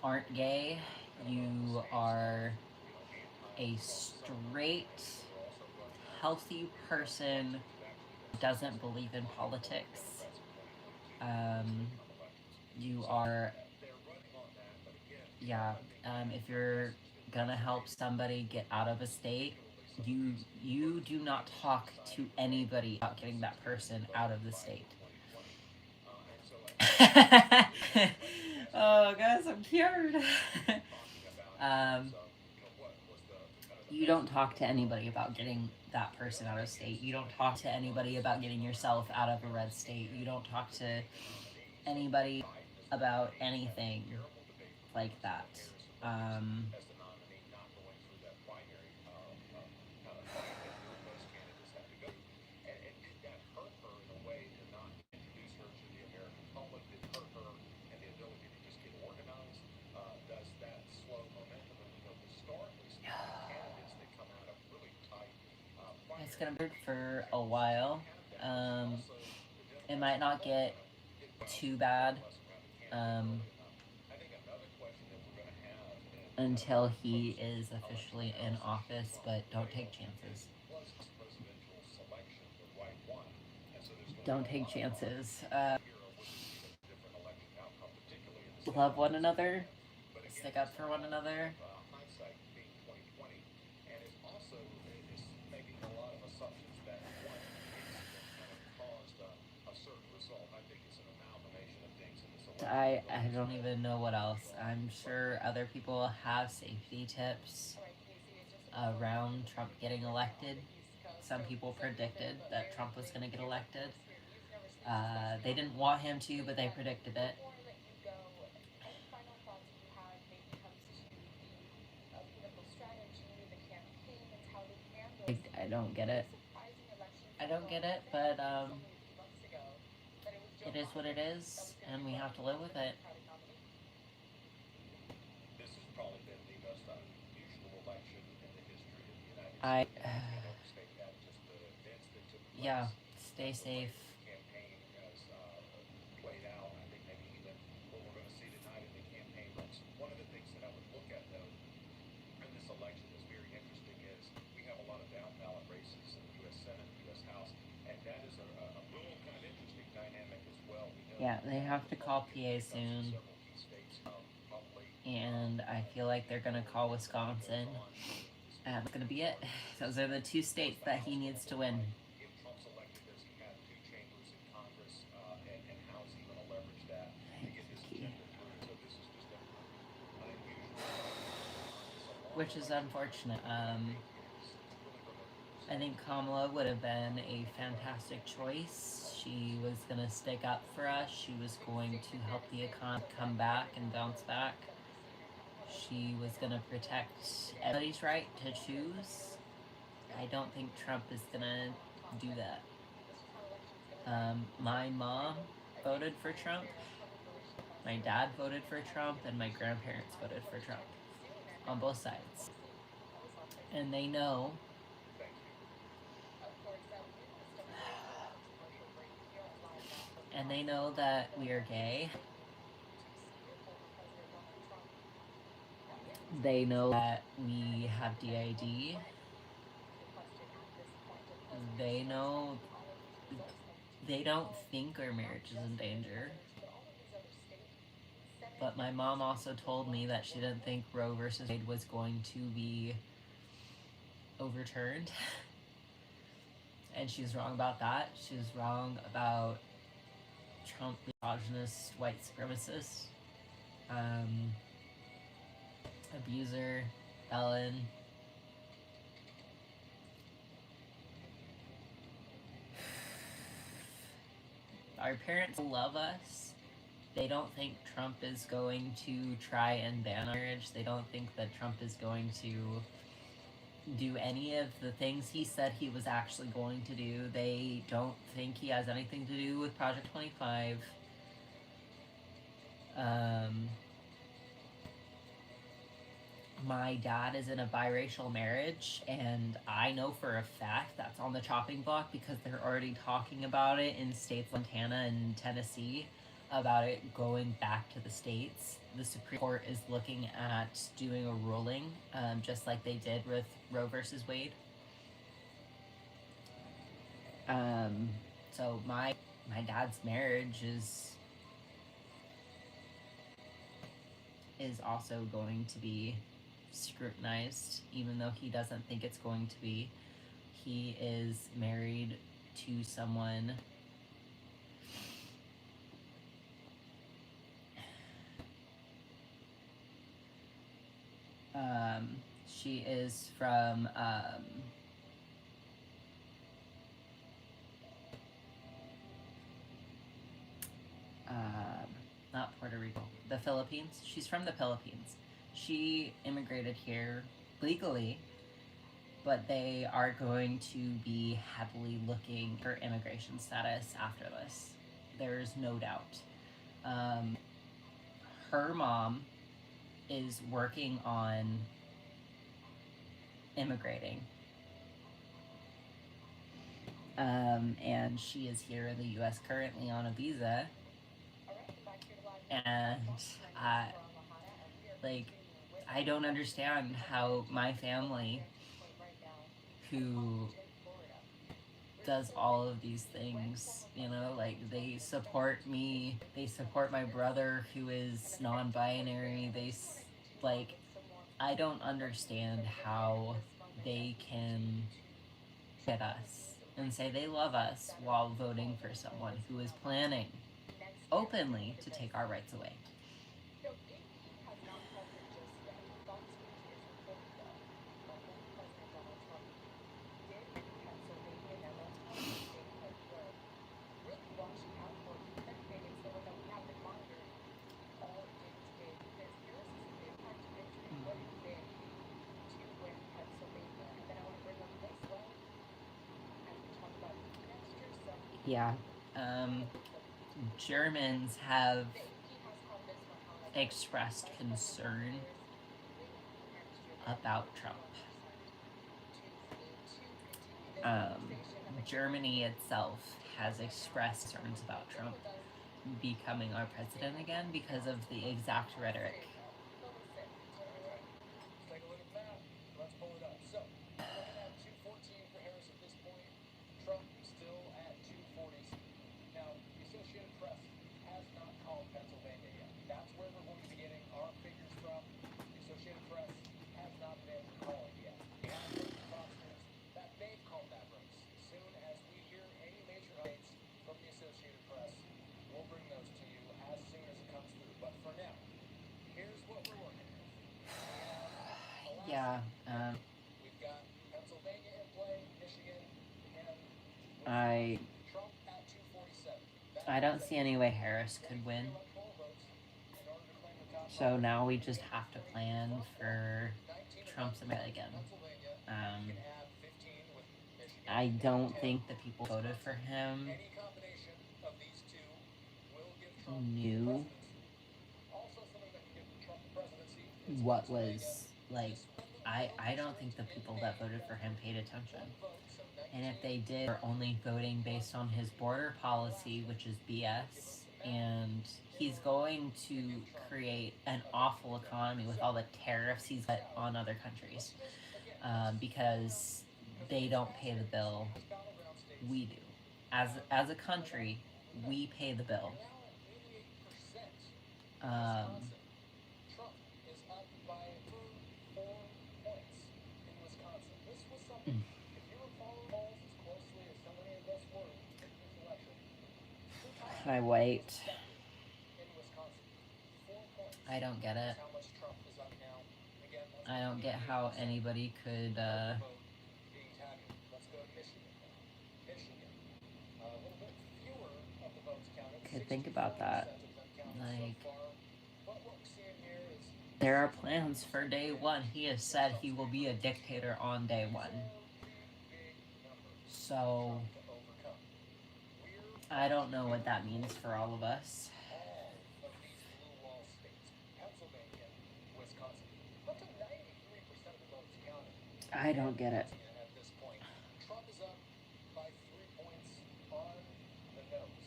aren't gay, you are a straight, healthy person who doesn't believe in politics. You are, yeah, if you're gonna help somebody get out of a state, you do not talk to anybody about getting that person out of the state. Oh, guys, I'm cured. You don't talk to anybody about getting that person out of state. You don't talk to anybody about getting yourself out of a red state. You don't talk to anybody about anything like that. It's gonna be for a while. It might not get too bad until he is officially in office, but don't take chances. Don't take chances. Love one another. Stick up for one another. I don't even know what else. I'm sure other people have safety tips around Trump getting elected. Some people predicted that Trump was going to get elected. They didn't want him to, but they predicted it. I don't get it. I don't get it, but it is what it is, and we have to live with it. I yeah, stay safe. Yeah, they have to call PA soon. And I feel like they're gonna call Wisconsin. That's gonna be it. Those are the two states that he needs to win. Which is unfortunate. I think Kamala would have been a fantastic choice. She was going to stick up for us. She was going to help the economy come back and bounce back. She was going to protect everybody's right to choose. I don't think Trump is going to do that. My mom voted for Trump. My dad voted for Trump, and my grandparents voted for Trump. On both sides. And they know that we are gay. They know that we have d.i.d. They know. They don't think our marriage is in danger. But my mom also told me that she didn't think Roe versus Wade was going to be overturned. And she was wrong about that. She was wrong about Trump, misogynist, white supremacist, abuser, felon. Our parents love us. They don't think Trump is going to try and ban marriage. They don't think that Trump is going to do any of the things he said he was actually going to do. They don't think he has anything to do with Project 25. my dad is in a biracial marriage, and I know for a fact that's on the chopping block because they're already talking about it in states like Montana and Tennessee about it going back to the states. The Supreme Court is looking at doing a ruling, just like they did with Roe versus Wade. Um, so my dad's marriage is also going to be scrutinized, even though he doesn't think it's going to be. He is married to someone she is from not Puerto Rico, the Philippines. She's from the Philippines. She immigrated here legally, but they are going to be heavily looking for immigration status after this. There's no doubt. Her mom is working on immigrating. And she is here in the US currently on a visa. And like, I don't understand how my family, who does all of these things, you know, like they support me, they support my brother who is non-binary, like, I don't understand how they can get us and say they love us while voting for someone who is planning openly to take our rights away. Yeah. Germans have expressed concern about Trump. Germany itself has expressed concerns about Trump becoming our president again because of the exact rhetoric. Let's take a look at that. Let's pull it up. So, looking at 214 for Harris at this point. Trump still at 240. Now, the Associated Press has not called Pennsylvania yet. That's where we're going to be getting our figures from. The Associated Press has not been able to call it yet. We have heard from Fox News that they've called that race. As soon as we hear any major updates from the Associated Press, we'll bring those to you as soon as it comes through. But for now, here's what we're working with. Yeah. We've got Pennsylvania in play, Michigan, and Trump at 247. I don't see any way Harris could win. So now we just have to plan for Trump's America again. I don't think the people who voted for him knew what was like. I don't think the people that voted for him paid attention. And if they did, they're only voting based on his border policy, which is BS. And he's going to create an awful economy with all the tariffs he's put on other countries. Because they don't pay the bill. We do. As a country, we pay the bill. I wait. I don't get it. I don't get how anybody could think about that. Like, there are plans for day one. He has said he will be a dictator on day one. So I don't know what that means for all of us. I don't get it. At this point, Trump is up by 3 points on the nose.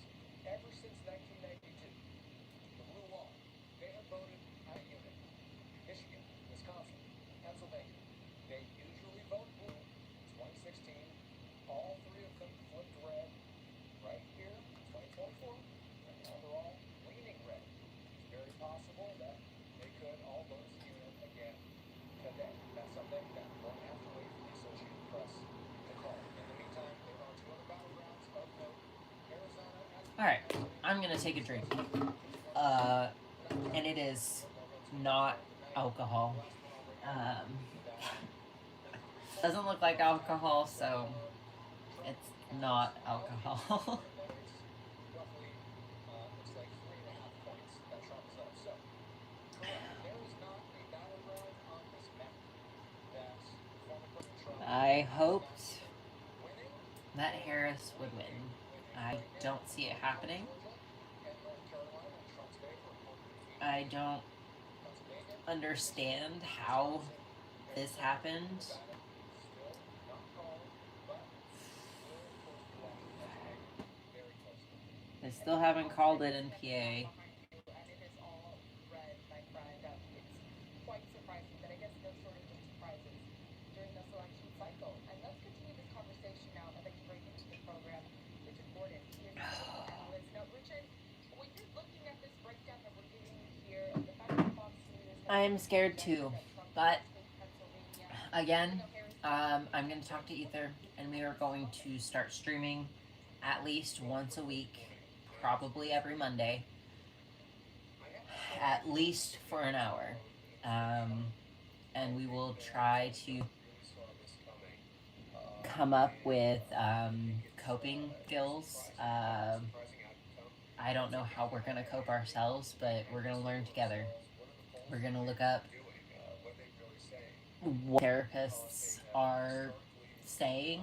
Ever since 1992, the blue wall, they have voted out of unit. Michigan, Wisconsin, Pennsylvania, they usually vote blue. 2016, all three of them flipped red. Right here, 2024, and now they're all leaning red. It's very possible that they could all vote as a unit again today. That's something that we'll have to wait for the Associated Press to call. In the meantime, there are two other battlegrounds of note. Arizona has... Alright, I'm gonna take a drink. And it is not alcohol. Doesn't look like alcohol, so it's not alcohol. Roughly, looks like 3.5 points that Trump is up. So, correct. There is not a battleground on this map that former President Trump I hoped winning that Harris would win. I don't see it happening. and North Carolina in Trump's favor. I don't Pennsylvania understand how this happened. still not called, but will of course be watching very closely. They still haven't called it in PA. Behind you, and it is all red, my friend. It's quite surprising, but I guess no shortage of surprises during this election cycle. And let's continue this conversation now. I'd like to bring into the program Richard Gordon. He is a political analyst. Now, Richard, when you're looking at this breakdown that we're giving you here, the fact that Fox News has I am scared too, but Pennsylvania, again, I'm going to talk to Ether, and we are going to start streaming at least once a week, probably every Monday, at least for an hour. And we will try to come up with coping skills. I don't know how we're going to cope ourselves, but we're going to learn together. We're going to look up what therapists are saying.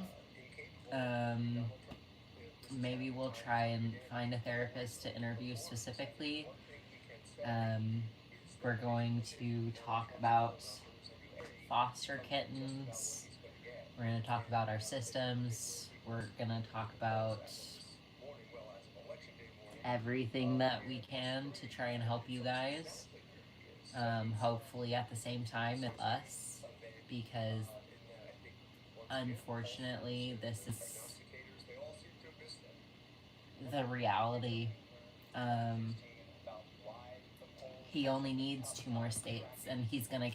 Maybe we'll try and find a therapist to interview specifically. We're going to talk about foster kittens. We're going to talk about our systems. We're going to talk about everything that we can to try and help you guys. Hopefully at the same time as us, because unfortunately this is the reality. He only needs 2 more states, and he's gonna.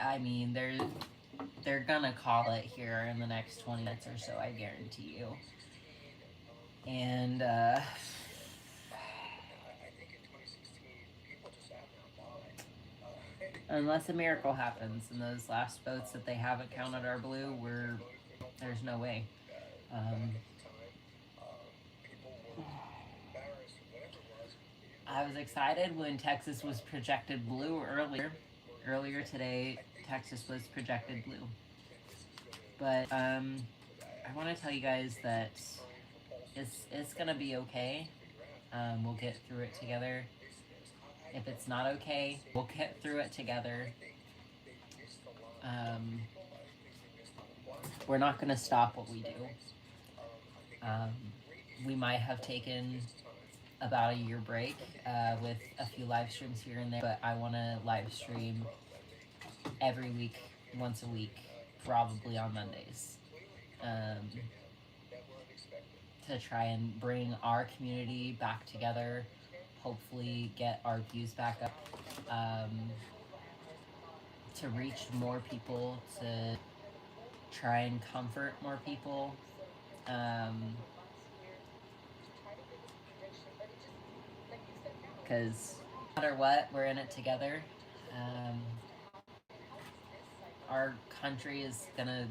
I mean, they're gonna call it here in the next 20 minutes or so. I guarantee you. And unless a miracle happens and those last votes that they haven't counted are blue, there's no way. I was excited when Texas was projected blue earlier. Earlier today, Texas was projected blue. But I want to tell you guys that it's gonna be okay. We'll get through it together. If it's not okay, we'll get through it together. We're not gonna stop what we do. We might have taken about a year break with a few live streams here and there, but I want to live stream every week, once a week, probably on Mondays, to try and bring our community back together, hopefully get our views back up, to reach more people, to try and comfort more people. Because no matter what, we're in it together. Our country is gonna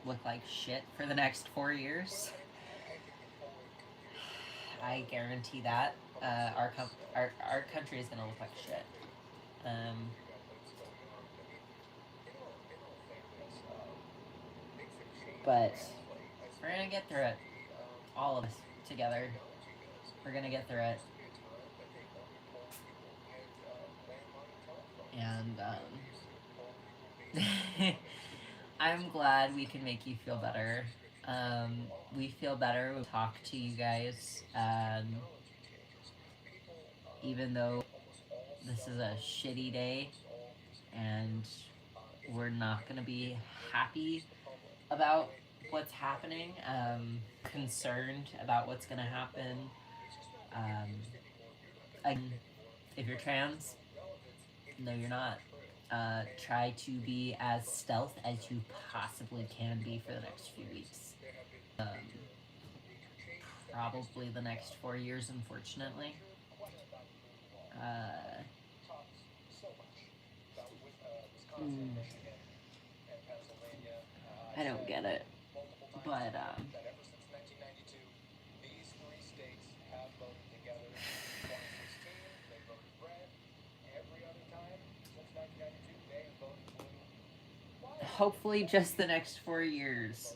look like shit for the next 4 years. I guarantee that. Our country is gonna look like shit. But we're gonna get through it. All of us together. We're gonna get through it. And I'm glad we can make you feel better. We feel better when we talk to you guys. Even though this is a shitty day and we're not going to be happy about what's happening, concerned about what's going to happen. Again, if you're trans, no, you're not. Try to be as stealth as you possibly can be for the next few weeks. Probably the next 4 years, unfortunately. I don't get it. But, that ever since 1992, these three states have voted together. In 2016, they voted red. Every other time since 1992, they have voted blue. hopefully just the next 4 years.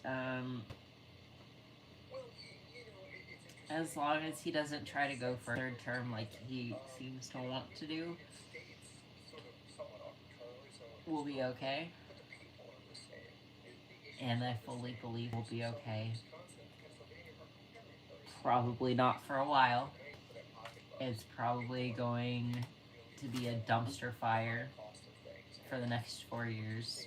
As long as he doesn't try to go for a third term like he seems to want to do, we'll be okay. And I fully believe we'll be okay. Probably not for a while. It's probably going to be a dumpster fire for the next 4 years.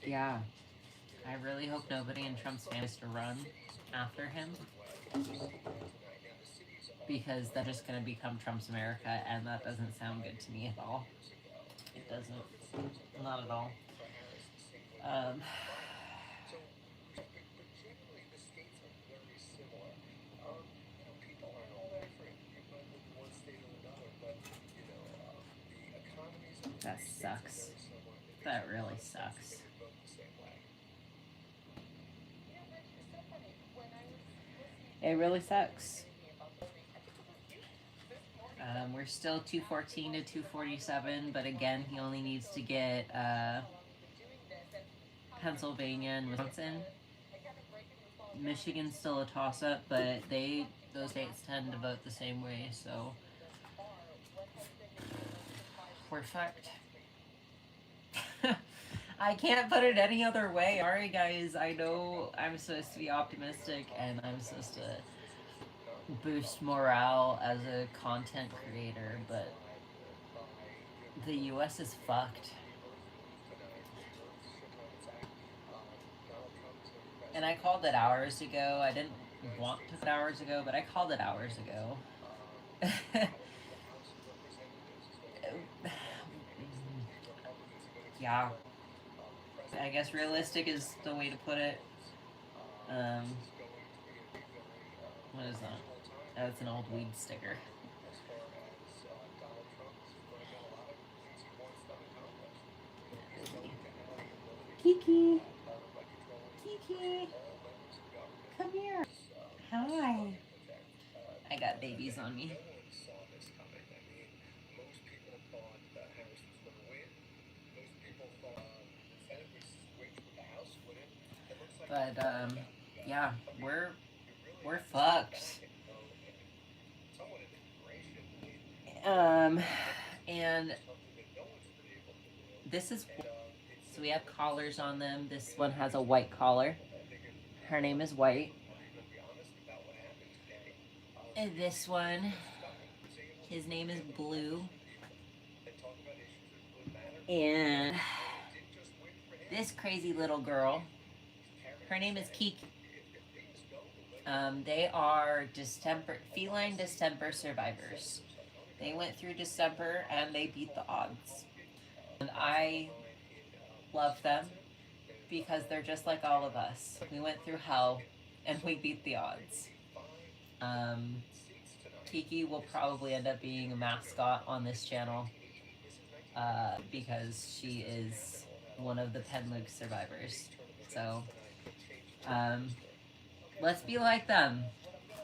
Yeah. I really hope nobody in Trump's family is to run after him. Because they're just going to become Trump's America, and that doesn't sound good to me at all. It doesn't. Not at all. That sucks. That really sucks. It really sucks. We're still 214 to 247, but again, he only needs to get Pennsylvania and Wisconsin. Michigan's still a toss-up, but those states tend to vote the same way, so we're fucked. I can't put it any other way. Sorry, guys. I know I'm supposed to be optimistic and I'm supposed to boost morale as a content creator, but the US is fucked. And I called it hours ago. I didn't want to put hours ago, but I called it hours ago. Yeah. I guess realistic is the way to put it. What is that? That's an old weed sticker. Kiki! Kiki! Come here! Hi! I got babies on me. But, yeah, we're fucked. And this is, so we have collars on them. This one has a white collar. Her name is White. And this one, his name is Blue. And this crazy little girl, her name is Kiki. They are feline distemper survivors. They went through Distemper and they beat the odds. And I love them because they're just like all of us. We went through hell and we beat the odds. Kiki will probably end up being a mascot on this channel because she is one of the Penluke survivors. So, let's be like them.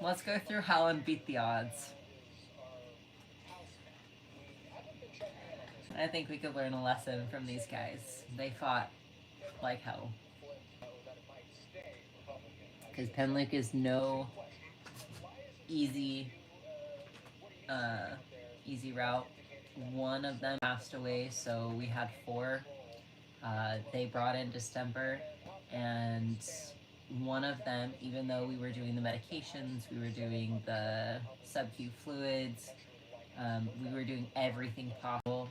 Let's go through hell and beat the odds. I think we could learn a lesson from these guys. They fought like hell. because Penlick is no easy easy route. One of them passed away, so we had 4. They brought in Distemper, and one of them, even though we were doing the medications, we were doing the sub-Q fluids, we were doing everything possible,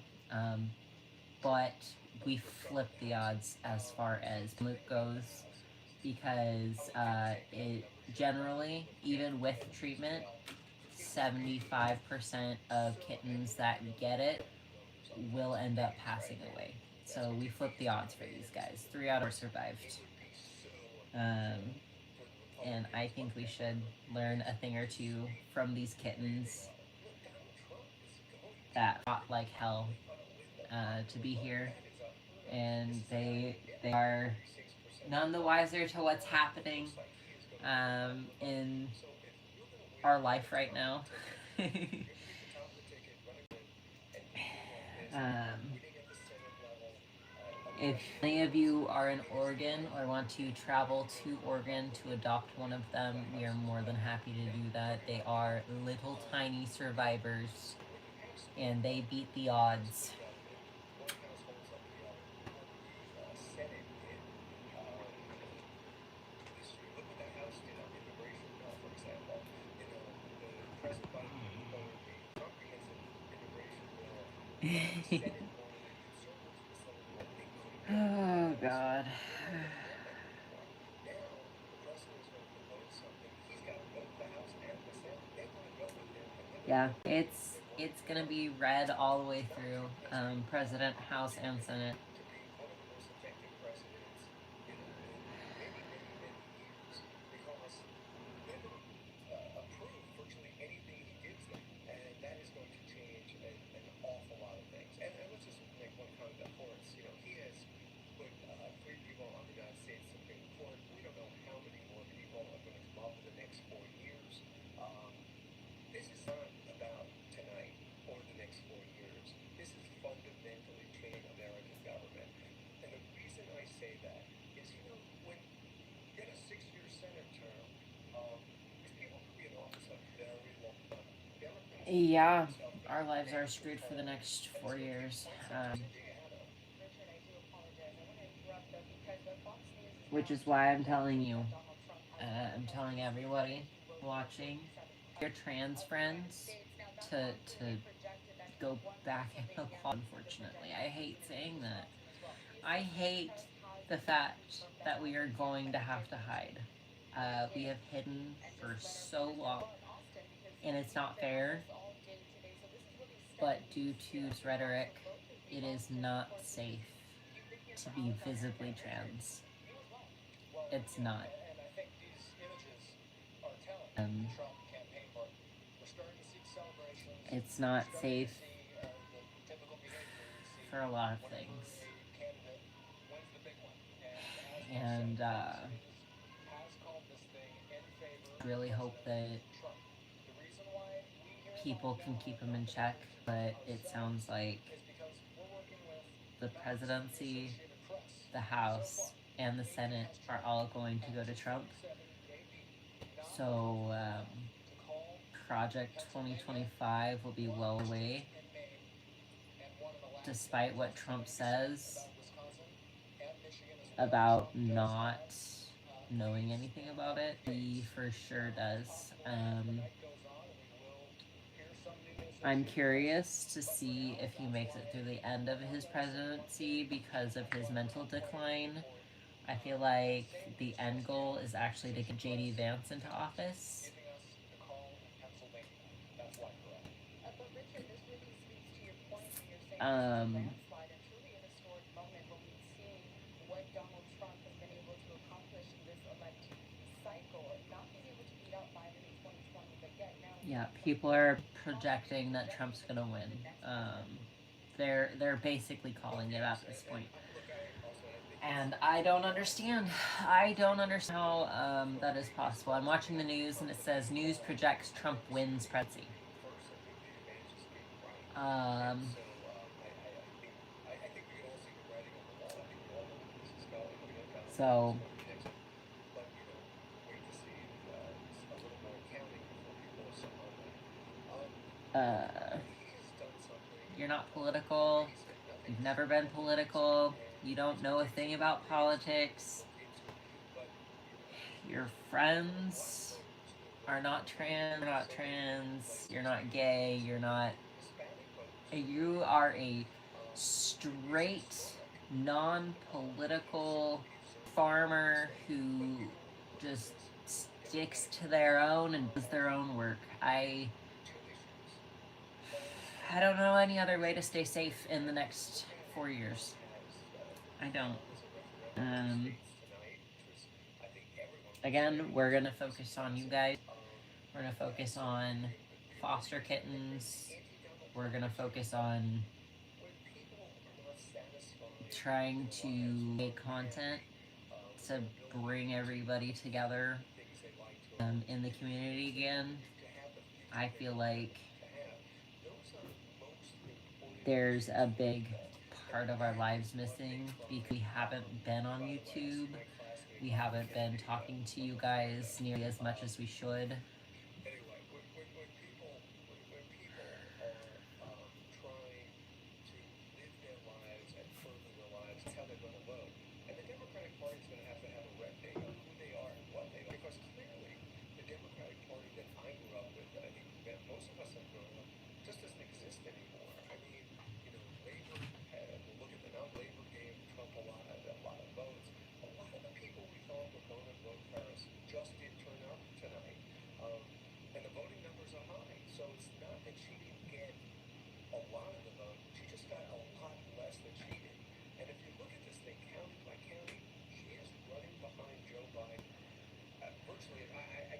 but we flipped the odds as far as Luke goes, because it generally, even with treatment, 75% of kittens that get it will end up passing away. So we flipped the odds for these guys. 3 out of 4 survived. And I think we should learn a thing or two from these kittens that fought like hell to be here. And they are none the wiser to what's happening in our life right now. If any of you are in Oregon or want to travel to Oregon to adopt one of them, we are more than happy to do that. They are little tiny survivors, and they beat the odds. Oh, God. Yeah, it's gonna be red all the way through, President, House, and Senate. Yeah, our lives are screwed for the next 4 years. Which is why I'm telling you, I'm telling everybody watching, your trans friends, to go back in the closet, unfortunately. I hate saying that. I hate the fact that we are going to have to hide. We have hidden for so long, and it's not fair, but due to this rhetoric, it is not safe to be visibly trans. It's not. It's not safe for a lot of things. And really hope that people can keep him in check, but it sounds like the presidency, the House, and the Senate are all going to go to Trump. So Project 2025 will be well away, despite what Trump says about not knowing anything about it. He for sure does. I'm curious to see if he makes it through the end of his presidency because of his mental decline. I feel like the end goal is actually to get J.D. Vance into office. Yeah, people are projecting that Trump's gonna win. They're basically calling it at this point. And I don't understand. I don't understand how that is possible. I'm watching the news and it says news projects Trump wins presidency. So You're not political. You've never been political. You don't know a thing about politics. Your friends are not trans, you're not gay, you're not. You are a straight, non political farmer who just sticks to their own and does their own work. I don't know any other way to stay safe in the next 4 years. I don't. Um, Again, we're gonna focus on you guys. We're gonna focus on foster kittens. We're gonna focus on trying to make content to bring everybody together in the community again. I feel like there's a big part of our lives missing because we haven't been on YouTube. We haven't been talking to you guys nearly as much as we should.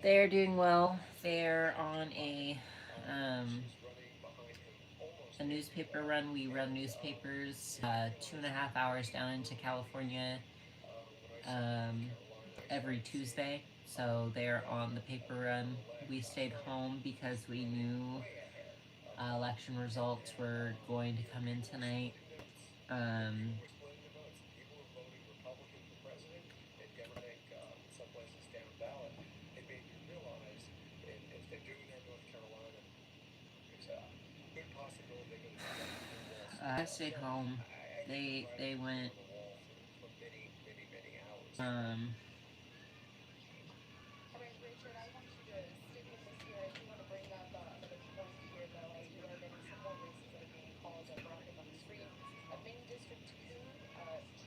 They're doing well. They're on a newspaper run. We run newspapers 2.5 hours down into California every Tuesday. So they're on the paper run. We stayed home because we knew election results were going to come in tonight. I stayed home. They went. All right, Richard, I want you to stick with us here. I do want to bring up another point here, though, as we are getting some more races that are being called up on the screen. Main District 2,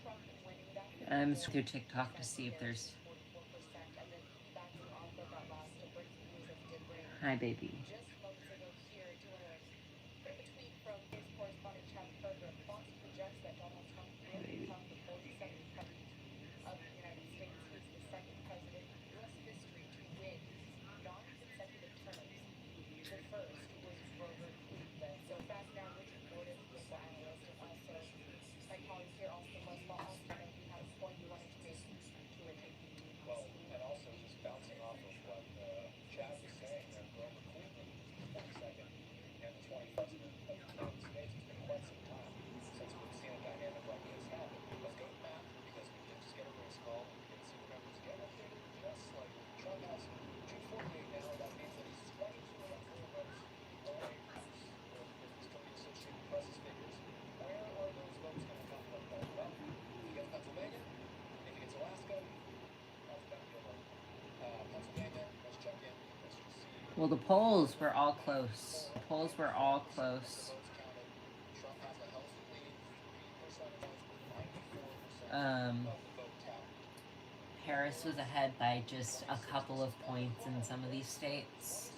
Trump winning that. I'm through TikTok to see if there's. 44%, and then bouncing off of that last breaking news that he did bring. Hi, baby. Just moments ago here, I do want to bring a tweet from his correspondent Chad Carter. Fox projects that Donald Trump will become the 47th president of the United States. He's the second president in U.S. history to win non-consecutive terms. The first was Grover Cleveland. So fast now, Richard Gordon, political analyst, and also my colleague here, Austin Westlaw. Austin, you had a point you wanted to make to Richard. Well, and also just bouncing off of what Chad was saying, that Grover Cleveland was 42nd and the 20th president of the United States. It's been quite some time since we've seen a dynamic like this happen. Let's go to math because we did just get a race call. We did see the numbers get updated just slightly. Trump has 248 now. That means that he's 22 electoral votes away from us. If he's still the Associated Press's figures, where are those votes going to come from? Well, if he gets Pennsylvania, if he gets Alaska, that's going to be a vote. Pennsylvania, let's check in. Let's just see. Well, the polls were all close. The polls were all close. Votes counted. Trump has a healthy lead, 3 percentage points with 94% of the vote count. Harris was ahead by just a couple of points in some of these states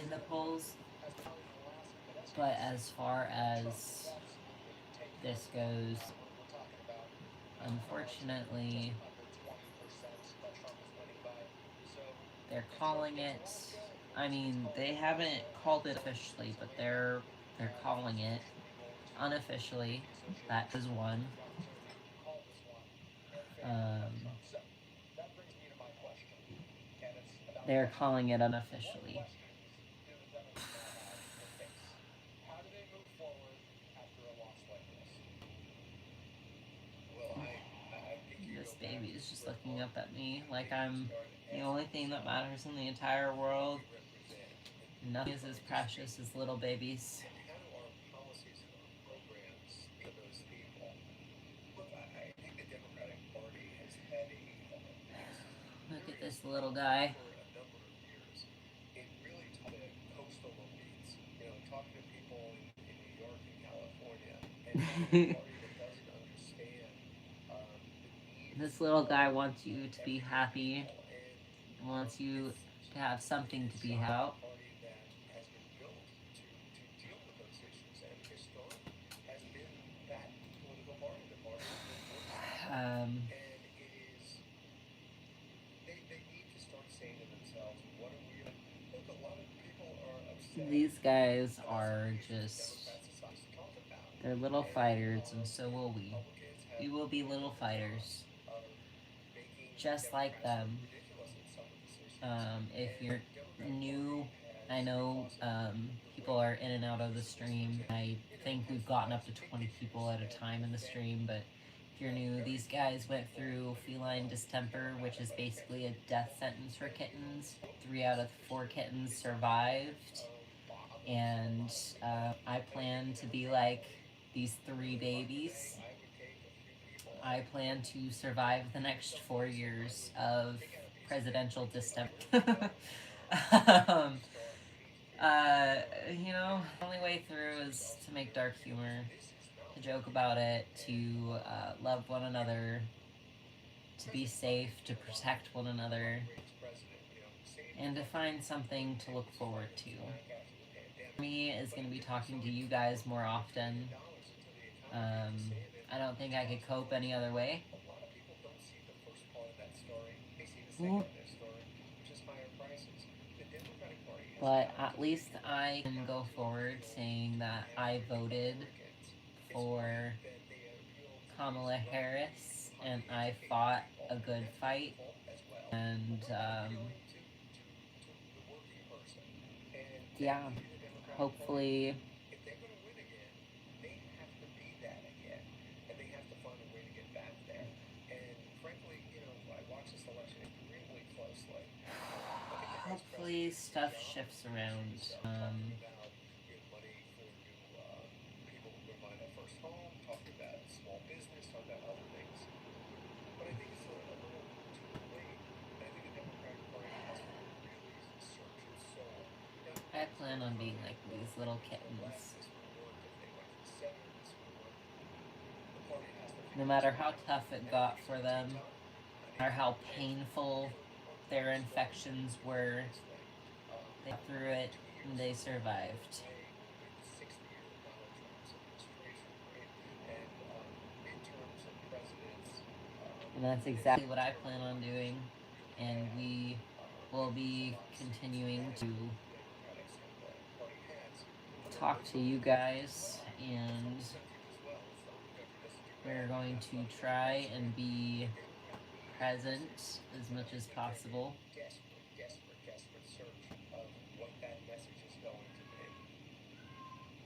in the polls. But as far as this goes, unfortunately, they're calling it. I mean, they haven't called it officially, but they're calling it unofficially. That is one. They're calling it unofficially. How do they move forward after a loss like this? This baby is just looking up at me like I'm the only thing that matters in the entire world. Nothing is as precious as little babies. How do our policies and our programs for those people? Look, I think the Democratic Party has had Look at this little guy. for a number of years in really talking to coastal elites, talking to people in New York and California, and having a party that doesn't understand the needs. This little guy wants you to be happy, wants you to have something to be about. Party that has been built to deal with those issues, and historically has been that political party, the party and it is, they need to start saying to themselves, what are we gonna look, a lot of people are upset. These guys are just, they're little fighters, and so will we. We will be little fighters, just like them. If you're new, I know people are in and out of the stream. I think we've gotten up to 20 people at a time in the stream, but if you're new, these guys went through feline distemper, which is basically a death sentence for kittens. 3 out of 4 kittens survived, and I plan to be like these 3 babies. I plan to survive the next 4 years of presidential distemper. The only way through is to make dark humor, to joke about it, to love one another, to be safe, to protect one another, and to find something to look forward to. Me is going to be talking to you guys more often. I don't think I could cope any other way. But at least I can go forward saying that I voted for Kamala Harris and I fought a good fight, and yeah, hopefully hopefully stuff shifts around. I plan on being like these little kittens. No matter how tough it got for them, no matter how painful their infections were, they got through it and they survived. And that's exactly what I plan on doing, and we will be continuing to talk to you guys, and we're going to try and be present as much as possible. A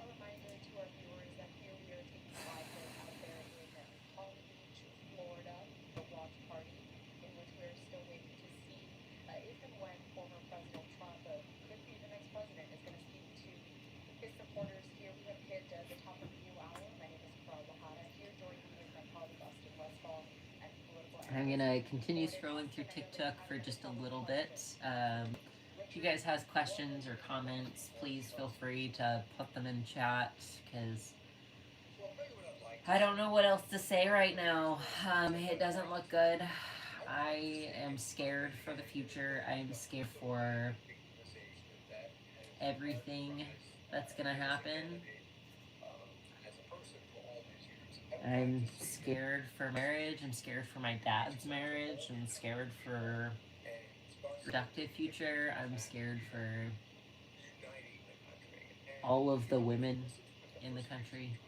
reminder to our viewers that here we are taking a live look out there in Palm Beach, Florida, the watch party, in which we're still waiting to see if and when former President Trump, could be the next president, is going to speak to his supporters. Here we have hit the top of the new hour. My name is Carl Lahana. Here joining me is my colleague Austin Westfall and political analyst. I'm gonna continue scrolling through TikTok for just a little bit. If you guys have questions or comments, please feel free to put them in chat, because I don't know what else to say right now. It doesn't look good. I am scared for the future. I'm scared for everything that's gonna happen. I'm scared for marriage. I'm scared for my dad's marriage. I'm scared for productive future. I'm scared for all of the women in the country.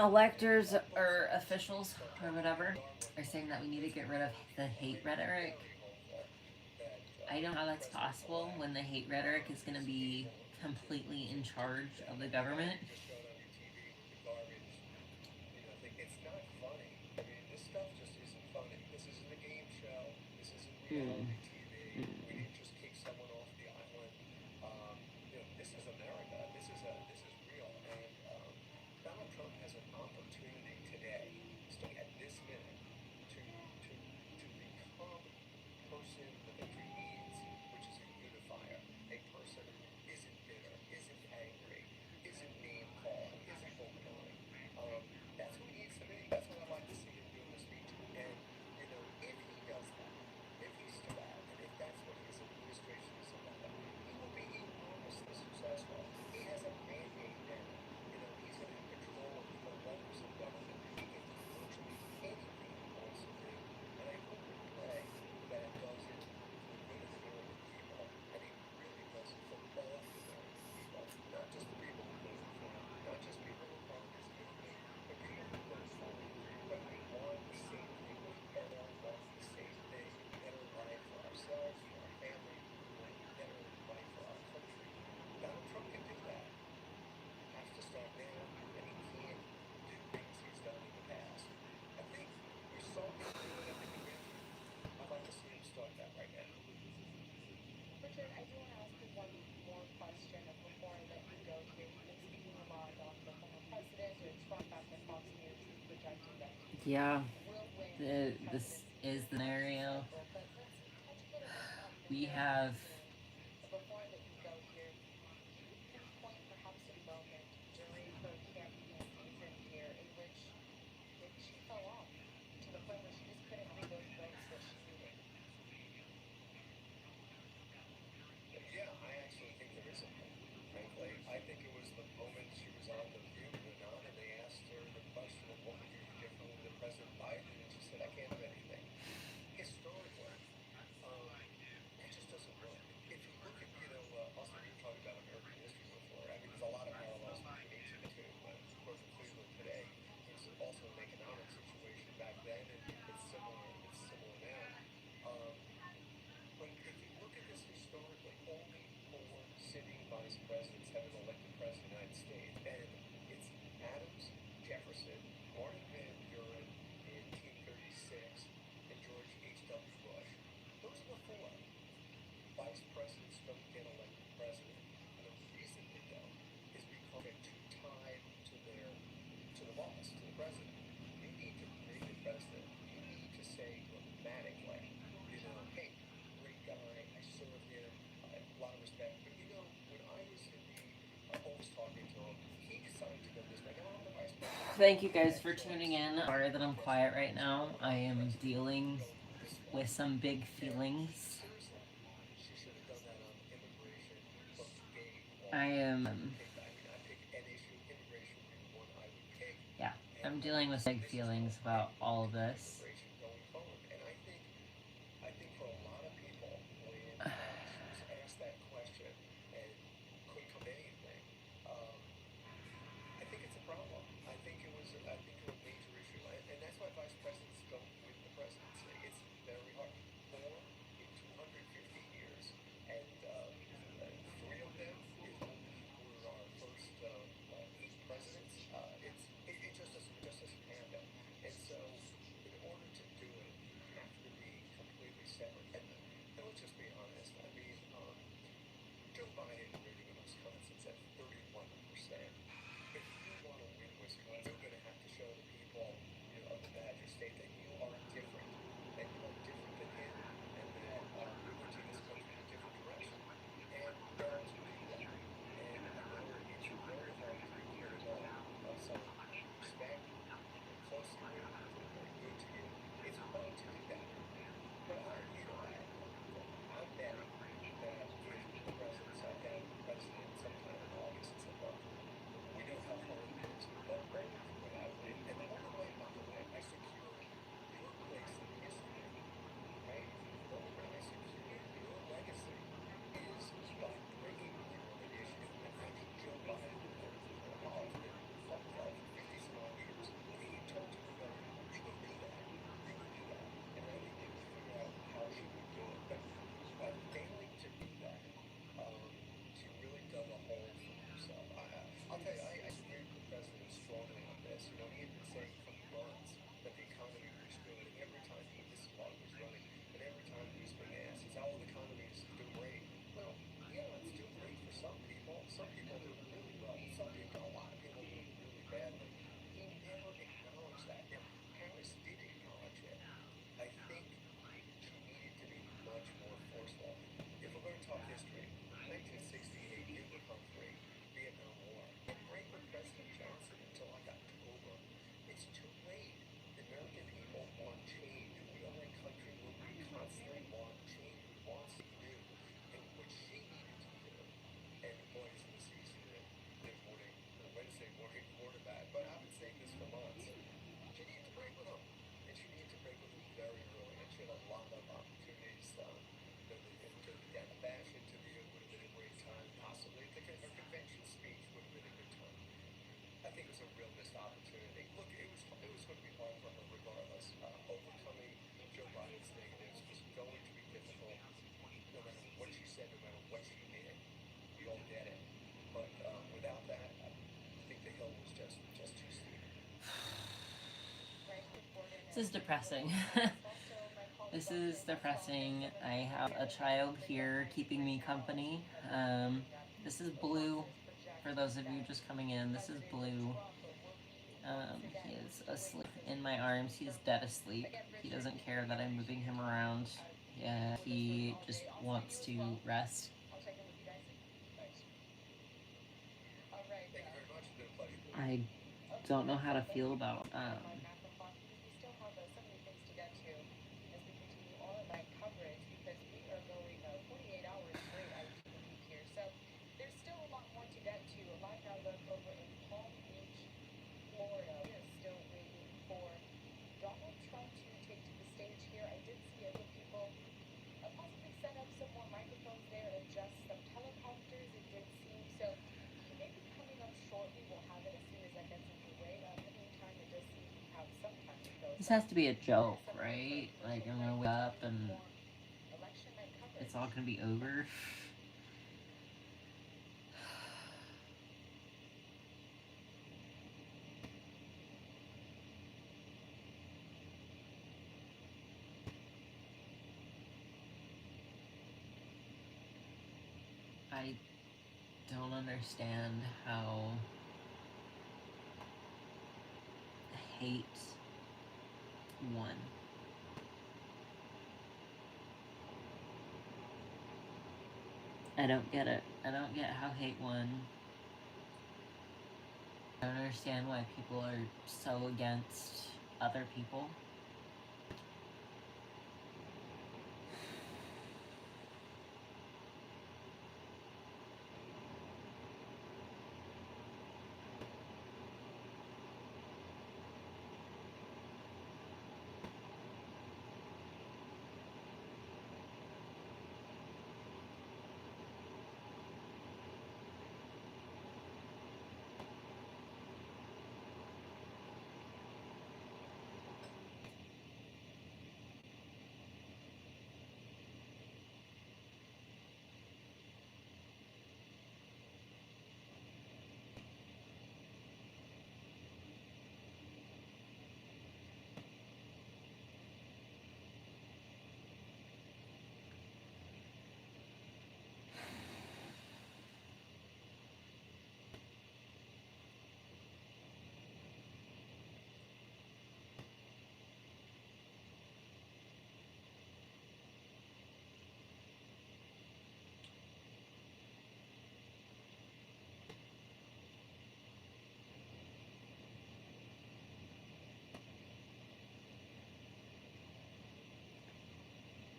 electors or officials or whatever are saying that we need to get rid of the hate rhetoric. I don't know how that's possible when the hate rhetoric is going to be completely in charge of the government. It's not funny. I mean, this stuff just isn't funny. This isn't a game show. This isn't reality TV. We didn't just kick someone off the island. This is America. This is real. And Donald Trump has an opportunity today, still at this minute, to become the person the country needs, which is a unifier, a person who isn't bitter, isn't angry, isn't name calling, isn't voting. That's what he needs to be. That's what I'd like to see him do in the speech. And if he does that, if he's to that, and if that's what his administration is about, he will be enormously successful. He has a mandate now. He's going to have control of the levers of government. He can do virtually anything he wants to do. And I hope and pray that it does it for the good of the American people. And he really does it for all the American people. Not just the people who voted for him, not just people who probably disagree with me, but people who voted for him. But we want the same thing. We all want the same thing. Better life for ourselves, for our family, better life for our country. Donald Trump can do that. Has to start now, and he can't do things he's done in the past. I think we saw him do it at the convention. I'd like to see him start that right now. Richard, I do want to ask you one more question before I let you go here. You've been speaking a lot on the former president or Trump after Fox News is projecting that he Yeah, will win this is the scenario. cycle. But let's educate us on the We narrative have here. Before I let you go here, can you pinpoint perhaps a moment during her campaign season here in which maybe she fell off to the point where she just couldn't win those votes that she needed? Yeah, I actually think there is a moment, frankly. I think it was the moment she was on The View and on, and they asked her the question of what would you do differently than President Biden, and she said, I can't do anything. Historically, that just doesn't work. If you look at, Austin, you were talking about American history before. I mean, there's a lot of parallels between each of the two. Grover Cleveland today, it's also an economic situation back then, and it's similar now. But if you look at this historically, only 4 sitting vice presidents have an elected president of the United States, and it's Adams, Jefferson, Martin Van Buren in 1836, and George H.W. Bush. Those are the 4. Vice presidents don't get elected president, and the reason they don't is because they're too tied to the boss, to the president. You need to bring the president. You need to say dramatically, hey, great guy, I served him, I have a lot of respect. But when I was in the office talking to him, he decided to go this way. Now I'm the vice president. Thank you guys for tuning in. Sorry that I'm quiet right now. I am dealing with some big feelings. Seriously, she should have done that on immigration from day one. I am, I pick an issue, immigration would be the one I would pick. yeah, I'm dealing with big feelings about all of this. Immigration going forward. And I think for a lot of people, when she was asked that question and couldn't come to anything, I think it's a problem. I think it was a major issue, and that's why vice presidents don't win the presidency. It's very hard. 4 in 250 years, and 3 of them were our first 8 presidents. It just doesn't happen. And so, in order a real missed opportunity. Look, it was going to be hard for her regardless. Overcoming Joe Biden's negatives was going to be difficult, no matter what she said, no matter what she did. We all get it. But without that, I think the hill was just too steep. This is depressing. This is depressing. I have a child here keeping me company. This is Blue. For those of you just coming in, this is Blue. He is asleep in my arms. He's dead asleep. He doesn't care that I'm moving him around. Yeah, he just wants to rest. I don't know how to feel about This has to be a joke, right? Like, I'm gonna wake up and it's all gonna be over. I don't understand how hate won. I don't get it. I don't get how hate won. I don't understand why people are so against other people.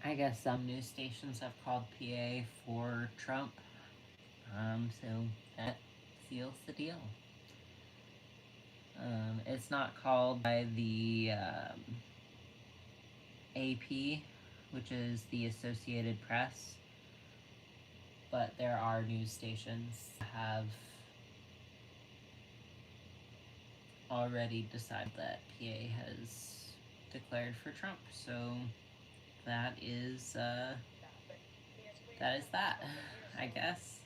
I guess some news stations have called PA for Trump. So that seals the deal. It's not called by the AP, which is the Associated Press, but there are news stations that have already decided that PA has declared for Trump. So that is that, I guess.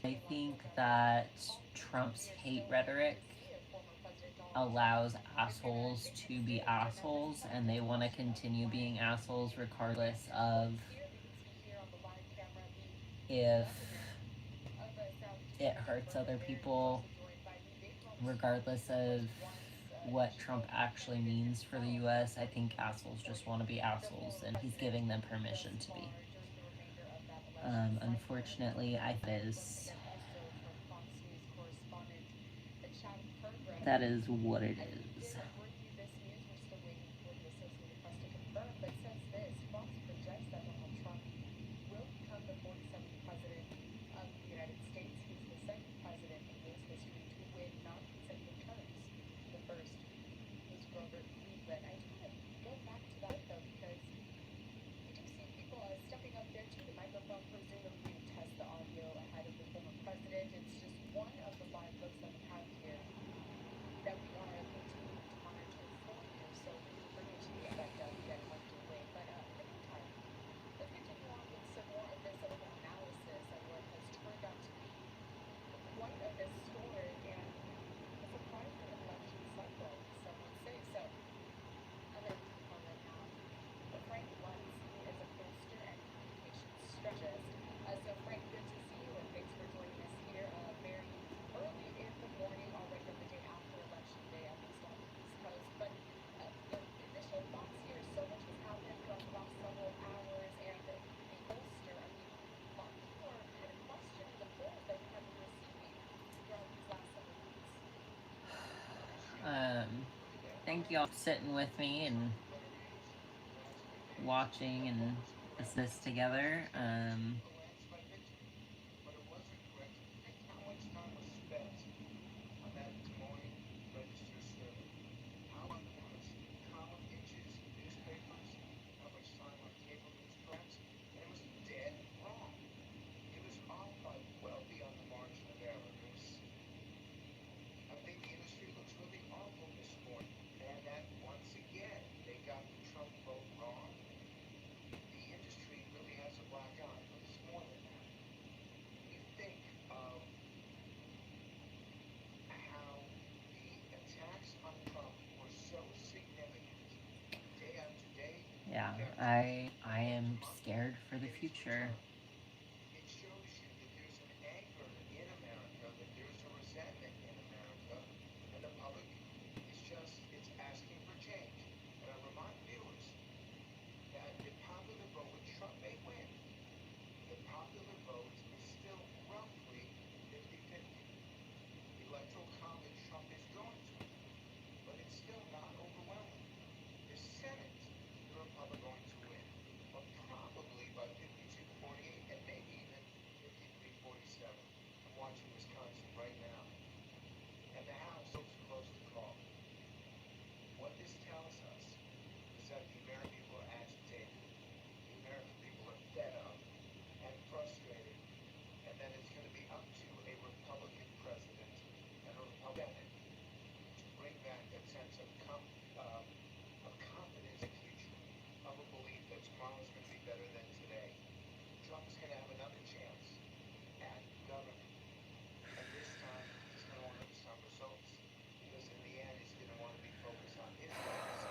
I think that Trump's hate rhetoric allows assholes to be assholes, and they want to continue being assholes regardless of if it hurts other people, regardless of what Trump actually means for the US. I think assholes just want to be assholes, and he's giving them permission to be. Unfortunately, that is what it is. thank you all for sitting with me and watching and this together. But it wasn't correct. Think how much time was spent on that Des Moines Register survey. How much column inches in newspapers, how much time on cable news tracks, and it was dead wrong. It was off by well beyond the margin of error. I think the industry looks really awful this morning, and that once again they got the Trump vote wrong. The industry really has a black eye, but it's more than that. When you think of how the attacks on Trump were so significant, day after day, Yeah, I am scared for the future. it shows you that there's an anger in America, that there's a resentment in America, and the public is just, it's asking for change. And I remind viewers that the popular vote, which Trump may win, the popular vote is still roughly 50-50. The Electoral College, Trump is going to win, but it's still not overwhelming. The Senate, the Republicans are going to win, but probably by 52-48 and maybe even 53-47. I'm watching Wisconsin right now. And the House is close to call. What this tells us is that the American people are agitated. The American people are fed up and frustrated, and that it's going to be up to a Republican president and a Republican to bring back that sense of confidence in the future, of a belief that tomorrow is going to be better than today. Trump is going to have another chance at government, and this time he's going to want some results, because in the end he's going to want to be focused on his legacy,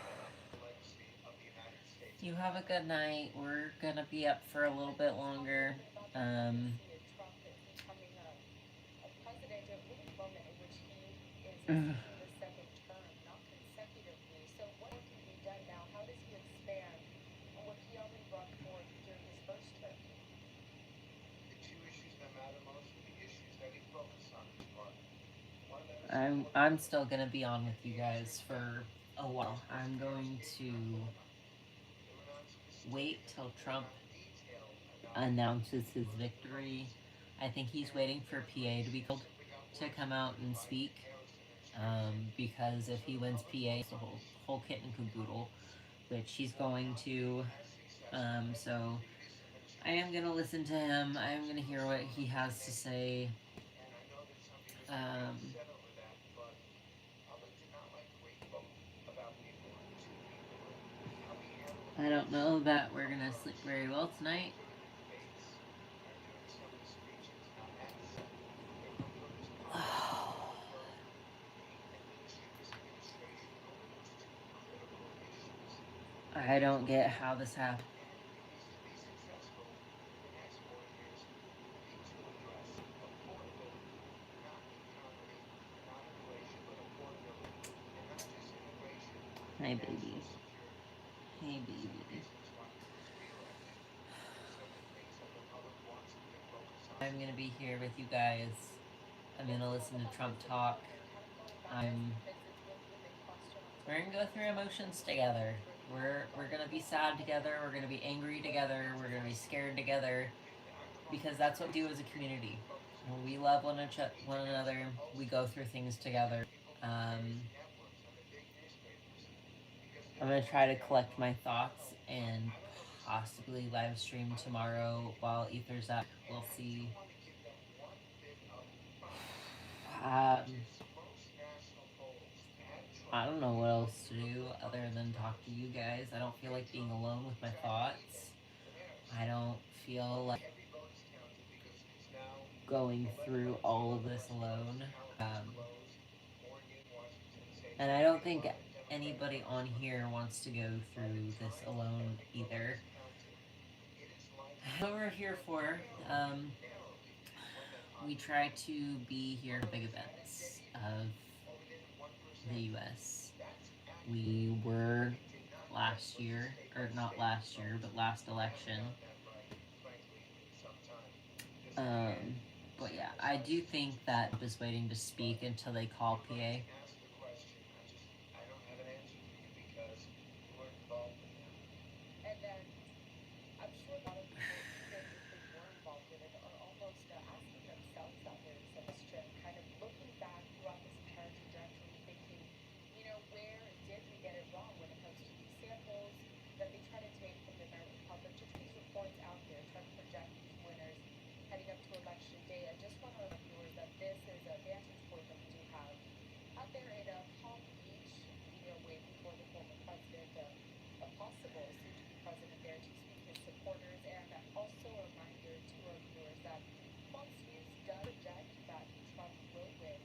the legacy of the United States. You have a good night. We're gonna be up for a little bit longer. Trump becoming a president, a really moment in which he is seeking the second term, not consecutively. So what can be done now? How does he expand on what he already brought forth during his first term? The two issues that matter most are the issues that he focused on this part. One of them is I'm still gonna be on with you guys for a while. I'm going to wait till Trump announces his victory. I think he's waiting for PA to be called to come out and speak. Because if he wins PA, it's the whole kit and caboodle, which he's going to. So I am gonna listen to him. I am gonna hear what he has to say. I don't know that we're gonna sleep very well tonight. I don't get how this happened. Hey, baby. Hey, baby. I'm gonna be here with you guys. I'm gonna listen to Trump talk. We're gonna go through emotions together. We're gonna be sad together. We're gonna be angry together. We're gonna be scared together, because that's what we do as a community. When we love one another, we go through things together. I'm gonna try to collect my thoughts and possibly live stream tomorrow while Ether's up. We'll see. I don't know what else to do other than talk to you guys. I don't feel like being alone with my thoughts. I don't feel like going through all of this alone. And I don't think anybody on here wants to go through this alone either. What we're here for, we try to be here for big events of the US. We were last year, or not last year, but last election. But yeah, I do think that is waiting to speak until they call PA. sure a lot of people, even if they were involved in it, are almost asking themselves that very same question, kind of looking back throughout this entire trajectory, thinking, where did we get it wrong when it comes to these samples that they try to take from the American public, just these reports out there, try to project these winners heading up to election day. I just want to remind viewers that this is a vantage point that we do have out there in Palm Beach, waiting for the former president, a possible soon-to-be president there to speak to his supporters. And also a reminder to our viewers that Fox News does project that Trump will win,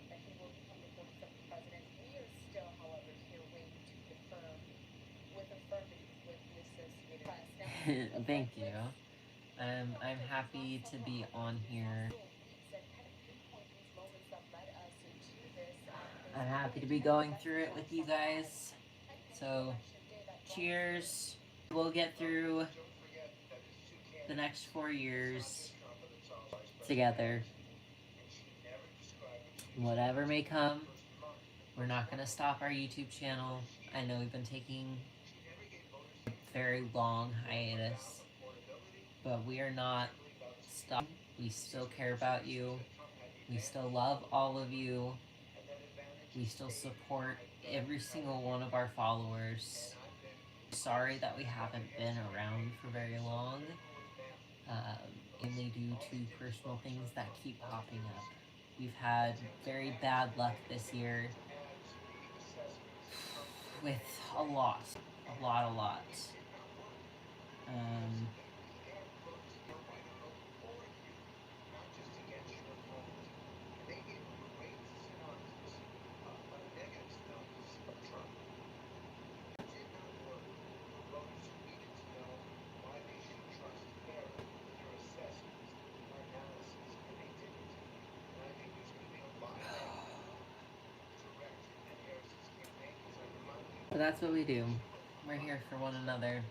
that he will become the 47th president. We are still, however, here waiting to confirm with affirmity with the Associated Press. Now, Thank you. I'm happy to be on here. I'm happy to be going through it with you guys. So, cheers. We'll get through the next 4 years together. Whatever may come, we're not going to stop our YouTube channel. I know we've been taking a very long hiatus, but we are not stopping. We still care about you. We still love all of you. We still support every single one of our followers. Sorry that we haven't been around for very long, mainly due to personal things that keep popping up. We've had very bad luck this year with a lot. But that's what we do. We're here for one another.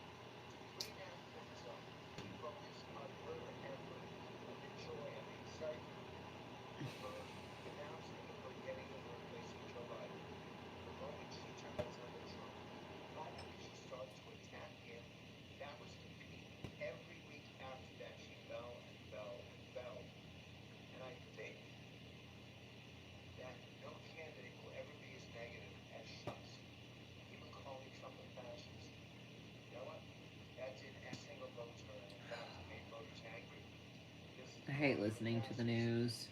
I hate listening to the news.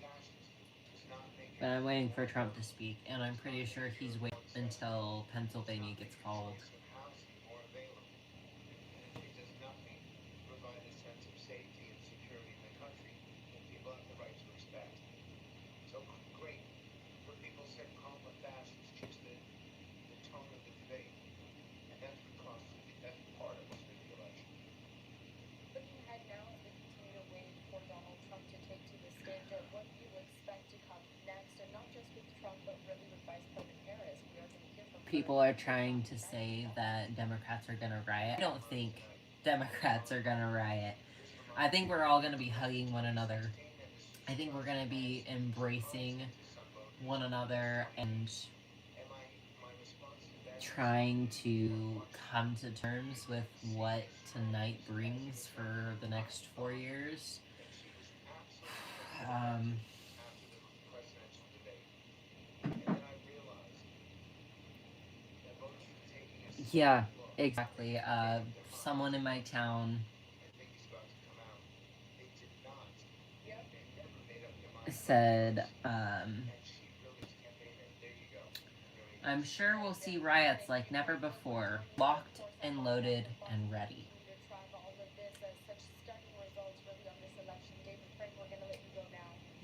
But I'm waiting for Trump to speak, and I'm pretty sure he's waiting until Pennsylvania gets called. People are trying to say that Democrats are gonna riot. I don't think Democrats are gonna riot. I think we're all gonna be hugging one another. I think we're gonna be embracing one another and trying to come to terms with what tonight brings for the next 4 years. Yeah, exactly. Someone in my town said, I'm sure we'll see riots like never before, locked and loaded and ready.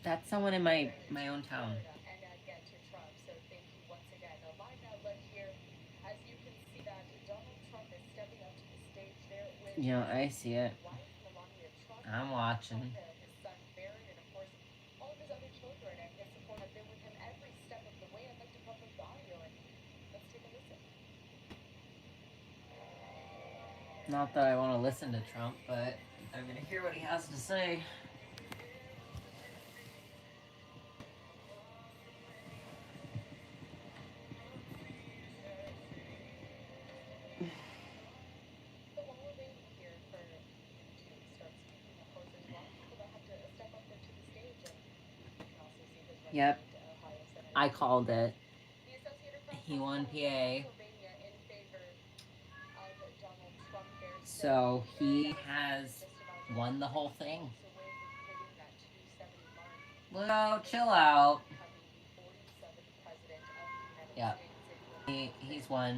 That's someone in my own town. I see it. I'm watching. Not that I want to listen to Trump, but I'm going to hear what he has to say. Yep, Ohio Senator I called it. the Associated Press He won polls in PA. Pennsylvania in favor of Donald Trump there still. So he That is has just about won the whole 2 thing. votes away from hitting that 270 mark Ludo, and chill out. becoming the 47th president of the United Yep. States. It will be the He's fifth won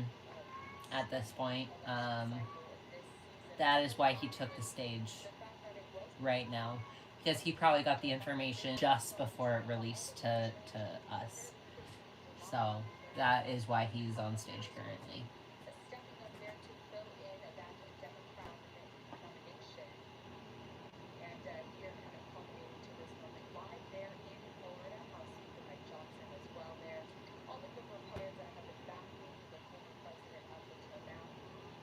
at this point. election cycle this season. That is So why he far, took the stage the fact that it was right now. Because he probably got the information just before it released to us. So that is why he's on stage currently. stepping up there to fill in that Democrat nomination. And here, kind of culminating to this moment, live there in Florida, House Speaker Mike Johnson as well there. All the good Republicans that have been backing the former president up until now.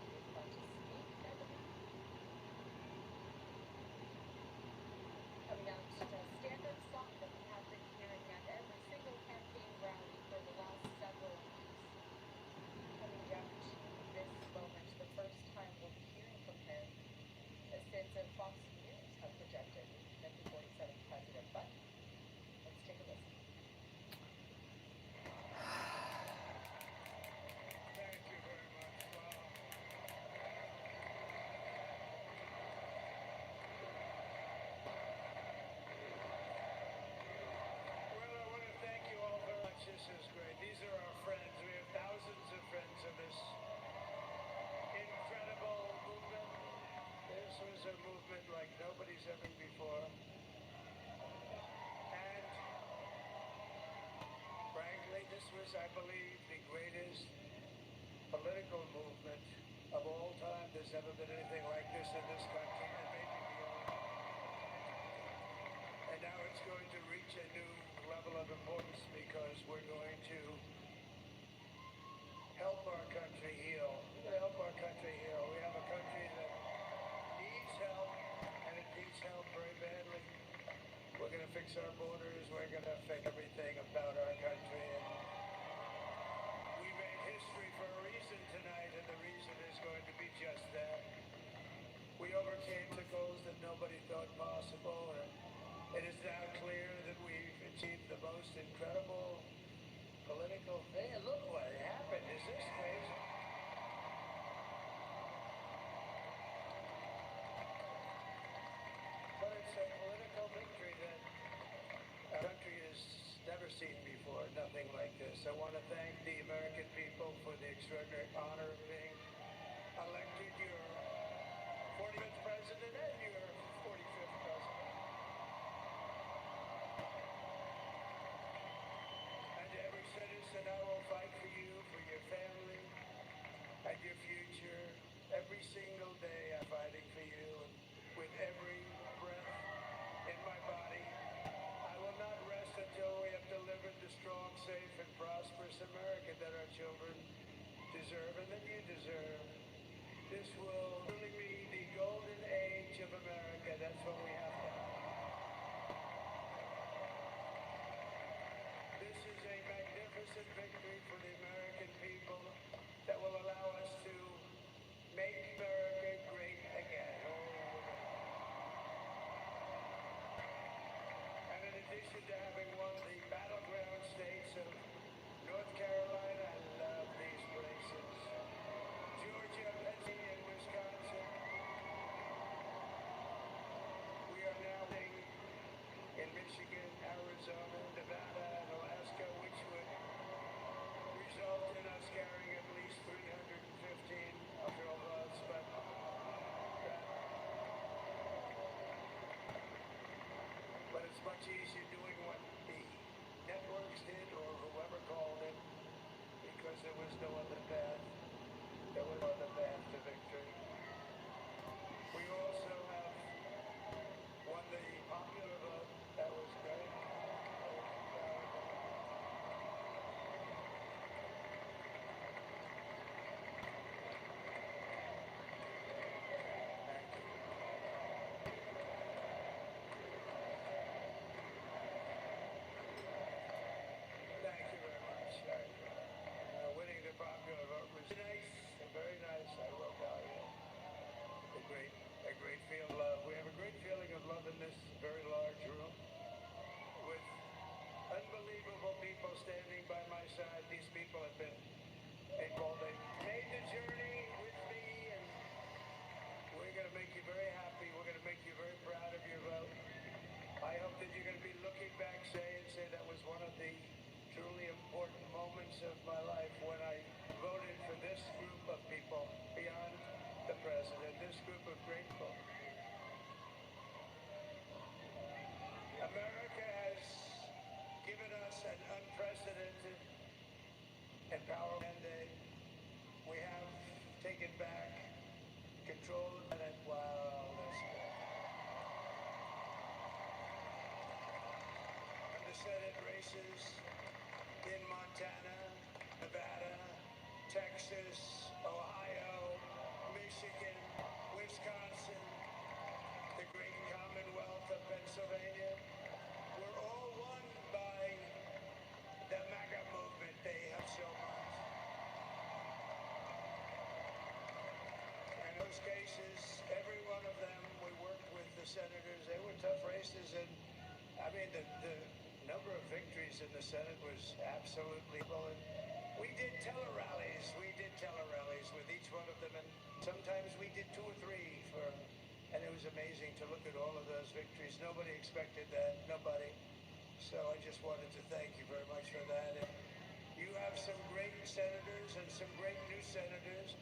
He is about to speak, I believe. Coming out to a standard song that we have been hearing at every single campaign rally for the last several weeks. Coming down to this moment, the first time we'll be hearing from him since Fox News have projected that the 47th president. But let's take a listen. Thank you very much. Well, I want to thank you all very much. This is great. These are our friends. We have thousands of friends in this incredible movement. This was a movement like nobody's ever before. And frankly, this was, I believe, the greatest political movement of all time. There's never been anything like this in this country, and maybe beyond. And now it's going to reach a new level of importance because we're going to help our country heal. We're going to help our country heal. We have a country that needs help, and it needs help very badly. We're going to fix our borders. We're going to fix everything about our country. And we made history for a reason tonight, and the reason is going to be just that. We overcame obstacles that nobody thought possible, and it is now clear that we've achieved the most incredible political thing. Look what happened. Is this crazy? But it's a political victory that our country has never seen before. Nothing like this. I want to thank the American people for the extraordinary honor of being elected your 45th president and your 45th president. And every citizen, I will fight for you, for your family, and your future. Every single day I'm fighting for you. And with every breath in my body, I will not rest until we have delivered the strong, safe, and prosperous America that our children deserve and that you deserve. This will really be the golden age of America. That's what we have to have. This is a magnificent victory for the American people that will allow us to make America great again. And in addition to having won the battleground states of North Carolina, I love these places, Georgia, Pennsylvania, and Wisconsin, we are now in Michigan, Arizona, Nevada, and Alaska, which would result in us carrying at least 315 drill votes, but it's much easier doing what the networks did or whoever called it, because there was no other path. There was no other path to victory. We also have won the popular vote. That was great. That was incredible. Thank you. Thank you very much. Winning the popular vote was nice, very nice, I will tell you. to make you very happy. We're going to make you very proud of your vote. I hope that you're going to be looking back, say that was one of the truly important moments of my life when I voted for this group of people beyond the president, this group of grateful. America has given us an unprecedented and powerful mandate. We have taken back control of the Senate. Wow, that's good. And the Senate races in Montana, Nevada, Texas, Ohio, Michigan, Wisconsin, the great Commonwealth of Pennsylvania, were all won by the MAGA movement. They have so much. In those cases, every one of them, we worked with the senators. They were tough races, and I mean, the number of victories in the Senate was absolutely full. And we did tele-rallies. We did tele-rallies with each one of them, and sometimes we did 2 or 3 for, and it was amazing to look at all of those victories. Nobody expected that, nobody. So I just wanted to thank you very much for that. And you have some great senators and some great new senators.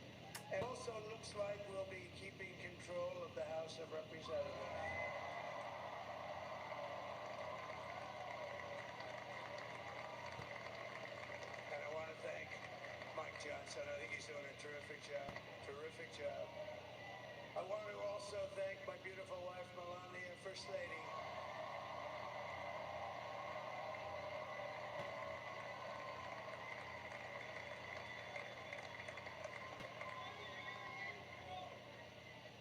And also looks like we'll be keeping control of the House of Representatives. And I want to thank Mike Johnson. I think he's doing a terrific job. Terrific job. I want to also thank my beautiful wife, Melania, First Lady.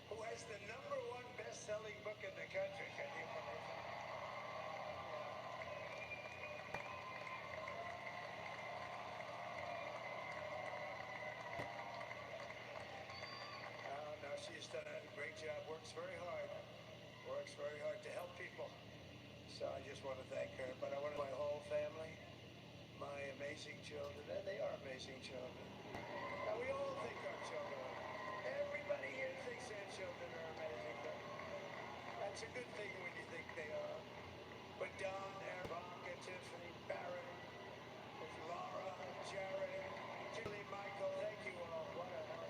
Who has the #1 best-selling book in the country. Can you believe it? Oh, no, she's done a great job. Works very hard. Works very hard to help people. So I just want to thank her. But I want to my whole family, my amazing children, and they are amazing children. Now, we all think our children are. Everybody here thinks their children are amazing. But that's a good thing when you think they are. But Don, Ivanka, Tiffany, Barrett, Laura, Jared, Julie, Michael, thank you all. What a help.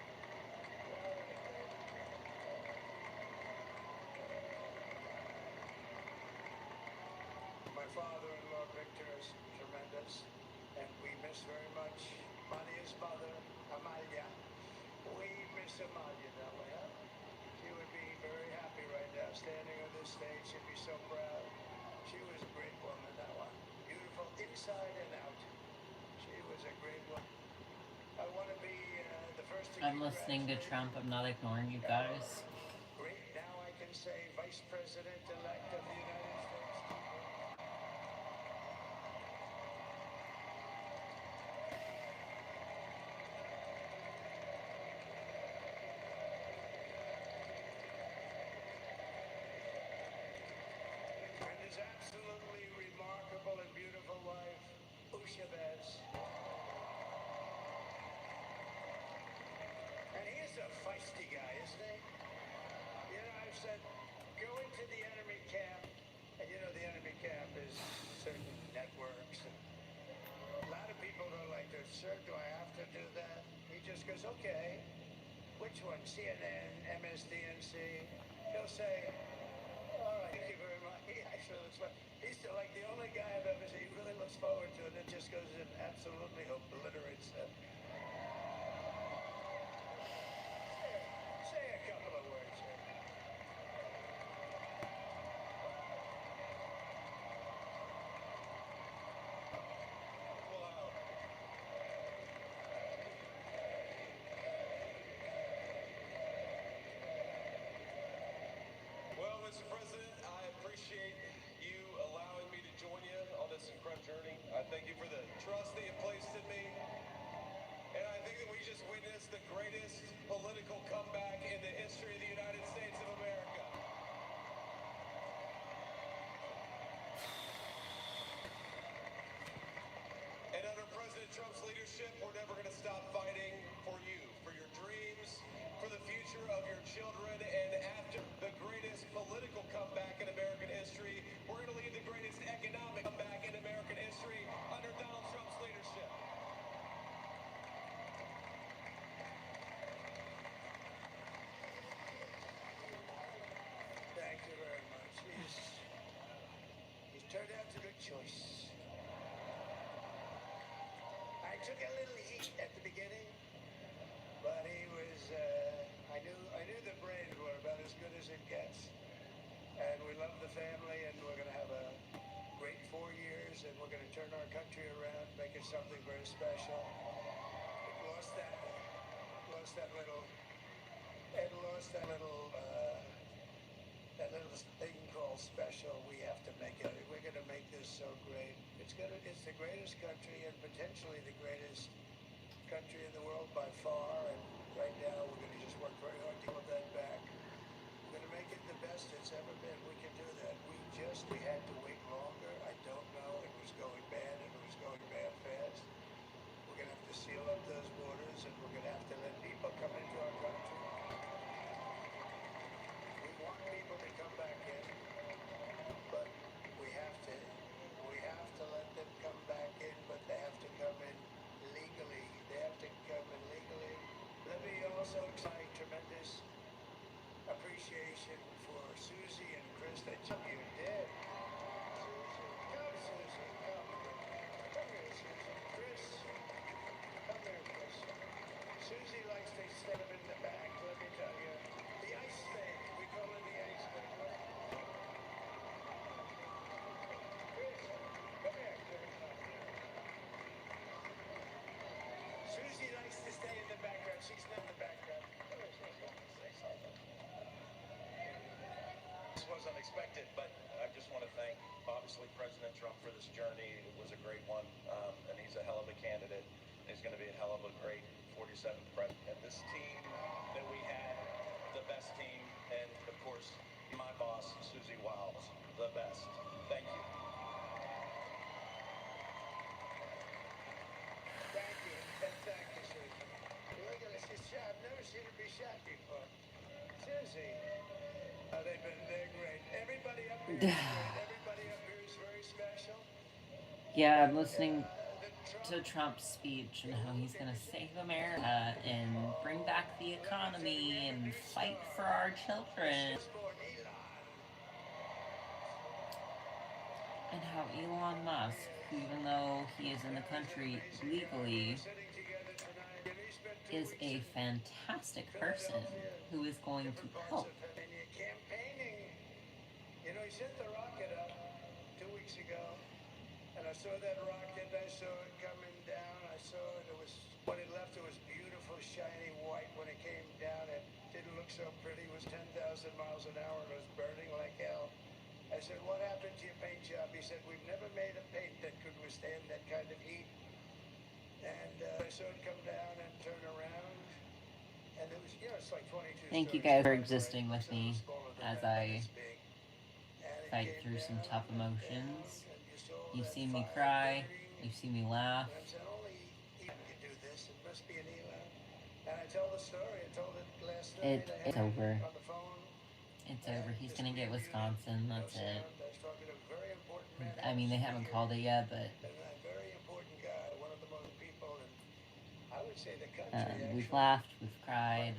My father-in-law, Victor, is tremendous, and we miss very much Maria's mother, Amalia. We miss Amalia that way, huh? She would be very happy right now, standing on this stage. She'd be so proud. She was a great woman, that one. Beautiful inside and out. She was a great woman. I want to be the first to I'm listening to Trump. I'm not ignoring you guys. Great, now I can say Vice President-elect of the United States. And his absolutely remarkable and beautiful wife, Usha Bez. And he is a feisty guy, isn't he? You know, I've said, go into the enemy camp, and you know the enemy camp is certain networks. And a lot of people are like, sir, do I have to do that? He just goes, okay. Which one? CNN, MSDNC? He'll say, all right, thank you very much. He actually looks like, he's like the only guy I've ever seen. He really looks forward to it and just goes and absolutely obliterates them. Say a couple of words here. Well, Mr. President, I appreciate you allowing me to join you on this incredible journey. I thank you for the trust that you placed in me. And I think that we just witnessed the greatest political comeback in the history of the United States of America. And under President Trump's leadership, we're never going to stop fighting for you, for your dreams, for the future of your children, and choice. I took a little heat at the beginning, but he was, I knew the Braves were about as good as it gets. And we love the family, and we're going to have a great 4 years, and we're going to turn our country around, make it something very special. It lost that little thing called special. We have to make it. We're going to make this so great. It's the greatest country and potentially the greatest country in the world by far. And right now we're going to just work very hard to get that back. We're going to make it the best it's ever been. We can do that. We had to wait longer. I don't know. It was going bad, and it was going bad fast. We're going to have to seal up those borders, and we're going to have to let people come into our country. We want people to come back in, but we have to let them come back in, but they have to come in legally. Let me also express tremendous appreciation for Susie and Chris. They took you dead. Susie, come here, Susie. Chris, come here, Chris. Susie likes to stand up in the back, let me tell you. The ice thing, we call it the ice thing. Chris, come here. Susie likes to stay in the background. She's not in the background. Come here, Susie. Say something. This was unexpected, but I just want to thank, obviously, President Trump for this journey. It was a great one, and he's a hell of a candidate. He's going to be a hell of a great 47th president. And this team that we had, the best team, and, of course, my boss, Susie Wiles, the best. Thank you. Thank you, Susie. Look at this, she's shot. I've never seen her be shot before. Susie. They're great. Everybody up here is great. Everybody up here is very special. Yeah, I'm listening to Trump's speech and how he's going to save America and bring back the economy and fight for our children. And how Elon Musk, even though he is in the country legally, is a fantastic person who is going to help. You know, he sent the rocket up 2 weeks ago, and I saw that rocket. I saw it coming down. When it left, it was beautiful, shiny white. When it came down, it didn't look so pretty. It was 10,000 miles an hour, and it was burning like hell. I said, what happened to your paint job? He said, we've never made a paint that could withstand that kind of heat. And I saw it come down and turn around. And it was, it's like 22 Thank you guys for existing with me as I fight through some tough emotions. You've seen me cry. You've seen me laugh. It's over. It's over. He's gonna get Wisconsin. That's it. I mean, they haven't called it yet, but we've laughed, we've cried,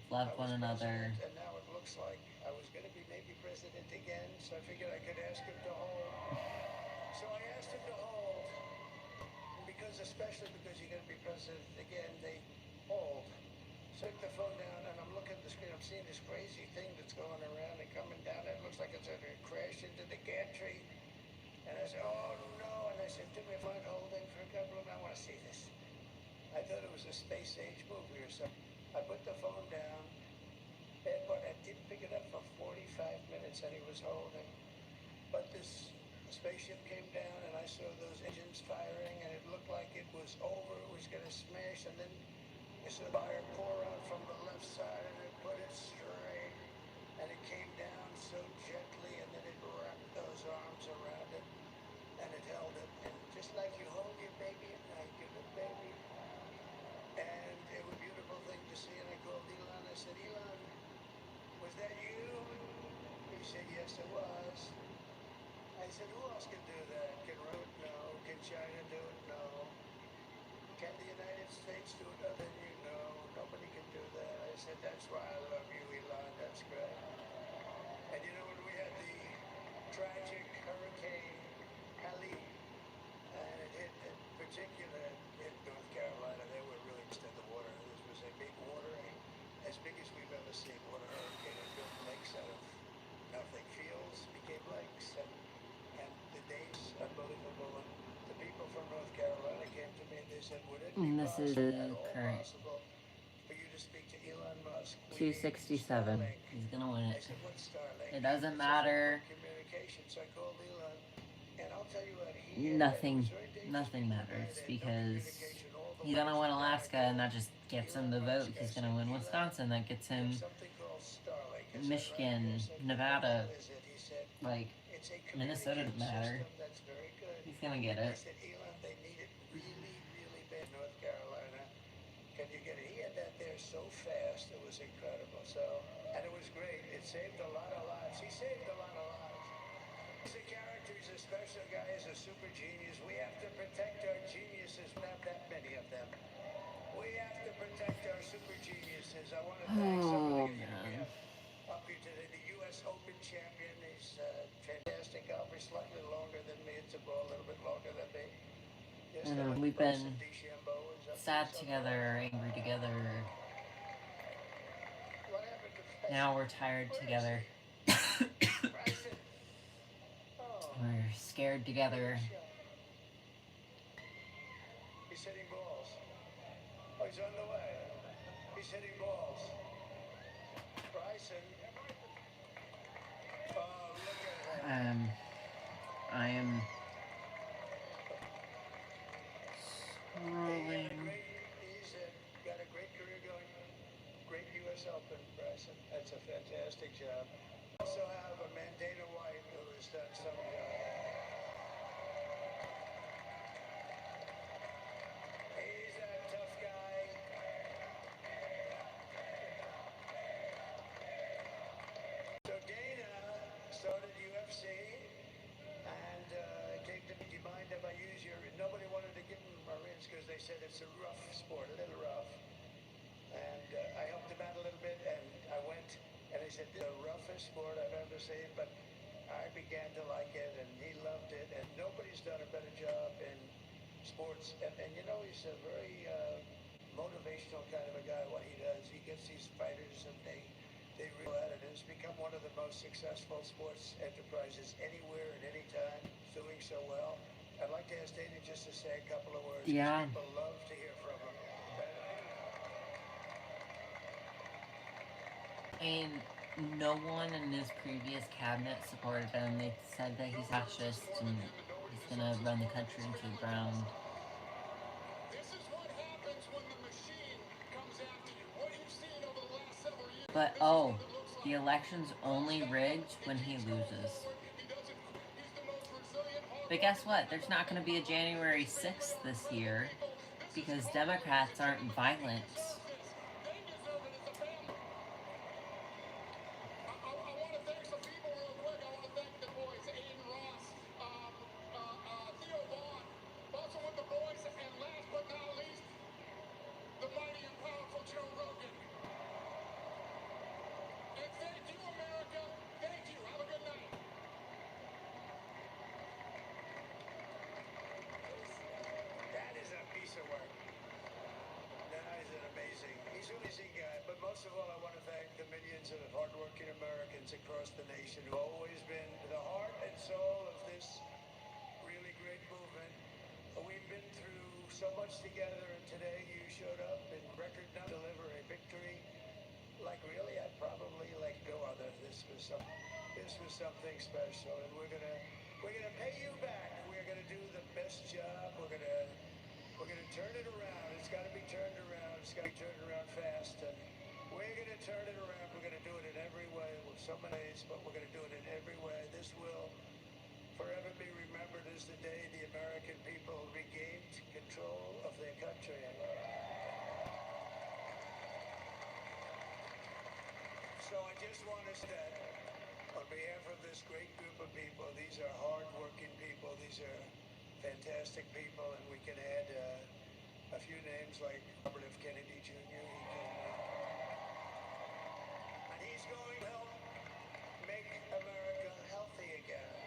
loved one another. And now it looks like I was going to be maybe president again, so I figured I could ask him to hold. So I asked him to hold, especially because you're going to be president again, they hold. So I took the phone down, and I'm looking at the screen. I'm seeing this crazy thing that's going around and coming down. It looks like it's going to crash into the gantry. And I said, oh no. And I said, do me a phone holding for a couple of minutes. I want to see this. I thought it was a space age movie or something. I put the phone down, but I didn't pick it up for 45 minutes, and he was holding. But this spaceship came down, and I saw those engines firing, and it looked like it was over. It was going to smash, and then I saw fire pour out from the left side, and it put it straight, and it came down so gently, and then it wrapped those arms around it, and it held it, and just like you hold your baby at night, your little baby. And it was a beautiful thing to see, and I called Elon. I said, Elon, was that you? He said, yes, it was. I said, who else can do that? Can Russia? No. Can China do it? No. Can the United States do it other than you? No. Nobody can do that. I said, that's why I love you, Elon. That's great. And you know, when we had the tragic hurricane as big as we've ever seen. What a hurricane had built lakes out of nothing. Fields became lakes, and the days unbelievable. And the people from North Carolina came to me and they said, would it be And this is possible, at all current possible, for you to speak to Elon Musk? 267. He's gonna win I it. said, what's Starlink? It doesn't It's matter. communications. I called Elon, and I'll tell you what, Nothing matters because he's gonna win Alaska, and that just gets him the vote. He's gonna win Wisconsin, that gets him Michigan, Nevada, like Minnesota doesn't matter. He's gonna get it. I said, Elon, they need it really, really bad. North Carolina, can you get it? He had that there so fast, it was incredible. So, and it was great. It saved a lot of lives. He saved a lot of lives. He's a character. He's a special guy. He's a super genius. We have to protect our geniuses. Not that many of them. We have to protect our super geniuses. I want to thank somebody. We have up here today the U.S. Open champion. He's fantastic. Albert, slightly longer than me. It's a ball, a little bit longer than me. We've been sad together, angry together. Now we're tired together. We're scared together. He's hitting balls. Oh, he's on the way. He's hitting balls. Bryson. Oh, look at him. I am He's scrolling. got a great career going. Great U.S. Open, Bryson. That's a fantastic job. Also have a man, Dana White, who has done some job. He's a tough guy. So Dana started UFC and came to me, do you mind if I use your... Nobody wanted to give him Marines because they said it's a rough sport, a little rough. And I helped him out a little bit, and I went, and he said, the roughest sport I've ever seen, but I began to like it, and he loved it, and nobody's done a better job in sports. And you know, he's a very motivational kind of a guy, what he does. He gets these fighters, and they reel at it. It's become one of the most successful sports enterprises anywhere and anytime, doing so well. I'd like to ask Dana just to say a couple of words. Yeah. People love to hear from him. And no one in his previous cabinet supported him. They said that he's fascist and he's gonna run the country into the ground. This is what happens when the machine comes after you. What you've seen over the last several years. But oh, the election's only rigged when he loses. But guess what? There's not going to be a January 6th this year because Democrats aren't violent. Most of all, I want to thank the millions of hardworking Americans across the nation who have always been the heart and soul of this really great movement. We've been through so much together, and today you showed up in record time to deliver a victory. Like really, I probably like no other. This was something special, and we're gonna pay you back. We're gonna do the best job. We're gonna turn it around. It's got to be turned around. It's got to be turned around fast. And we're going to turn it around. We're going to do it in every way with so many ways, but we're going to do it in every way. This will forever be remembered as the day the American people regained control of their country. So I just want to say, on behalf of this great group of people, these are hard-working people. These are fantastic people, and we can add a few names like Robert F. Kennedy Jr. And he's going to help make America healthy again.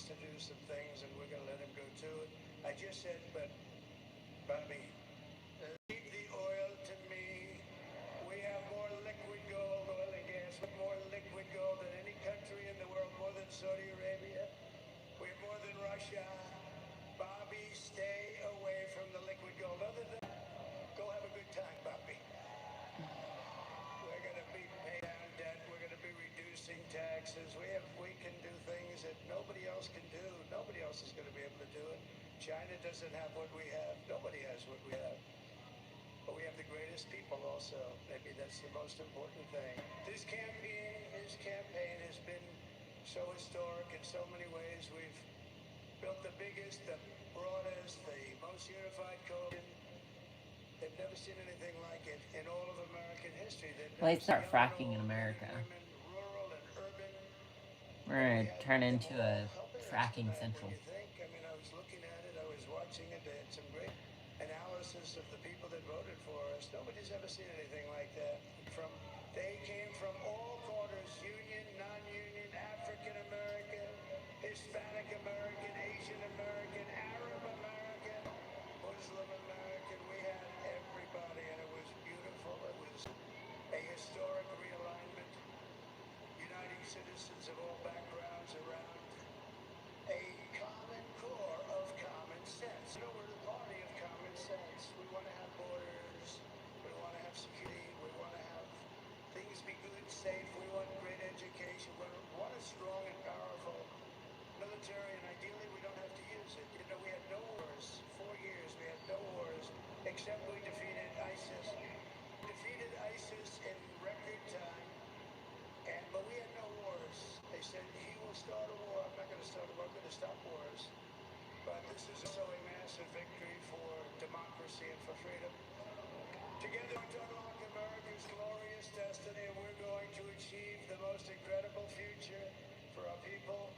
wants to do some things, and we're going to let him go to it. I just said, but Bobby, leave the oil to me. We have more liquid gold, oil and gas, more liquid gold than any country in the world, more than Saudi Arabia. We have more than Russia. Bobby, stay away from the liquid gold. Other than go have a good time, Bobby. We're going to be paying down debt. We're going to be reducing taxes. We can do things that nobody else can do. Nobody else is going to be able to do it. China doesn't have what we have. Nobody has what we have. But we have the greatest people also. Maybe that's the most important thing. This campaign has been so historic in so many ways. We've built the biggest, the broadest, the most unified coalition. They've never seen anything like it in all of American history. Well, they start fracking in America. Women, rural and urban. We're gonna turn into a fracking central. I mean, I was looking at it, I was watching it, they had some great analysis of the people that voted for us. Nobody's ever seen anything like that. They came from all corners, union, non-union, African American, Hispanic American, Asian American, Arab American, Muslim American. We had everybody, and it was beautiful. It was a historic realignment, uniting citizens of all backgrounds around a common core of common sense. You know, we're the party of common sense. We want to have borders. We want to have security. We want to have things be good, safe. We want great education. We want a strong and powerful military, and ideally we don't have to use it. You know, we had no wars. 4 years we had no wars, except we defeated ISIS. Defeated ISIS in record time, but we had no wars. They said, he will start a war. I'm not going to start a war. I'm going to stop wars. But this is also a massive victory for democracy and for freedom. Together we unlock America's glorious destiny, and we're going to achieve the most incredible future for our people.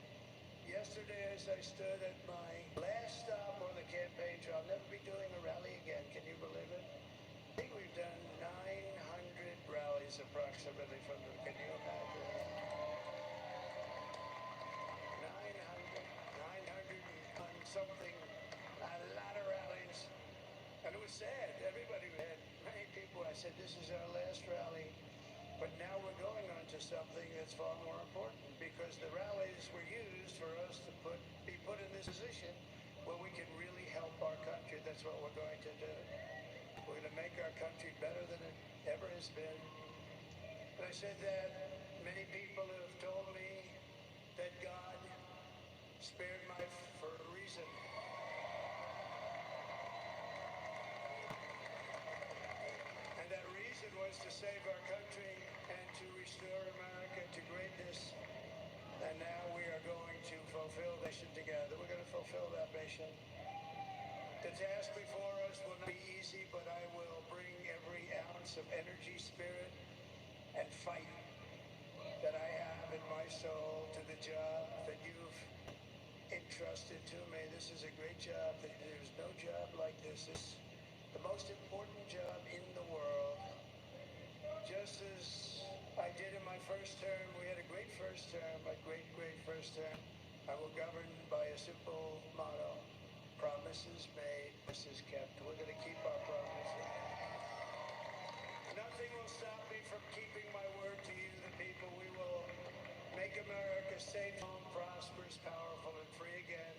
Yesterday, as I stood at my last stop on the campaign trail, I'll never be doing a rally again. Can you believe it? I think we've done 900 rallies approximately from the, can you imagine? 900 and something, a lot of rallies. And it was sad. Everybody had, many people, I said, this is our last rally. But now we're going on to something that's far more important, because the rallies were used for us to be put in this position where we can really help our country. That's what we're going to do. We're going to make our country better than it ever has been. And I said that many people have told me that God spared my life for a reason. And that reason was to save our country and to restore America to greatness. And now we are going to fulfill that mission together. We're going to fulfill that mission. The task before us will not be easy, but I will bring every ounce of energy, spirit, and fight that I have in my soul to the job that you've entrusted to me. This is a great job. There's no job like this. It's the most important job in the world. Just as I did in my first term, we had a great first term, a great first term. I will govern by a simple motto: promises made, promises kept. We're going to keep our promises. Nothing will stop me from keeping my word to you, the people. We will make America safe, prosperous, powerful, and free again.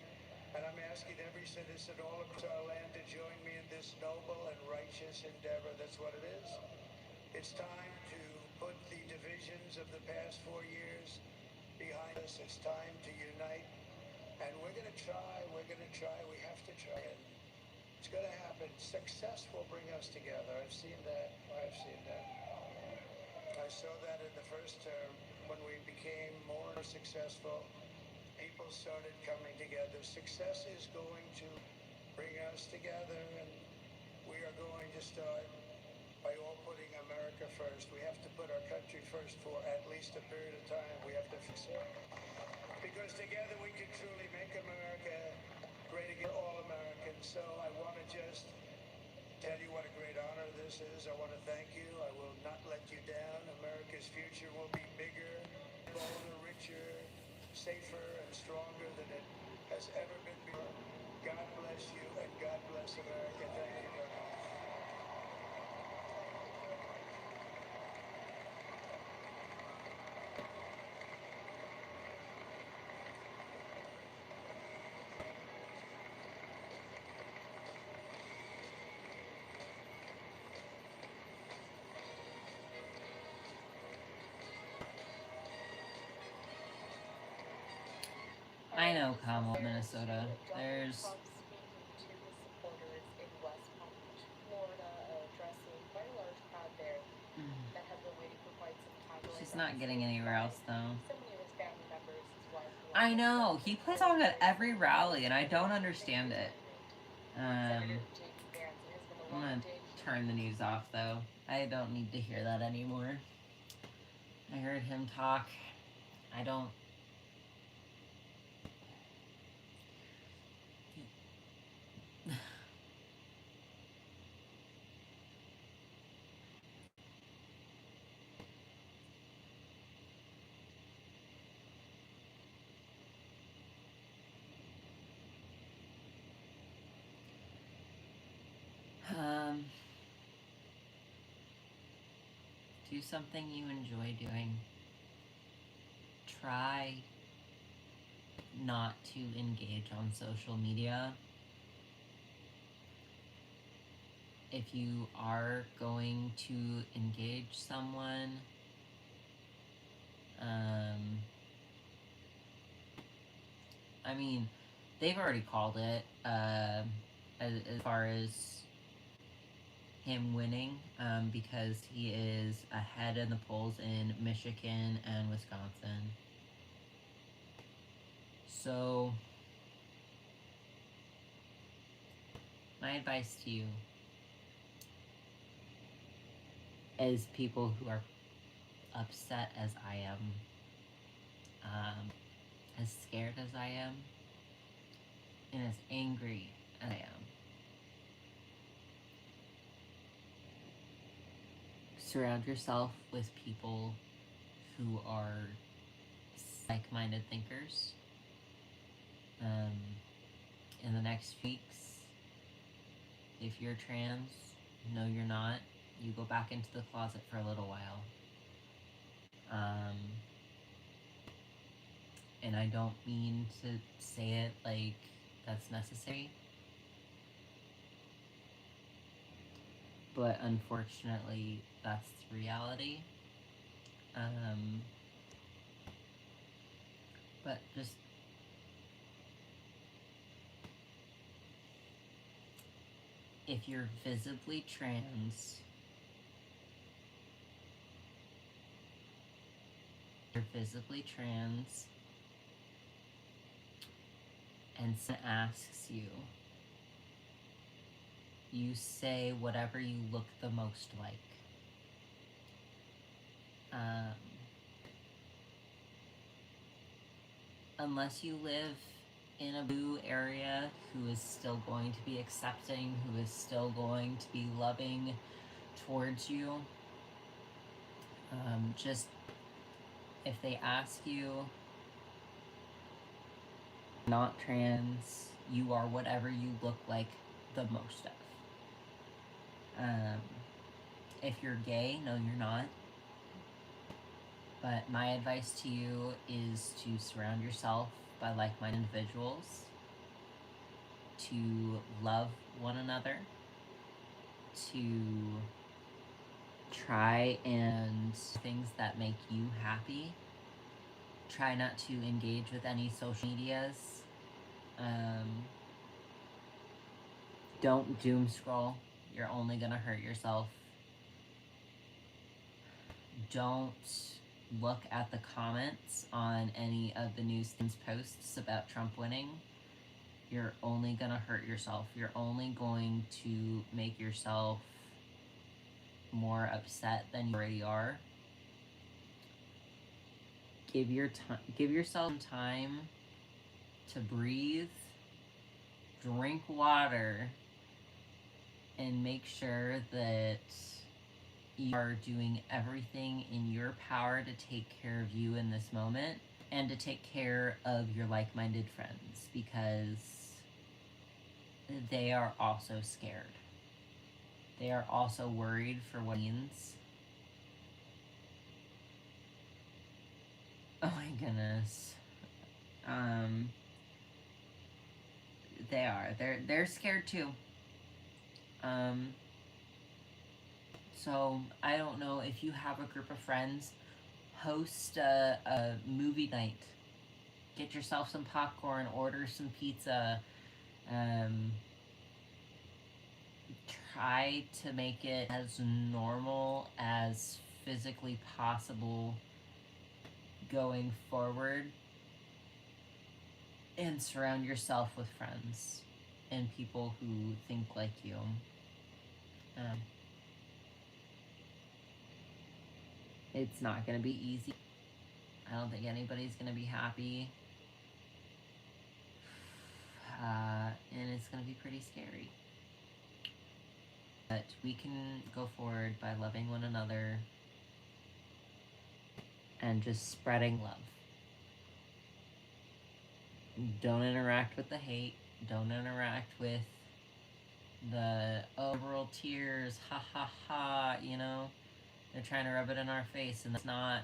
And I'm asking every citizen all across our land to join me in this noble and righteous endeavor. That's what it is. It's time to put the divisions of the past 4 years behind us. It's time to unite. And we're going to try. We have to try it. It's going to happen. Success will bring us together. I've seen that. I saw that in the first term. When we became more successful, people started coming together. Success is going to bring us together, and we are going to start by all putting America first. We have to put our country first for at least a period of time. We have to fix it. Because together we can truly make America great again, all Americans. So I want to just tell you what a great honor this is. I want to thank you. I will not let you down. America's future will be bigger, bolder, richer, safer, and stronger than it has ever been before. God bless you and God bless America. Thank you very much. I know Carmel, Minnesota. There's Trump speaking to his supporters in West Palm Beach, Florida, addressing quite a large crowd there that has been waiting for quite some time. she's not getting anywhere else though. So many of his family members, his wife. I know, he plays song at every rally and I don't understand it. I'm gonna turn the news off though. I don't need to hear that anymore. I heard him talk. I don't. Do something you enjoy doing. Try not to engage on social media. If you are going to engage someone, I mean, they've already called it, as far as him winning, because he is ahead in the polls in Michigan and Wisconsin. So, my advice to you, as people who are upset as I am, as scared as I am, and as angry as I am, surround yourself with people who are like-minded thinkers. In the next weeks, if you're trans, no you're not, you go back into the closet for a little while. And I don't mean to say it like that's necessary, but unfortunately that's the reality. But just if you're visibly trans, and someone asks you, you say whatever you look the most like. Unless you live in a blue area who is still going to be accepting, who is still going to be loving towards you, just if they ask you, not trans, you are whatever you look like the most of. If you're gay, no you're not. But my advice to you is to surround yourself by like-minded individuals, to love one another, to try and things that make you happy. Try not to engage with any social medias. Don't doom scroll. You're only gonna hurt yourself. Don't look at the comments on any of the news posts about Trump winning. You're only gonna hurt yourself. You're only going to make yourself more upset than you already are. Give yourself time to breathe, drink water, and make sure that you are doing everything in your power to take care of you in this moment, and to take care of your like-minded friends, because they are also scared. They are also worried for what it means. Oh my goodness. They are. They're scared too. So I don't know if you have a group of friends, host a movie night. Get yourself some popcorn, order some pizza. Try to make it as normal as physically possible going forward, and surround yourself with friends and people who think like you. It's not going to be easy. I don't think anybody's going to be happy. And it's going to be pretty scary. But we can go forward by loving one another and just spreading love. Don't interact with the hate. Don't interact with the liberal tears, ha ha ha, you know? They're trying to rub it in our face, and that's not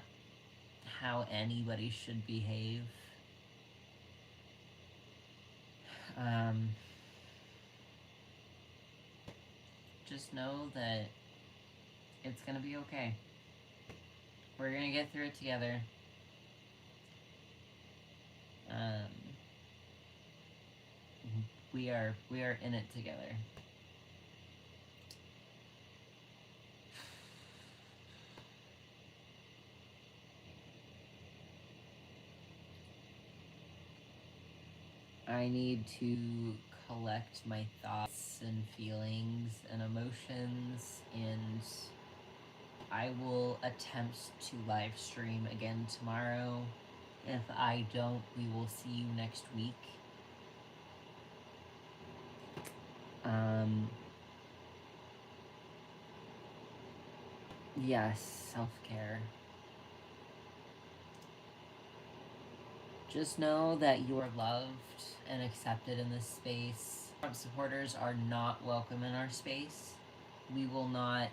how anybody should behave. Just know that it's gonna be okay. We're gonna get through it together. We are in it together. I need to collect my thoughts and feelings and emotions, and I will attempt to live stream again tomorrow. If I don't, we will see you next week. Yes, self-care. Just know that you are loved and accepted in this space. Trump supporters are not welcome in our space. We will not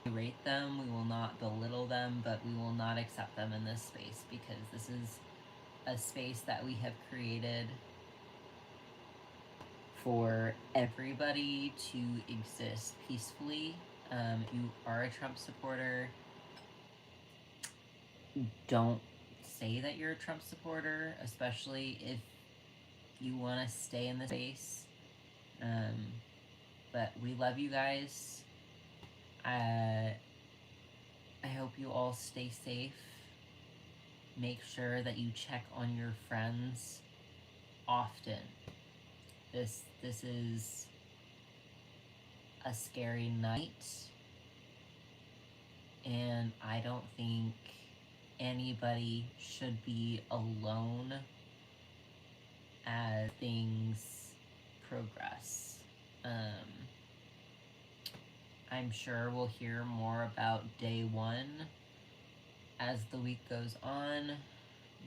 berate them, we will not belittle them, but we will not accept them in this space, because this is a space that we have created for everybody to exist peacefully. If you are a Trump supporter, don't say that you're a Trump supporter, especially if you want to stay in the space. But we love you guys. I hope you all stay safe. Make sure that you check on your friends often. This is a scary night, and I don't think anybody should be alone as things progress. I'm sure we'll hear more about day one as the week goes on.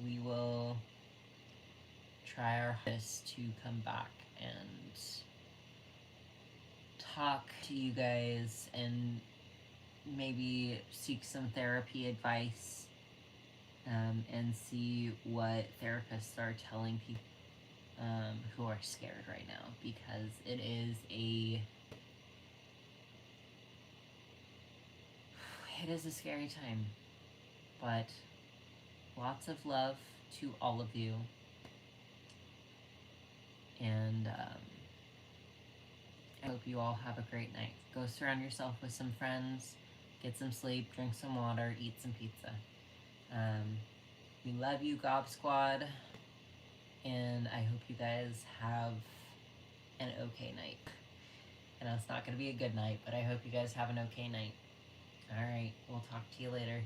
We will try our best to come back and talk to you guys and maybe seek some therapy advice, and see what therapists are telling people who are scared right now, because it is a scary time. But lots of love to all of you, and I hope you all have a great night. Go surround yourself with some friends, get some sleep, drink some water, eat some pizza. We love you, Gob Squad, and I hope you guys have an okay night. I know it's not going to be a good night, but I hope you guys have an okay night. Alright, we'll talk to you later.